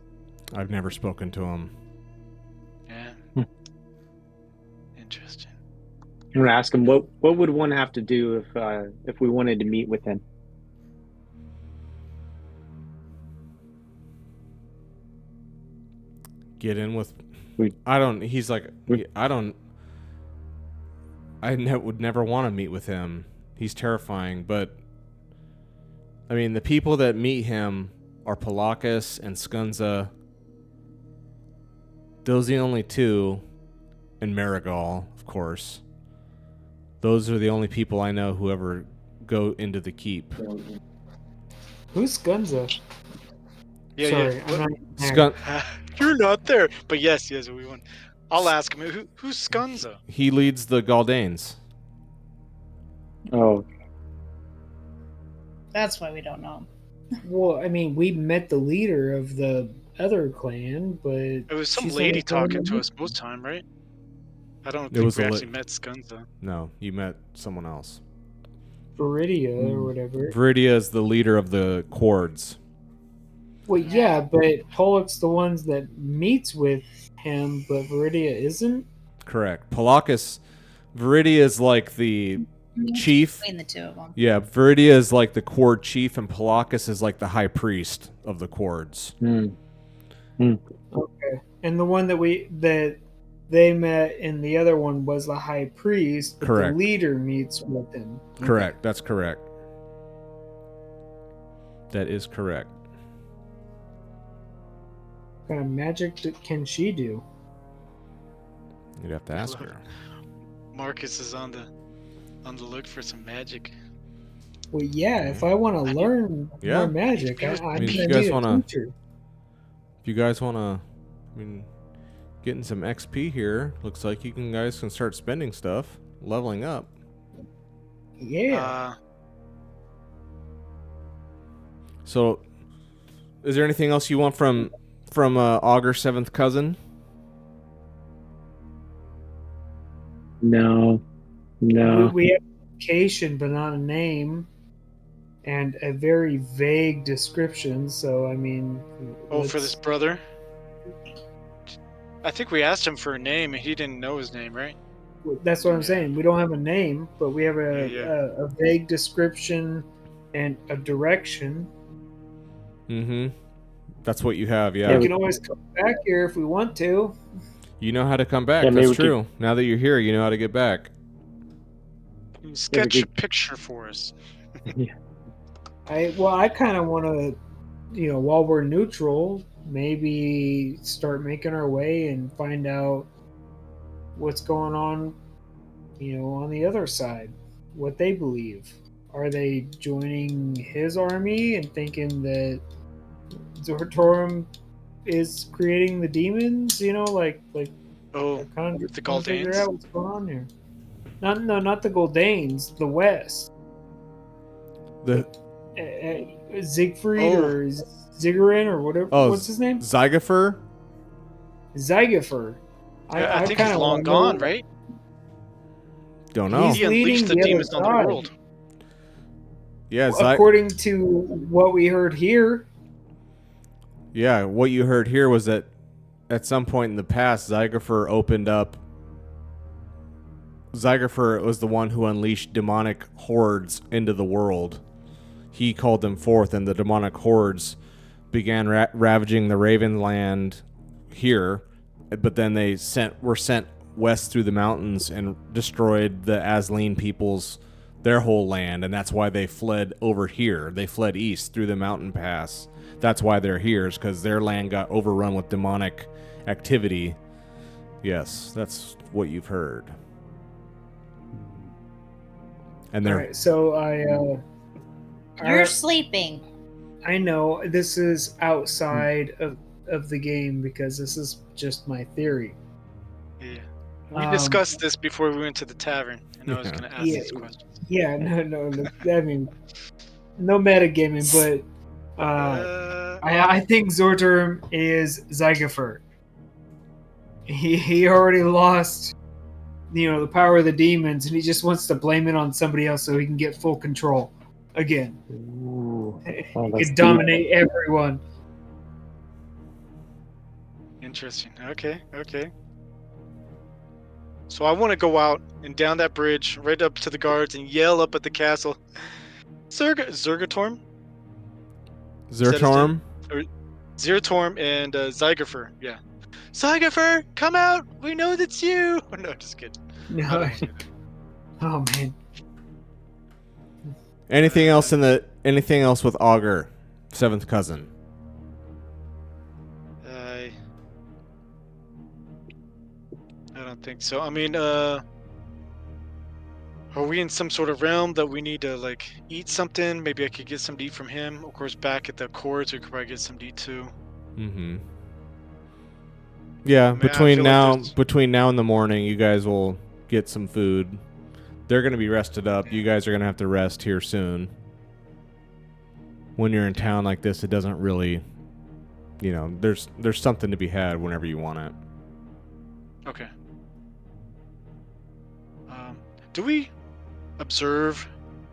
I've never spoken to him. Yeah. Interesting. I'm gonna ask him what would one have to do if we wanted to meet with him. Get in with. We- I don't. He's like. we- I would never want to meet with him. He's terrifying, but I mean, the people that meet him are Palakis and Skunza. Those are the only two, and Marigal, of course. Those are the only people I know who ever go into the keep. Who's Gunza? Yeah, Sorry, yeah. I'm not there. Skun- You're not there. But yes, we won. I'll ask him. Who's Skunza? he leads the Galdanes. Oh, That's why we don't know him. Well, I mean, we met the leader of the other clan, but It was some she's lady only talking telling to me- us most time, right? I don't It think was we a actually met Skunza. No, you met someone else. Viridia or whatever. Viridia is the leader of the Quards. Well, yeah, but Pollock's the ones that meets with him, but Viridia isn't. Correct. Palakis, Viridia is like the chief. Between the two of them. Yeah, Viridia is like the Quard chief, and Palakis is like the high priest of the Quards. Okay, and the one that they met in the other one was the high priest. But Correct. The leader meets with him. Correct. That's correct. That is correct. What kind of magic can she do? You'd have to ask her. Marcus is on the look for some magic. Well, yeah, if I want to learn Yeah. more magic, I I mean, if you need guys a wanna- teacher. If you guys want to, I mean, getting some XP here, looks like you guys can start spending stuff, leveling up. Yeah. So, is there anything else you want from Augur's seventh cousin? no. We have a location, but not a name, and a very vague description. So, I mean, Oh, for let's- this brother? I think we asked him for a name and he didn't know his name, right? That's what I'm saying. We don't have a name, but we have a vague description and a direction. Mm-hmm. That's what you have, Yeah, yeah. We can always come back here if we want to. You know how to come back. Yeah, maybe That's we true. Now that you're here, you know how to get back. Sketch could- a picture for us. I kind of want to, while we're neutral, maybe start making our way and find out what's going on, on the other side, what they believe. Are they joining his army and thinking that Zortorum is creating the demons? Oh, Kind the of figure Galdanes? out what's going on here. Not the Goldanes, the West. The Siegfried Oh. or Ziggurinn or whatever. Oh, What's his name? Zygofer? Zygofer. I think kinda he's long wanna gone, know- right? Don't know. He's He unleashed leading the the other demons on the side. world. Yeah, According to what we heard here, yeah. What you heard here was that at some point in the past, Zygofer opened up. Zygofer was the one who unleashed demonic hordes into the world. He called them forth, and the demonic hordes began ravaging the Ravenland here. But then they were sent west through the mountains and destroyed the Asleen peoples, their whole land, and that's why they fled over here. They fled east through the mountain pass. That's why they're here, is because their land got overrun with demonic activity. Yes, that's what you've heard. And they're alright, so You're sleeping. I know this is outside of the game because this is just my theory. Yeah. We Um, discussed this before we went to the tavern, and I was Yeah. going to ask Yeah. these questions. Yeah, no. I mean, no metagaming, but I think Zorterm is Zygofer. He already lost, the power of the demons, and he just wants to blame it on somebody else so he can get full control again. Ooh. He Oh, that's can dominate everyone. Interesting. Okay. So I want to go out and down that bridge, right up to the guards, and yell up at the castle, Zergatorm? Zertorm. Zertorm and Zygofer. Yeah. Zygofer, come out! We know that's you! No, just kidding. No, Oh man. Anything else with Augur, seventh cousin? I don't think so. I mean, are we in some sort of realm that we need to like eat something? Maybe I could get some to eat from him. Of course, back at the courts, we could probably get some to eat too. Mm-hmm. Yeah, I mean, I feel like between now and the morning, you guys will get some food. They're going to be rested up. You guys are going to have to rest here soon. When you're in town like this, it doesn't really, there's something to be had whenever you want it. Okay. Do we observe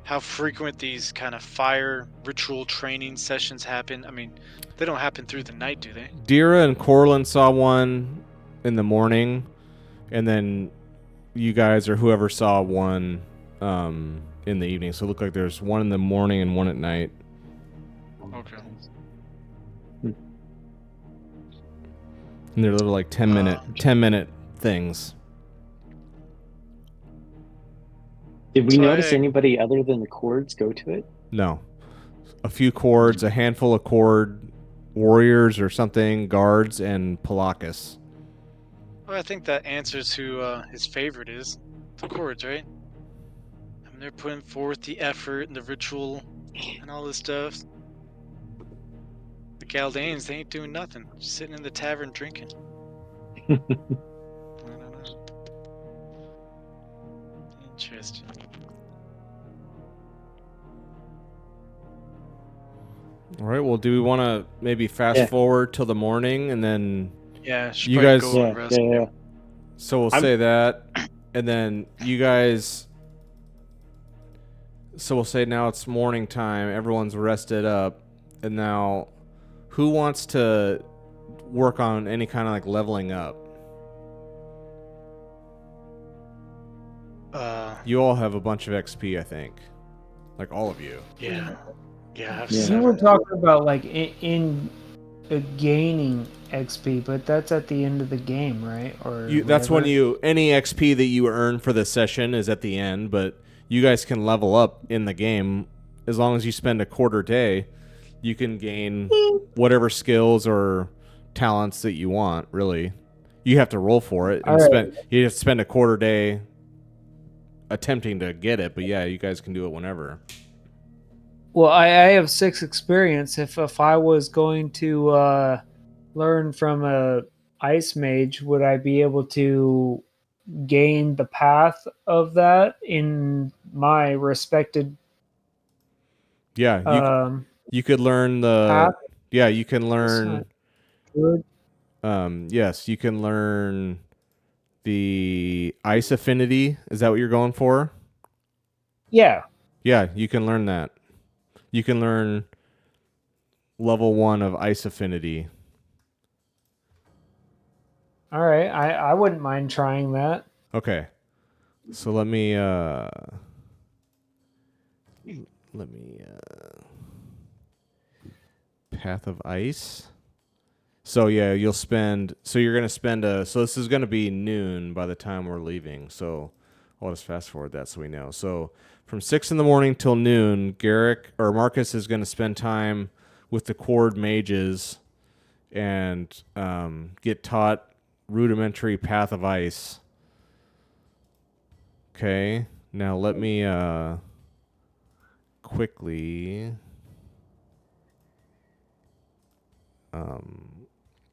how frequent these kind of fire ritual training sessions happen? I mean, they don't happen through the night, do they? Dira and Corlin saw one in the morning, and then you guys or whoever saw one in the evening. So it looked like there's one in the morning and one at night. Okay. And they're little like 10-minute things. Did we So notice anybody other than the Cords go to it? No. A few Cords, a handful of Cord warriors or something, guards, and Palakis. Well, I think that answers who his favorite is. The Cords, right? I mean, they're putting forth the effort and the ritual and all this stuff. The Galdanes, they ain't doing nothing. Just sitting in the tavern drinking. I don't know. Interesting. All right, well, do we want to maybe fast forward till the morning and then... Yeah, you guys... go and rest. Yeah. So we'll say that, and then you guys... So we'll say now it's morning time, everyone's rested up, and now who wants to work on any kind of like leveling up? You all have a bunch of XP, I think. Like all of you. Yeah. Yeah, I have You seven. were talking about like in gaining XP, but that's at the end of the game, right? Or That's when whatever? any XP that you earn for the session is at the end, but you guys can level up in the game as long as you spend a quarter day. You can gain whatever skills or talents that you want. Really, you have to roll for it and you have to spend a quarter day attempting to get it. But yeah, you guys can do it whenever. Well, I have 6 experience. If I was going to learn from a ice mage, would I be able to gain the path of that in my respected? Yeah, you could learn the path? Yeah, you can learn. Good. Yes, you can learn the ice affinity. Is that what you're going for? Yeah. Yeah, you can learn that. You can learn level 1 of ice affinity. All right, I wouldn't mind trying that. Okay. So let me Path of Ice. So yeah, you're going to spend so this is going to be noon by the time we're leaving. So I'll just fast forward that so we know. So from 6 in the morning till noon, Marcus is going to spend time with the Cord mages and get taught rudimentary Path of Ice. Okay, now let me quickly...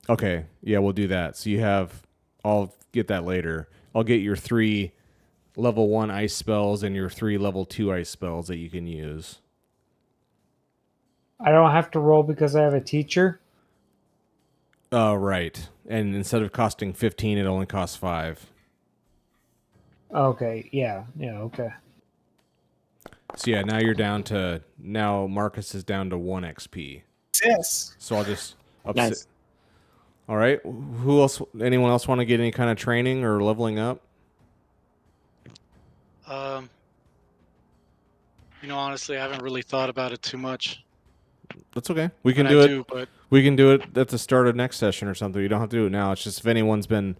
Okay, yeah, we'll do that. So I'll get that later. I'll get your 3 level 1 ice spells and your 3 level 2 ice spells that you can use. I don't have to roll because I have a teacher? Right. And instead of costing 15, it only costs 5. Okay, yeah, okay. So yeah, now Marcus is down to 1 XP. Yes. So I'll just Nice. All right. Anyone else want to get any kind of training or leveling up? Honestly, I haven't really thought about it too much. That's okay. We can do it. We can do it at the start of next session or something. You don't have to do it now. It's just if anyone's been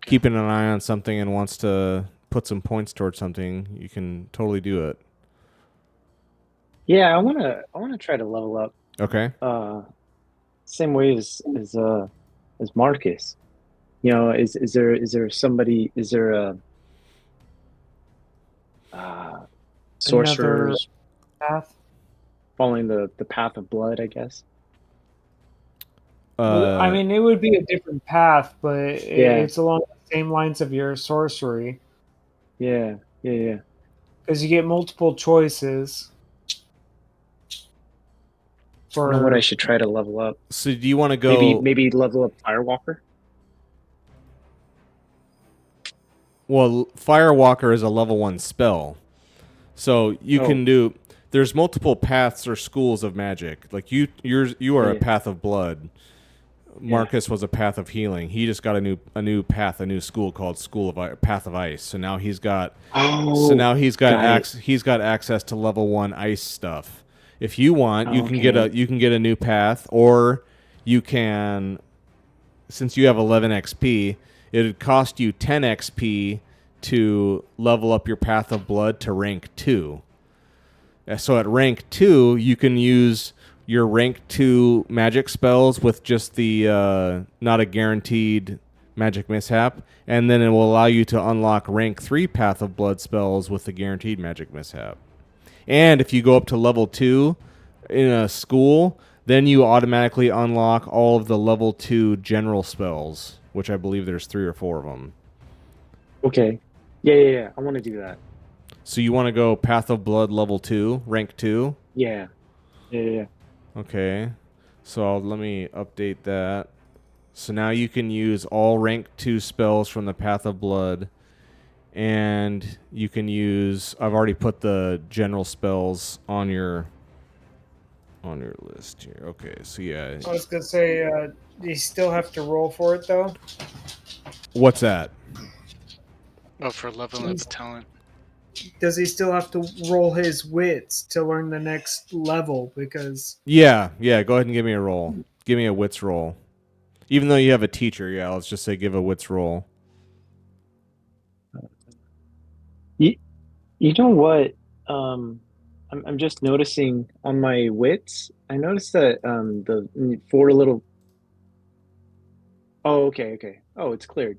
keeping an eye on something and wants to put some points towards something, you can totally do it. Yeah, I wanna try to level up. Okay. Same way as Marcus. Is there a uh, Another sorcerers path. following the path of blood? I guess. I mean, it would be a different path, but Yeah, it's along the same lines of your sorcery yeah. because you get multiple choices I don't know what I for. should try to level up. So do you want to Maybe go? maybe level up Firewalker. Well, Firewalker is a level 1 spell. So you Oh, can do. There's multiple paths or schools of magic. Like you are a yeah, path of blood. yeah. Marcus was a path of healing. He just got a new path, a new school called Path of Ice. So now he's got Oh, got it. he's got access to level 1 ice stuff. If you want, Okay. you can get a new path, or you can, since you have 11 XP, it would cost you 10 XP to level up your Path of Blood to rank 2. So at rank 2, you can use your rank 2 magic spells with just the not a guaranteed magic mishap, and then it will allow you to unlock rank 3 Path of Blood spells with the guaranteed magic mishap. And if you go up to level 2 in a school, then you automatically unlock all of the level 2 general spells, which I believe there's 3 or 4 of them. Okay. Yeah. I want to do that. So you want to go Path of Blood level 2, rank 2? Yeah. Okay. So let me update that. So now you can use all rank 2 spells from the Path of Blood, and you can use, I've already put the general spells on your list here. Okay. So yeah. I was gonna say, do you still have to roll for it though? What's that? Oh, for leveling up talent. Does he still have to roll his wits to learn the next level? Because Yeah. Go ahead and give me a roll. Give me a wits roll. Even though you have a teacher, yeah, let's just say give a wits roll. You you know what? Um, I'm just noticing on my wits. I noticed that the four little. Oh, okay. Oh, it's cleared.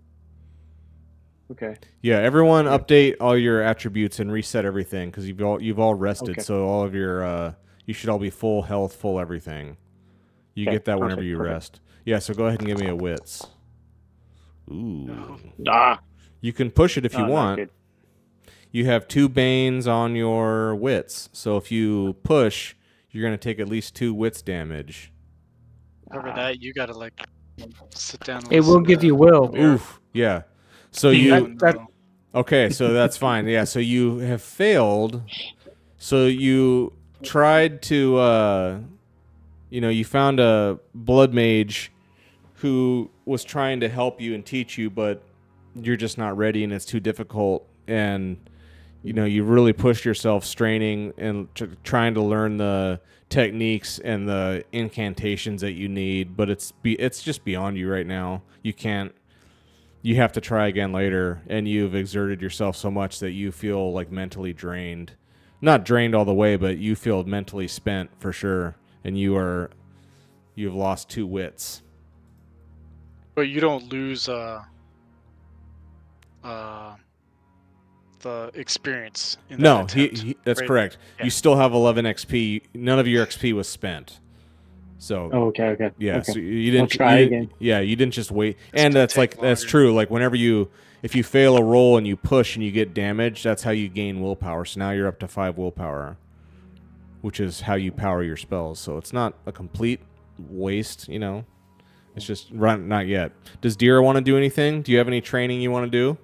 Okay. Yeah, everyone Yeah. update all your attributes and reset everything because you've all rested, Okay. so all of your you should all be full health, full everything. You Okay. get that whenever Perfect. you Perfect. rest. Yeah, so go ahead and give me a wits. Ooh. Ah. You can push it if you Oh, not want. good. You have 2 banes on your wits, so if you push, you're going to take at least 2 wits damage. Over that, you gotta like sit down and it will listen give to you will. mirror. Oof. Yeah. So Oh, you no. Okay, so that's fine. Yeah, so you have failed. So you tried to you found a blood mage who was trying to help you and teach you, but you're just not ready and it's too difficult, and you really pushed yourself straining and trying to learn the techniques and the incantations that you need, but it's just beyond you right now. You have to try again later, and you've exerted yourself so much that you feel like mentally drained. Not drained all the way, but you feel mentally spent for sure, and you've lost 2 wits. But you don't lose the experience in that No, attempt. that's right? correct. Yeah. You still have 11 XP. None of your XP was spent. So Oh, okay. yeah, Okay. so you I'll didn't try again. Yeah, you didn't just wait. It's And gonna that's take that's longer. true. Like if you fail a roll and you push and you get damaged, that's how you gain willpower. So now you're up to 5 willpower, which is how you power your spells. So it's not a complete waste, It's just not yet. Does Dira want to do anything? Do you have any training you want to do?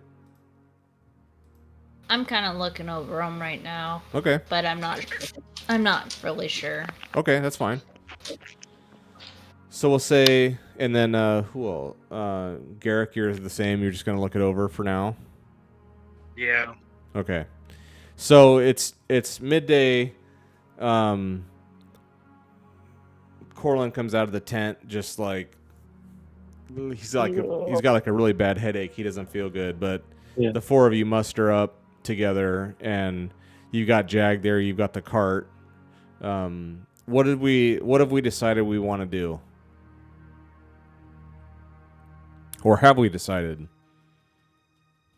I'm kind of looking over them right now, Okay. but I'm not really sure. Okay, that's fine. So we'll say, and then who will? Garrick, you're the same. You're just gonna look it over for now. Yeah. Okay. So it's midday. Corlin comes out of the tent, he's got like a really bad headache. He doesn't feel good, but Yeah. the four of you muster up together, and you got Jag there. You've got the cart. What have we decided we want to do, or have we decided?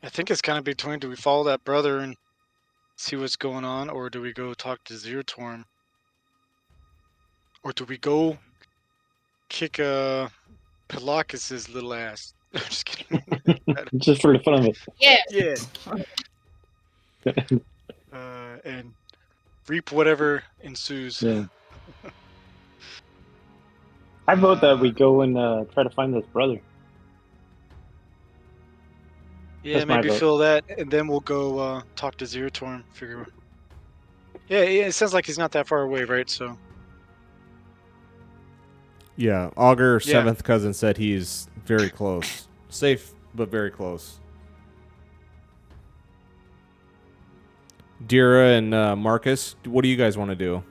I think it's kind of between, do we follow that brother and see what's going on, or do we go talk to Zertorm? Or do we go kick Pelakis's little ass? I'm just kidding. Just for the fun of it. Yeah. Yeah. And reap whatever ensues. Yeah. I vote that we go and try to find this brother. Yeah, That's my maybe vote. fill that, and then we'll go talk to Zertorm. Figure. Yeah, it sounds like he's not that far away, right? So. Yeah, Augur, Yeah. 7th cousin, said he's very close. Safe, but very close. Dira and Marcus, what do you guys want to do?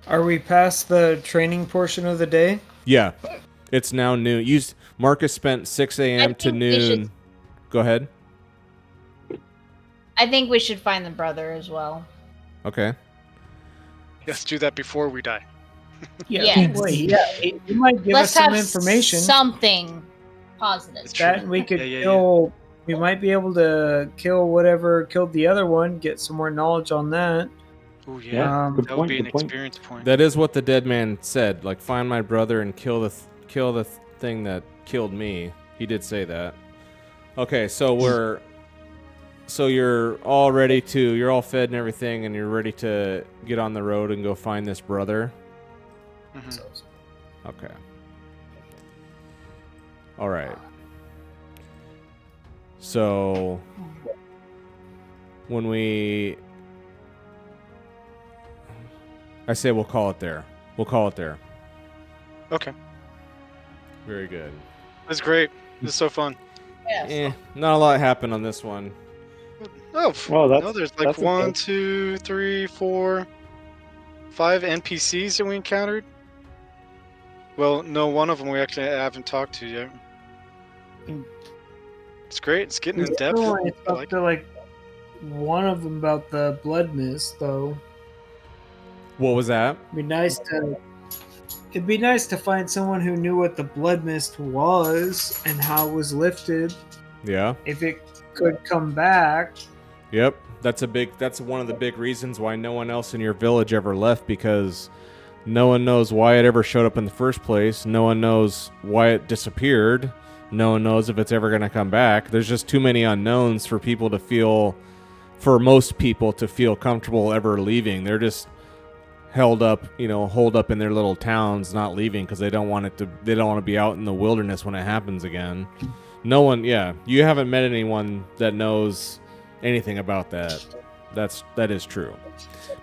Are we past the training portion of the day? Yeah, it's now noon. Marcus spent 6 a.m. to think we should- noon. Go ahead. I think we should find the brother as well. Okay. Let's do that before we die. Yes. Wait, he might give Let's us some have information something positive. It's that true. we could Yeah. kill. We might be able to kill whatever killed the other one. Get some more knowledge on that. Oh yeah, Yeah, good that would point, be an good point. experience point. That is what the dead man said. Like, find my brother and kill the thing that killed me. He did say that. Okay, so you're all ready to. You're all fed and everything, and you're ready to get on the road and go find this brother. Mhm. Okay. All right. So I say we'll call it there. We'll call it there. Okay, Very good. that's great. This is so fun. Yes. Not a lot happened on this one. Oh, Well, no, there's like that's okay. 1, 2, 3, 4, 5 NPCs that we encountered. Well, no, one of them we actually haven't talked to yet. It's great. It's getting in depth. Only I talked like to like one of them about the blood mist, though. What was that? It'd be nice to find someone who knew what the blood mist was and how it was lifted. Yeah. If it could come back. Yep. That's one of the big reasons why no one else in your village ever left, because no one knows why it ever showed up in the first place. No one knows why it disappeared. No one knows if it's ever going to come back. There's just too many unknowns for most people to feel comfortable ever leaving. They're just holed up in their little towns, not leaving because they don't want to be out in the wilderness when it happens again. No one, you haven't met anyone that knows anything about that. That is true.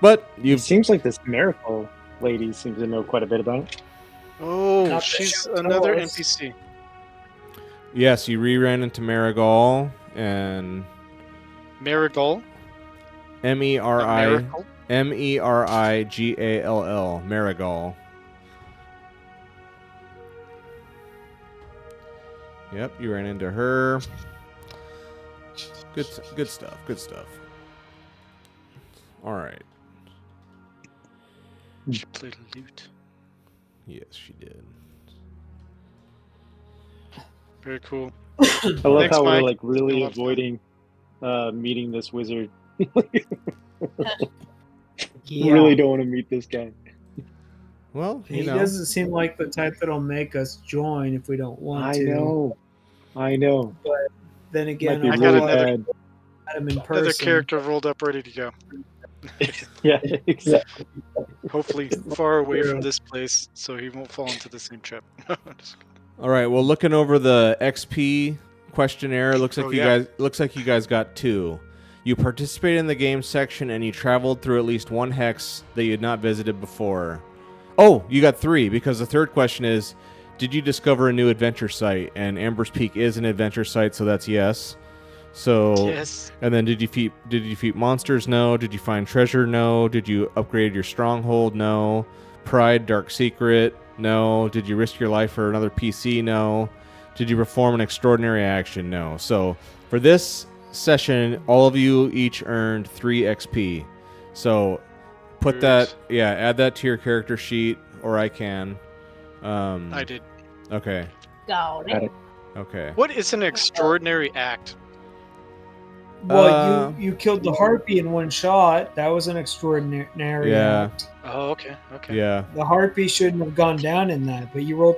But It seems like this miracle lady seems to know quite a bit about it. Oh, Not that she's she'll another tell us. NPC. yes, you ran into Marigal and Marigold. Merigall. Miracle. Merigall. Marigal. Yep, you ran into her. Good stuff. Good stuff. All right. She played a lute. Yes, she did. Very cool. I love Thanks, how we're Mike. like really It's been a lot of fun. avoiding meeting this wizard. Yeah. Really don't want to meet this guy. Well, He doesn't seem like the type that'll make us join if we don't want to. I know. Then Might again, be I I got really want another- bad. him in Another person. character rolled up, ready to go. Yeah, exactly. Hopefully, far away from this place, so he won't fall into the same trap. Just- All right. Well, looking over the XP questionnaire, looks like Oh, you yeah. guys got 2. You participated in the game section and you traveled through at least one hex that you had not visited before. Oh, you got 3, because the third question is, did you discover a new adventure site? And Amber's Peak is an adventure site, so that's yes. So Yes. And then did you defeat monsters? No. Did you find treasure? No. Did you upgrade your stronghold? No. Pride, Dark Secret? No. Did you risk your life for another PC? No. Did you perform an extraordinary action? No. So for this session, all of you each earned 3 XP. So put that, add that to your character sheet, or I can. I did. Okay. Got Got it. it. Okay. What is an extraordinary act? Well, you killed the harpy in one shot. That was an extraordinary Yeah. act. Oh, okay. Okay. Yeah. The harpy shouldn't have gone down in that, but you rolled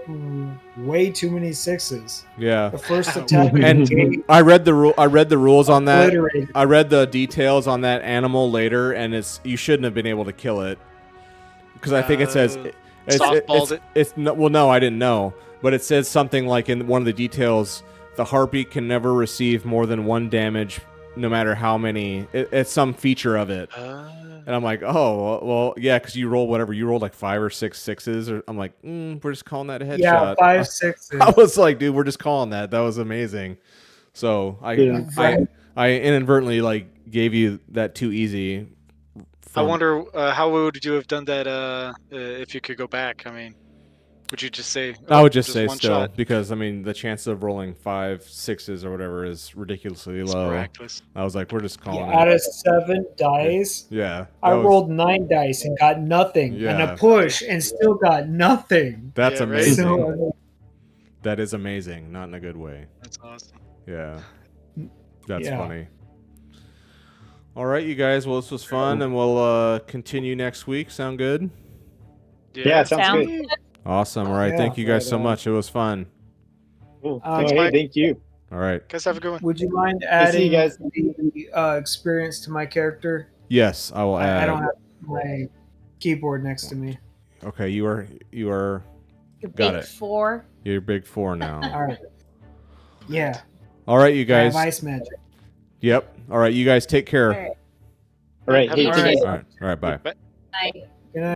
way too many 6s. Yeah. The first attack And I read the rules on that. obliterated. I read the details on that animal later, and you shouldn't have been able to kill it because I think it says softballed it. It's no, I didn't know, but it says something like in one of the details, the harpy can never receive more than 1 damage, no matter how many. It's some feature of it, and I'm like, oh well, yeah, because you roll whatever you rolled like 5 or 6 6s, or I'm like, we're just calling that a headshot. Yeah, 5 6s. I was like, dude, we're just calling that. That was amazing. So I inadvertently like gave you that too easy. I wonder how would you have done that if you could go back? I mean, would you just say? I would just say one still shot? because I mean the chance of rolling 5 6s or whatever is ridiculously It's low. miraculous. I was like, we're just calling Out it. of 7 dice, Yeah, I that was- rolled 9 dice and got nothing, and Yeah. a push and still got nothing. That's Yeah, right? amazing. So, That is amazing, not in a good way. That's awesome. Yeah, that's Yeah. funny. All right, you guys. Well, this was fun, and we'll continue next week. Sound good? Yeah, sounds Sounds good. good. Awesome. All right, Yeah, thank you guys right so on. much. It was fun. Cool. Thanks, Hey, Mike. thank you. All right. Guys, have a good one. would you mind see adding you guys. the experience to my character? Yes, I will add. I don't have my keyboard next to me. Okay, you are Your Got big it. 4. you're big 4 now. All right. Yeah. All right, you I have guys. ice magic. Yep. All right, you guys take care. All right. All right. Have Hey, a take good it night. All right. All right. Bye. Bye. Night.